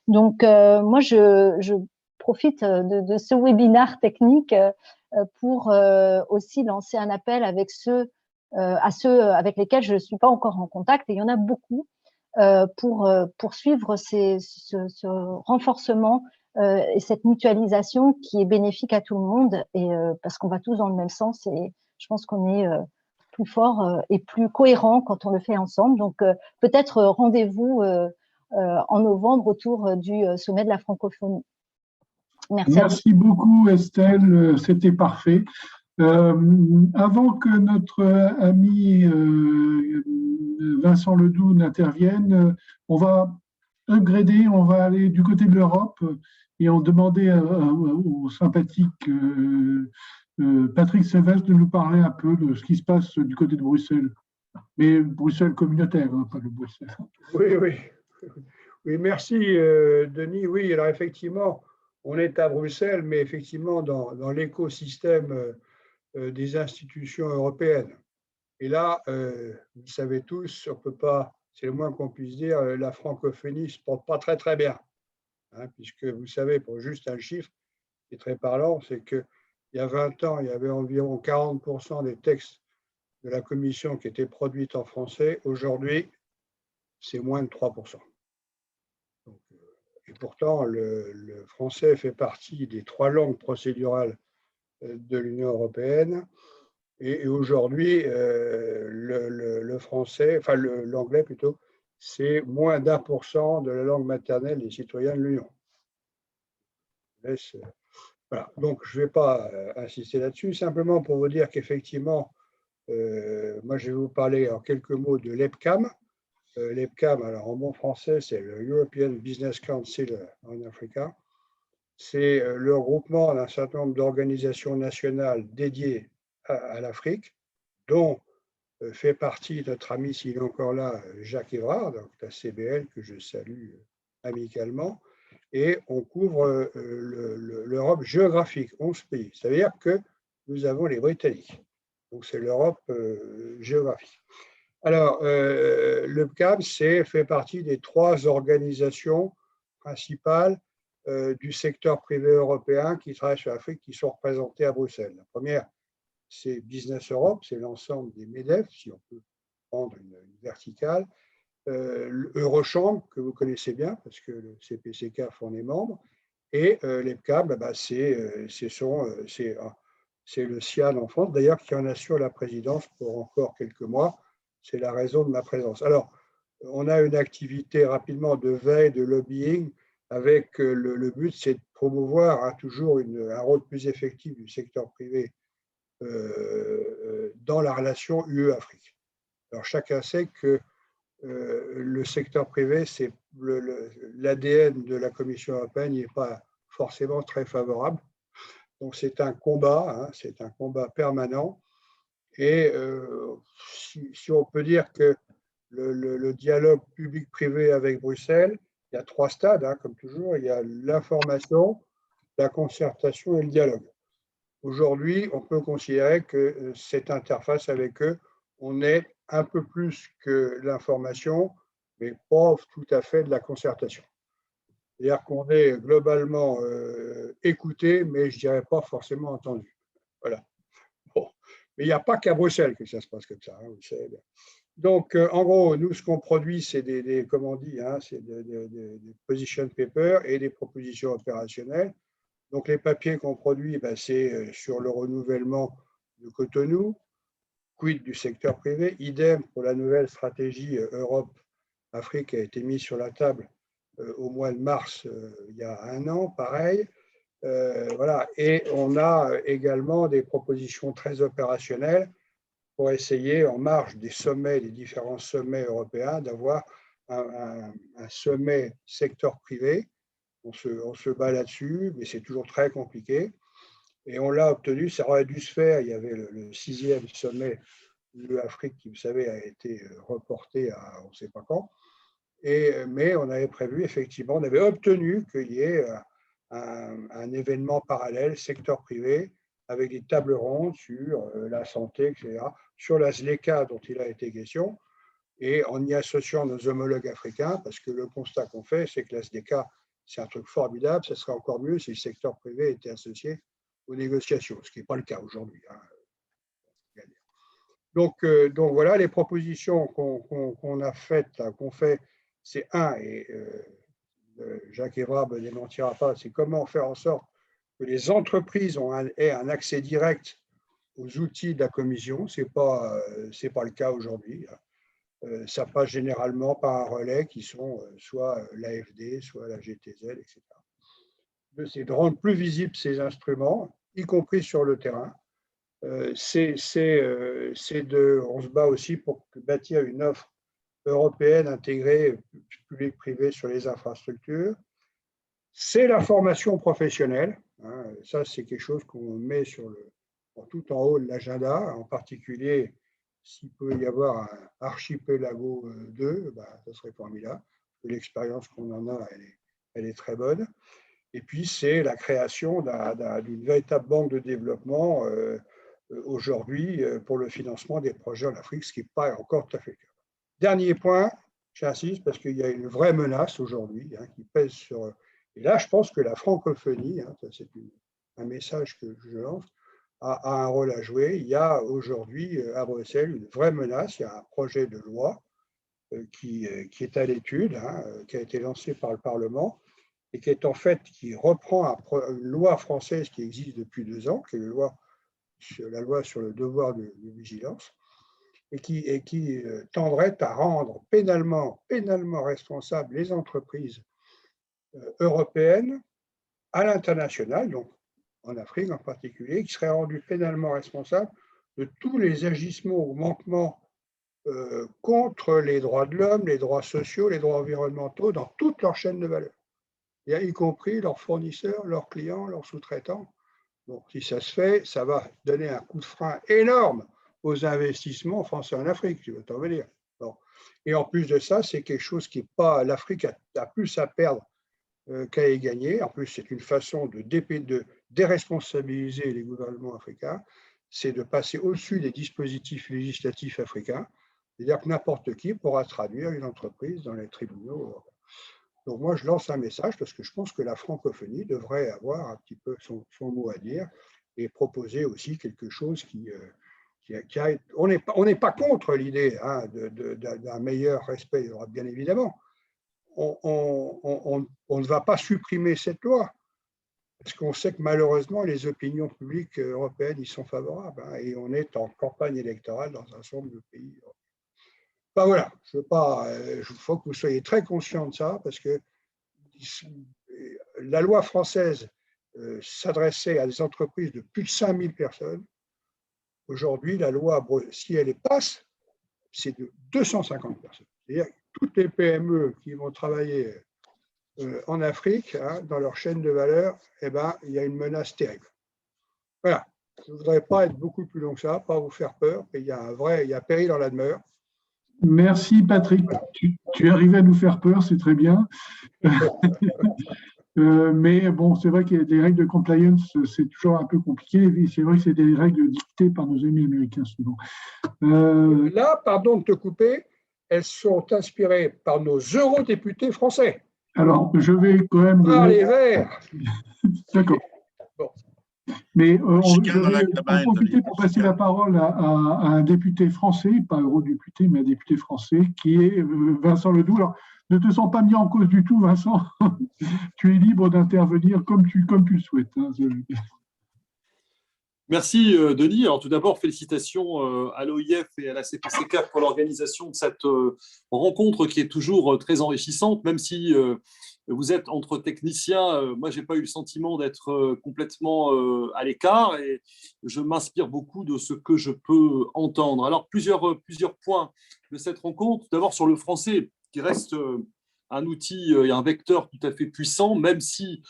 Donc, moi, je profite de ce webinaire technique pour aussi lancer un appel avec à ceux avec lesquels je ne suis pas encore en contact, et il y en a beaucoup, pour poursuivre ce renforcement et cette mutualisation qui est bénéfique à tout le monde, et parce qu'on va tous dans le même sens, et je pense qu'on est plus fort et plus cohérent quand on le fait ensemble. Donc, peut-être rendez-vous en novembre autour du sommet de la francophonie. Merci beaucoup, Estelle, c'était parfait. Avant que notre ami Vincent Ledoux n'intervienne, on va upgrader, on va aller du côté de l'Europe et on demandait au sympathique Patrick Sylvestre de nous parler un peu de ce qui se passe du côté de Bruxelles. Mais Bruxelles communautaire, hein, pas le Bruxelles. Oui, oui. Oui, merci Denis. Oui, alors effectivement, on est à Bruxelles, mais effectivement dans l'écosystème des institutions européennes. Et là, vous savez tous, on peut pas, c'est le moins qu'on puisse dire, la francophonie ne se porte pas très très bien. Hein, puisque vous savez, pour juste un chiffre qui est très parlant, c'est qu'il y a 20 ans, il y avait environ 40% des textes de la Commission qui étaient produits en français. Aujourd'hui, c'est moins de 3%. Donc, et pourtant, le français fait partie des 3 langues procédurales de l'Union européenne. Et aujourd'hui, le français, enfin l'anglais plutôt, c'est moins d'1% de la langue maternelle des citoyens de l'Union. Voilà. Donc, je ne vais pas insister là-dessus, simplement pour vous dire qu'effectivement, moi, je vais vous parler en quelques mots de l'EPCAM. L'EPCAM, alors en bon français, c'est le European Business Council en Africa. C'est le regroupement d'un certain nombre d'organisations nationales dédiées à l'Afrique, dont fait partie notre ami, s'il est encore là, Jacques Évrard, donc la CBL, que je salue amicalement, et on couvre l'Europe géographique, 11 pays. C'est-à-dire que nous avons les Britanniques. Donc c'est l'Europe géographique. Alors, le PCAM fait partie des 3 organisations principales du secteur privé européen qui travaillent sur l'Afrique, qui sont représentées à Bruxelles. La première, c'est Business Europe, c'est l'ensemble des MEDEF, si on peut prendre une verticale. Eurochambre, que vous connaissez bien, parce que le CPCCAF en est membre, et l'EPCAM, c'est le CIAN en France, d'ailleurs, qui en assure la présidence pour encore quelques mois. C'est la raison de ma présence. Alors, on a une activité rapidement de veille, de lobbying, avec le but, c'est de promouvoir toujours un rôle plus effectif du secteur privé dans la relation UE-Afrique. Alors, chacun sait que le secteur privé, c'est l'ADN de la Commission européenne n'est pas forcément très favorable. Donc, c'est un combat permanent. Et si on peut dire que le dialogue public-privé avec Bruxelles, il y a 3 stades, hein, comme toujours. Il y a l'information, la concertation et le dialogue. Aujourd'hui, on peut considérer que cette interface avec eux, on est un peu plus que l'information, mais pas tout à fait de la concertation. C'est-à-dire qu'on est globalement écouté, mais je ne dirais pas forcément entendu. Voilà. Bon. Mais il n'y a pas qu'à Bruxelles que ça se passe comme ça, hein, vous savez bien. Donc, en gros, nous, ce qu'on produit, c'est comme on dit, hein, c'est des position papers et des propositions opérationnelles. Donc, les papiers qu'on produit, c'est sur le renouvellement de Cotonou, quid du secteur privé, idem pour la nouvelle stratégie Europe-Afrique qui a été mise sur la table au mois de mars, il y a 1 an, pareil. Voilà. Et on a également des propositions très opérationnelles pour essayer, en marge des sommets, des différents sommets européens, d'avoir un sommet secteur privé. On se bat là-dessus, mais c'est toujours très compliqué. Et on l'a obtenu, ça aurait dû se faire. Il y avait le 6e sommet de l'Afrique qui, vous savez, a été reporté à on ne sait pas quand. Mais on avait prévu, effectivement, on avait obtenu qu'il y ait un événement parallèle, secteur privé, avec des tables rondes sur la santé, etc., sur la ZLECA dont il a été question, et en y associant nos homologues africains, parce que le constat qu'on fait, c'est que la ZLECA, c'est un truc formidable, ce serait encore mieux si le secteur privé était associé aux négociations, ce qui n'est pas le cas aujourd'hui. Hein. Donc voilà, les propositions qu'on a faites, qu'on fait, c'est et Jacques Évrard ne démentira pas, c'est comment faire en sorte que les entreprises aient un accès direct aux outils de la Commission. Ce n'est pas le cas aujourd'hui. Ça passe généralement par un relais qui sont soit l'AFD, soit la GTZ, etc. C'est de rendre plus visibles ces instruments, y compris sur le terrain. On se bat aussi pour bâtir une offre européenne intégrée, public-privé sur les infrastructures. C'est la formation professionnelle. Hein, ça, c'est quelque chose qu'on met tout en haut de l'agenda. En particulier, s'il peut y avoir un archipelago 2, ça serait formidable. L'expérience qu'on en a, elle est très bonne. Et puis, c'est la création d'une véritable banque de développement aujourd'hui pour le financement des projets en Afrique, ce qui n'est pas encore tout à fait le cas. Dernier point, j'insiste, parce qu'il y a une vraie menace aujourd'hui qui pèse sur… Et là, je pense que la francophonie, c'est un message que je lance, a un rôle à jouer. Il y a aujourd'hui à Bruxelles une vraie menace. Il y a un projet de loi qui est à l'étude, qui a été lancé par le Parlement, et qui reprend une loi française qui existe depuis 2 ans, qui est la loi sur le devoir de vigilance, et qui tendrait à rendre pénalement responsables les entreprises européennes à l'international, donc en Afrique en particulier, qui seraient rendues pénalement responsables de tous les agissements ou manquements contre les droits de l'homme, les droits sociaux, les droits environnementaux dans toute leur chaîne de valeur, y compris leurs fournisseurs, leurs clients, leurs sous-traitants. Donc, si ça se fait, ça va donner un coup de frein énorme aux investissements français en Afrique, tu veux t'en venir. Bon. Et en plus de ça, c'est quelque chose qui n'est pas… L'Afrique a plus à perdre qu'à y gagner. En plus, c'est une façon de déresponsabiliser les gouvernements africains, c'est de passer au-dessus des dispositifs législatifs africains, c'est-à-dire que n'importe qui pourra traduire une entreprise dans les tribunaux. Donc moi, je lance un message parce que je pense que la francophonie devrait avoir un petit peu son mot à dire et proposer aussi quelque chose on n'est pas contre l'idée d'un meilleur respect des droits, bien évidemment. On ne va pas supprimer cette loi, parce qu'on sait que malheureusement, les opinions publiques européennes y sont favorables, et on est en campagne électorale dans un certain nombre de pays. Voilà, il faut que vous soyez très conscients de ça, parce que la loi française s'adressait à des entreprises de plus de 5000 personnes. Aujourd'hui, la loi, si elle passe, c'est de 250 personnes. C'est-à-dire que toutes les PME qui vont travailler en Afrique, dans leur chaîne de valeur, il y a une menace terrible. Voilà. Je ne voudrais pas être beaucoup plus long que ça, pas vous faire peur, mais il y a péril dans la demeure. Merci Patrick. Tu es arrivé à nous faire peur, c'est très bien. Mais bon, c'est vrai qu'il y a des règles de compliance, c'est toujours un peu compliqué. C'est vrai que c'est des règles dictées par nos amis américains souvent. Là, pardon de te couper, elles sont inspirées par nos eurodéputés français. Alors, je vais quand même… les Verts. D'accord. Bon. Mais je vais en profiter pour passer la parole à un député français, pas eurodéputé, mais un député français, qui est Vincent Ledoux. Alors, ne te sens pas mis en cause du tout, Vincent. Tu es libre d'intervenir comme tu le souhaites. Merci Denis. Alors tout d'abord, félicitations à l'OIF et à la CPCCAF pour l'organisation de cette rencontre qui est toujours très enrichissante, même si vous êtes entre techniciens. Moi, je n'ai pas eu le sentiment d'être complètement à l'écart et je m'inspire beaucoup de ce que je peux entendre. Alors, plusieurs points de cette rencontre. Tout d'abord, sur le français, qui reste un outil et un vecteur tout à fait puissant, même si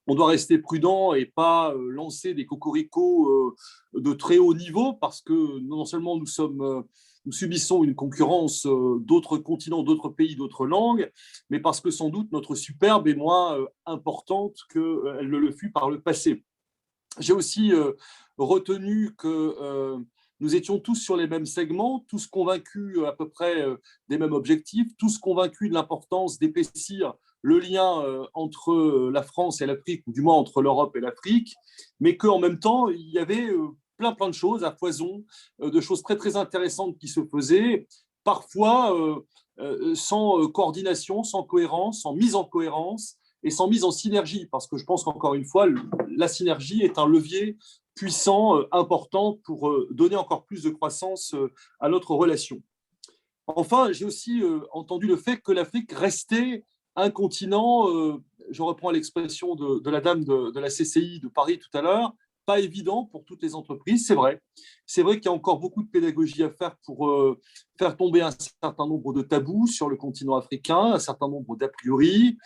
on doit rester prudent et pas lancer des cocoricots de très haut niveau, parce que non seulement nous subissons une concurrence d'autres continents, d'autres pays, d'autres langues, mais parce que sans doute notre superbe est moins importante qu'elle ne le fut par le passé. J'ai aussi retenu que nous étions tous sur les mêmes segments, tous convaincus à peu près des mêmes objectifs, tous convaincus de l'importance d'épaissir le lien entre la France et l'Afrique, ou du moins entre l'Europe et l'Afrique, mais qu'en même temps, il y avait plein de choses à foison, de choses très, très intéressantes qui se faisaient, parfois sans coordination, sans cohérence, sans mise en cohérence et sans mise en synergie, parce que je pense qu'encore une fois, la synergie est un levier puissant, important pour donner encore plus de croissance à notre relation. Enfin, j'ai aussi entendu le fait que l'Afrique restait un continent, je reprends l'expression de la dame de la CCI de Paris tout à l'heure, pas évident pour toutes les entreprises, c'est vrai. C'est vrai qu'il y a encore beaucoup de pédagogie à faire pour faire tomber un certain nombre de tabous sur le continent africain, un certain nombre d'a priori,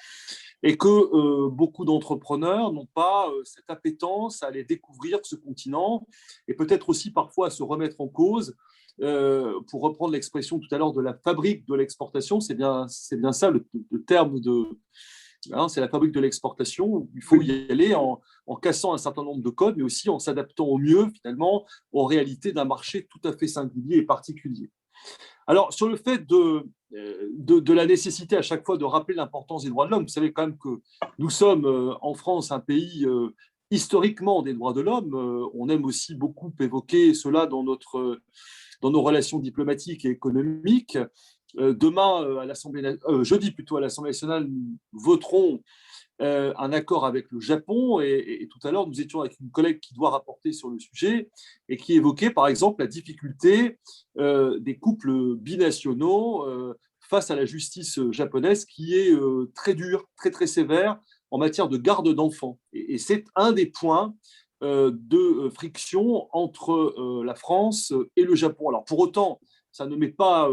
et que beaucoup d'entrepreneurs n'ont pas cette appétence à aller découvrir ce continent et peut-être aussi parfois à se remettre en cause pour reprendre l'expression tout à l'heure de la fabrique de l'exportation, c'est bien ça le terme de… Hein, c'est la fabrique de l'exportation. Il faut y aller en cassant un certain nombre de codes, mais aussi en s'adaptant au mieux, finalement, aux réalités d'un marché tout à fait singulier et particulier. Alors, sur le fait de la nécessité à chaque fois de rappeler l'importance des droits de l'homme, vous savez quand même que nous sommes en France un pays historiquement des droits de l'homme. On aime aussi beaucoup évoquer cela dans nos relations diplomatiques et économiques. Demain, jeudi plutôt, à l'Assemblée nationale, nous voterons un accord avec le Japon et tout à l'heure, nous étions avec une collègue qui doit rapporter sur le sujet et qui évoquait par exemple la difficulté des couples binationaux face à la justice japonaise qui est très dure, très très sévère en matière de garde d'enfants. Et c'est un des points de friction entre la France et le Japon. Alors pour autant, ça ne met pas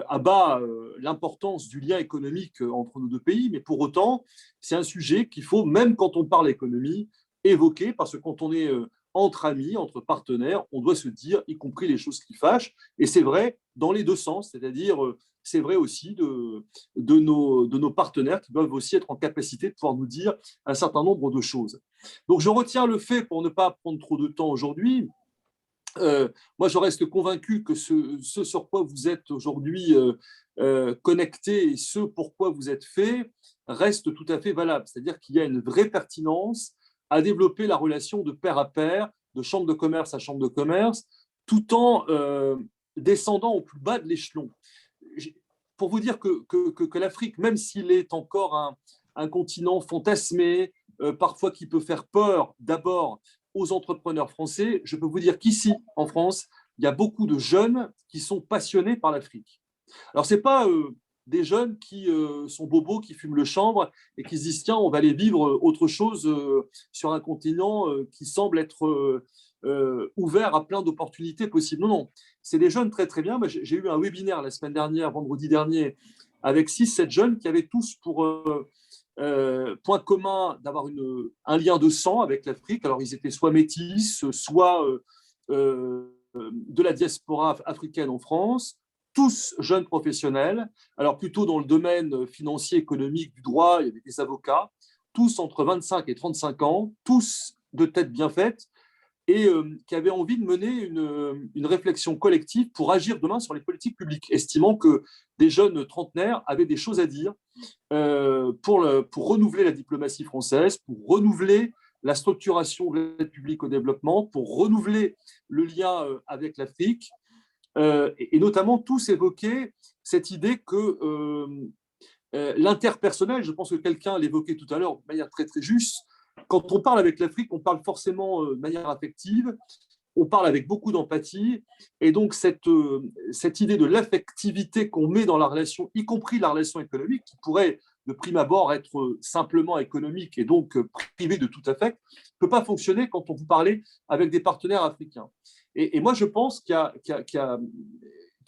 à bas l'importance du lien économique entre nos deux pays, mais pour autant, c'est un sujet qu'il faut, même quand on parle économie, évoquer, parce que quand on est entre amis, entre partenaires, on doit se dire, y compris les choses qui fâchent, et c'est vrai dans les deux sens, c'est-à-dire c'est vrai aussi de nos partenaires qui doivent aussi être en capacité de pouvoir nous dire un certain nombre de choses. Donc je retiens le fait, pour ne pas prendre trop de temps aujourd'hui, moi, je reste convaincu que ce sur quoi vous êtes aujourd'hui connecté et ce pourquoi vous êtes fait reste tout à fait valable. C'est-à-dire qu'il y a une vraie pertinence à développer la relation de pair à pair, de chambre de commerce à chambre de commerce, tout en descendant au plus bas de l'échelon. Pour vous dire que l'Afrique, même s'il est encore un continent fantasmé, parfois qui peut faire peur d'abord aux entrepreneurs français, je peux vous dire qu'ici, en France, il y a beaucoup de jeunes qui sont passionnés par l'Afrique. Alors, ce n'est pas des jeunes qui sont bobos, qui fument le chanvre et qui se disent « tiens, on va aller vivre autre chose sur un continent qui semble être ouvert à plein d'opportunités possibles ». Non, non, c'est des jeunes très, très bien. J'ai eu un webinaire la semaine dernière, vendredi dernier, avec 6-7 jeunes qui avaient tous pour… point commun d'avoir un lien de sang avec l'Afrique. Alors, ils étaient soit métis, soit de la diaspora africaine en France, tous jeunes professionnels, alors plutôt dans le domaine financier, économique, du droit, il y avait des avocats, tous entre 25 et 35 ans, tous de tête bien faite, et qui avaient envie de mener une réflexion collective pour agir demain sur les politiques publiques, estimant que des jeunes trentenaires avaient des choses à dire pour renouveler la diplomatie française, pour renouveler la structuration de l'aide publique au développement, pour renouveler le lien avec l'Afrique, et notamment tous évoquaient cette idée que l'interpersonnel, je pense que quelqu'un l'évoquait tout à l'heure de manière très très juste, quand on parle avec l'Afrique, on parle forcément de manière affective, on parle avec beaucoup d'empathie, et donc cette idée de l'affectivité qu'on met dans la relation, y compris la relation économique, qui pourrait de prime abord être simplement économique et donc privée de tout affect, ne peut pas fonctionner quand on vous parle avec des partenaires africains. Et moi, je pense qu'il y a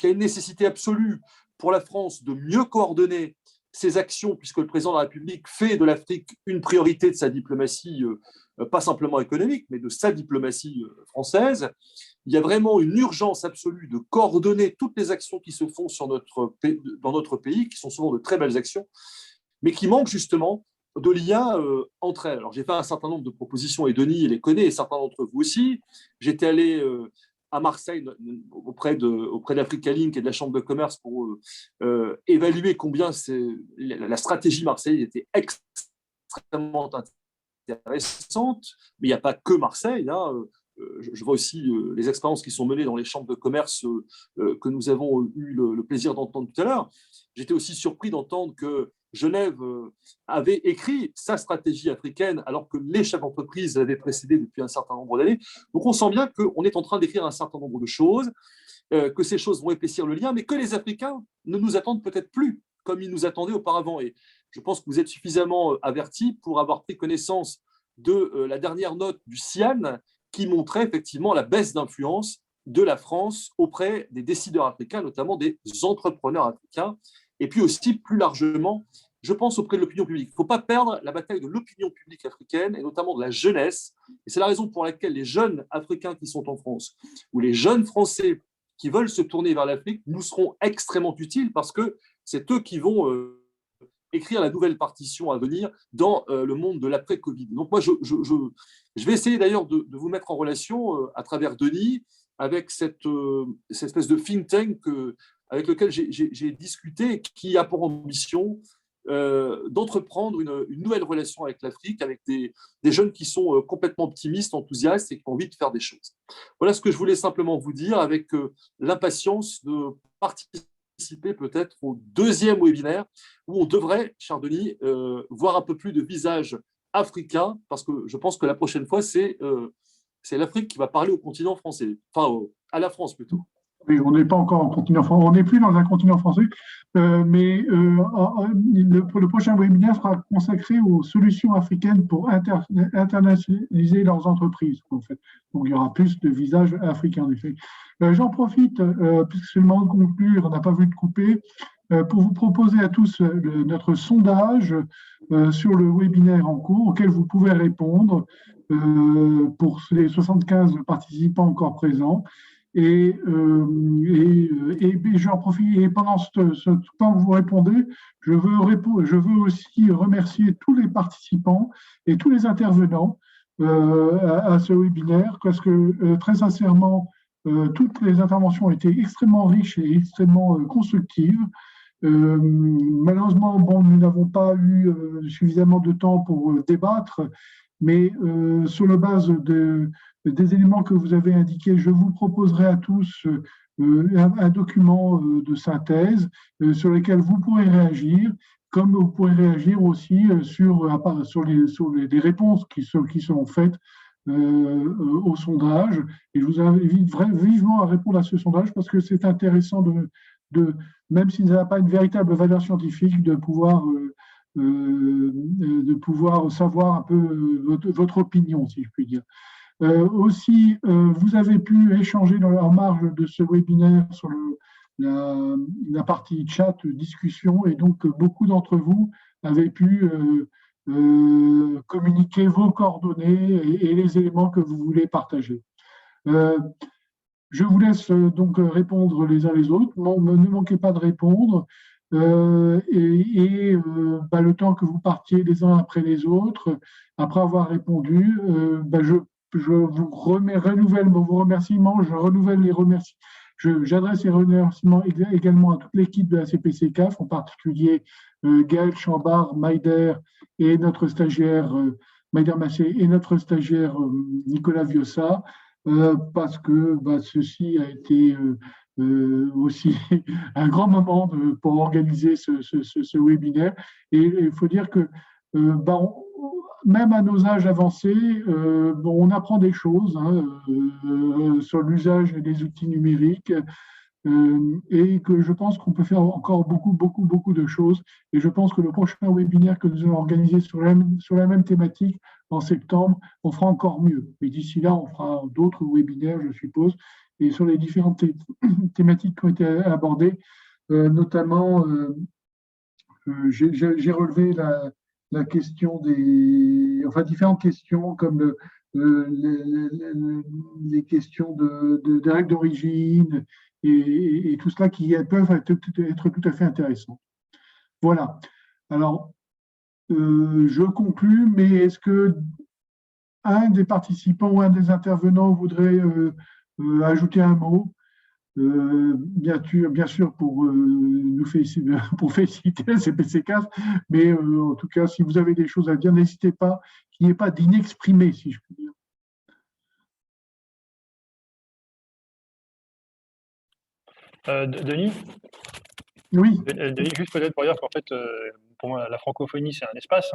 une nécessité absolue pour la France de mieux coordonner ses actions, puisque le président de la République fait de l'Afrique une priorité de sa diplomatie, pas simplement économique, mais de sa diplomatie française. Il y a vraiment une urgence absolue de coordonner toutes les actions qui se font dans notre pays, qui sont souvent de très belles actions, mais qui manquent justement de liens entre elles. Alors, j'ai fait un certain nombre de propositions, et Denis les connaît, et certains d'entre vous aussi. J'étais allé à Marseille auprès d'Africa Link et de la Chambre de commerce pour évaluer combien la stratégie Marseille était extrêmement intéressante. Mais il n'y a pas que Marseille. Hein. Je vois aussi les expériences qui sont menées dans les chambres de commerce que nous avons eu le plaisir d'entendre tout à l'heure. J'étais aussi surpris d'entendre que Genève avait écrit sa stratégie africaine alors que les chefs d'entreprise l'avaient précédée depuis un certain nombre d'années. Donc on sent bien qu'on est en train d'écrire un certain nombre de choses, que ces choses vont épaissir le lien, mais que les Africains ne nous attendent peut-être plus comme ils nous attendaient auparavant. Et je pense que vous êtes suffisamment avertis pour avoir pris connaissance de la dernière note du CIAN qui montrait effectivement la baisse d'influence de la France auprès des décideurs africains, notamment des entrepreneurs africains, et puis aussi plus largement, je pense, auprès de l'opinion publique. Il ne faut pas perdre la bataille de l'opinion publique africaine, et notamment de la jeunesse. Et c'est la raison pour laquelle les jeunes Africains qui sont en France, ou les jeunes Français qui veulent se tourner vers l'Afrique nous seront extrêmement utiles parce que c'est eux qui vont écrire la nouvelle partition à venir dans le monde de l'après-Covid. Donc moi, je vais essayer d'ailleurs de vous mettre en relation à travers Denis avec cette espèce de think tank avec lequel j'ai discuté, qui a pour ambition d'entreprendre une nouvelle relation avec l'Afrique, avec des jeunes qui sont complètement optimistes, enthousiastes et qui ont envie de faire des choses. Voilà ce que je voulais simplement vous dire, avec l'impatience de participer peut-être au deuxième webinaire où on devrait, cher Denis, voir un peu plus de visages africains, parce que je pense que la prochaine fois, c'est l'Afrique qui va parler au continent français, enfin à la France plutôt. Oui, on n'est pas encore en continent français, on n'est plus dans un continent français, mais le prochain webinaire sera consacré aux solutions africaines pour internationaliser leurs entreprises, en fait. Donc, il y aura plus de visages africains, en effet. J'en profite, puisque c'est le moment de conclure, on n'a pas vu de couper, pour vous proposer à tous notre sondage sur le webinaire en cours, auquel vous pouvez répondre pour les 75 participants encore présents. Et j'en profite, et pendant ce temps que vous répondez, je veux aussi remercier tous les participants et tous les intervenants à ce webinaire, parce que très sincèrement, toutes les interventions ont été extrêmement riches et extrêmement constructives. Malheureusement, bon, nous n'avons pas eu suffisamment de temps pour débattre, mais sur la base des éléments que vous avez indiqués, je vous proposerai à tous un document de synthèse sur lequel vous pourrez réagir, comme vous pourrez réagir aussi sur les réponses qui sont faites au sondage. Et je vous invite vivement à répondre à ce sondage parce que c'est intéressant même s'il n'a pas une véritable valeur scientifique, de pouvoir savoir un peu votre opinion, si je puis dire. Aussi, vous avez pu échanger en marge de ce webinaire sur la partie chat, discussion, et donc beaucoup d'entre vous avez pu communiquer vos coordonnées et les éléments que vous voulez partager. Je vous laisse donc répondre les uns les autres. Ne manquez pas de répondre. Le temps que vous partiez les uns après les autres, après avoir répondu, je vous renouvelle vos remerciements, je renouvelle les remerciements. J'adresse les remerciements également à toute l'équipe de la CPC-CAF, en particulier Gaël Chambard, Maïder et notre stagiaire Maïder Massé et notre stagiaire Nicolas Viossa, parce que ceci a été aussi un grand moment pour organiser ce webinaire. Et il faut dire que même à nos âges avancés, on apprend des choses sur l'usage des outils numériques et que je pense qu'on peut faire encore beaucoup de choses. Et je pense que le prochain webinaire que nous allons organiser sur la même thématique en septembre, on fera encore mieux. Et d'ici là, on fera d'autres webinaires, je suppose, et sur les différentes thématiques qui ont été abordées, notamment, j'ai relevé la question différentes questions comme les questions des règles d'origine et tout cela qui peuvent être tout à fait intéressants. Voilà. Alors, je conclue, mais est-ce que un des participants ou un des intervenants voudrait ajouter un mot? Bien sûr pour féliciter la CPC-CAF, mais en tout cas, si vous avez des choses à dire, n'hésitez pas, qu'il n'y ait pas d'inexprimé, si je puis dire. Denis? Oui. Denis, juste peut-être pour dire qu'en fait, pour moi, la francophonie, c'est un espace.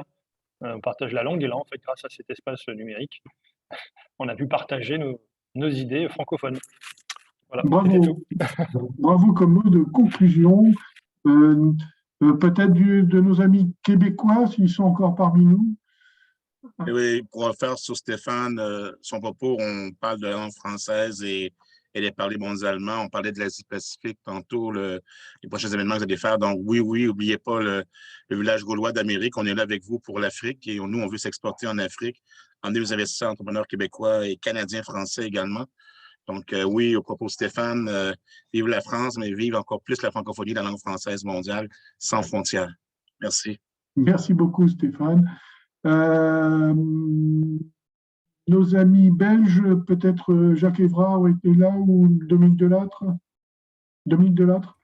On partage la langue, et là, en fait, grâce à cet espace numérique, on a pu partager nos idées francophones. Voilà, bravo. Bravo comme mot de conclusion. Peut-être de nos amis québécois, s'ils sont encore parmi nous. Oui, pour refaire sur Stéphane, son propos, on parle de la langue française et les parler mondialement. On parlait de l'Asie-Pacifique tantôt, les prochains événements que vous allez faire. Donc oui, n'oubliez pas le village gaulois d'Amérique. On est là avec vous pour l'Afrique et nous, on veut s'exporter en Afrique, emmener les investisseurs, entrepreneurs québécois et canadiens, français également. Donc, oui, au propos de Stéphane, vive la France, mais vive encore plus la francophonie, la langue française mondiale, sans frontières. Merci. Merci beaucoup, Stéphane. Nos amis belges, peut-être Jacques Évrard ont été là ou Dominique Delattre. Dominique Delattre.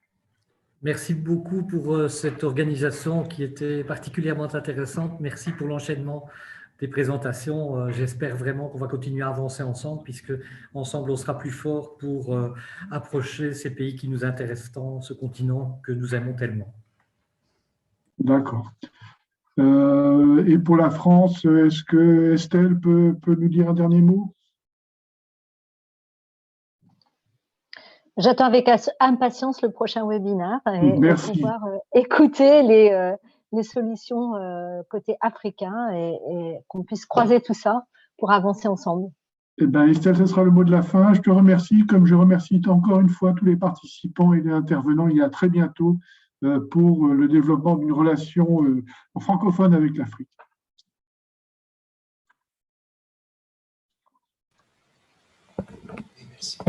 Merci beaucoup pour cette organisation qui était particulièrement intéressante. Merci pour l'enchaînement des présentations. J'espère vraiment qu'on va continuer à avancer ensemble, puisque ensemble on sera plus fort pour approcher ces pays qui nous intéressent tant, ce continent que nous aimons tellement. D'accord. Et pour la France, est-ce que Estelle peut nous dire un dernier mot? J'attends avec impatience le prochain webinaire et pouvoir écouter les solutions côté africain et qu'on puisse croiser tout ça pour avancer ensemble. Eh bien, Estelle, ce sera le mot de la fin. Je te remercie, comme je remercie encore une fois tous les participants et les intervenants. Et à très bientôt pour le développement d'une relation francophone avec l'Afrique. Merci.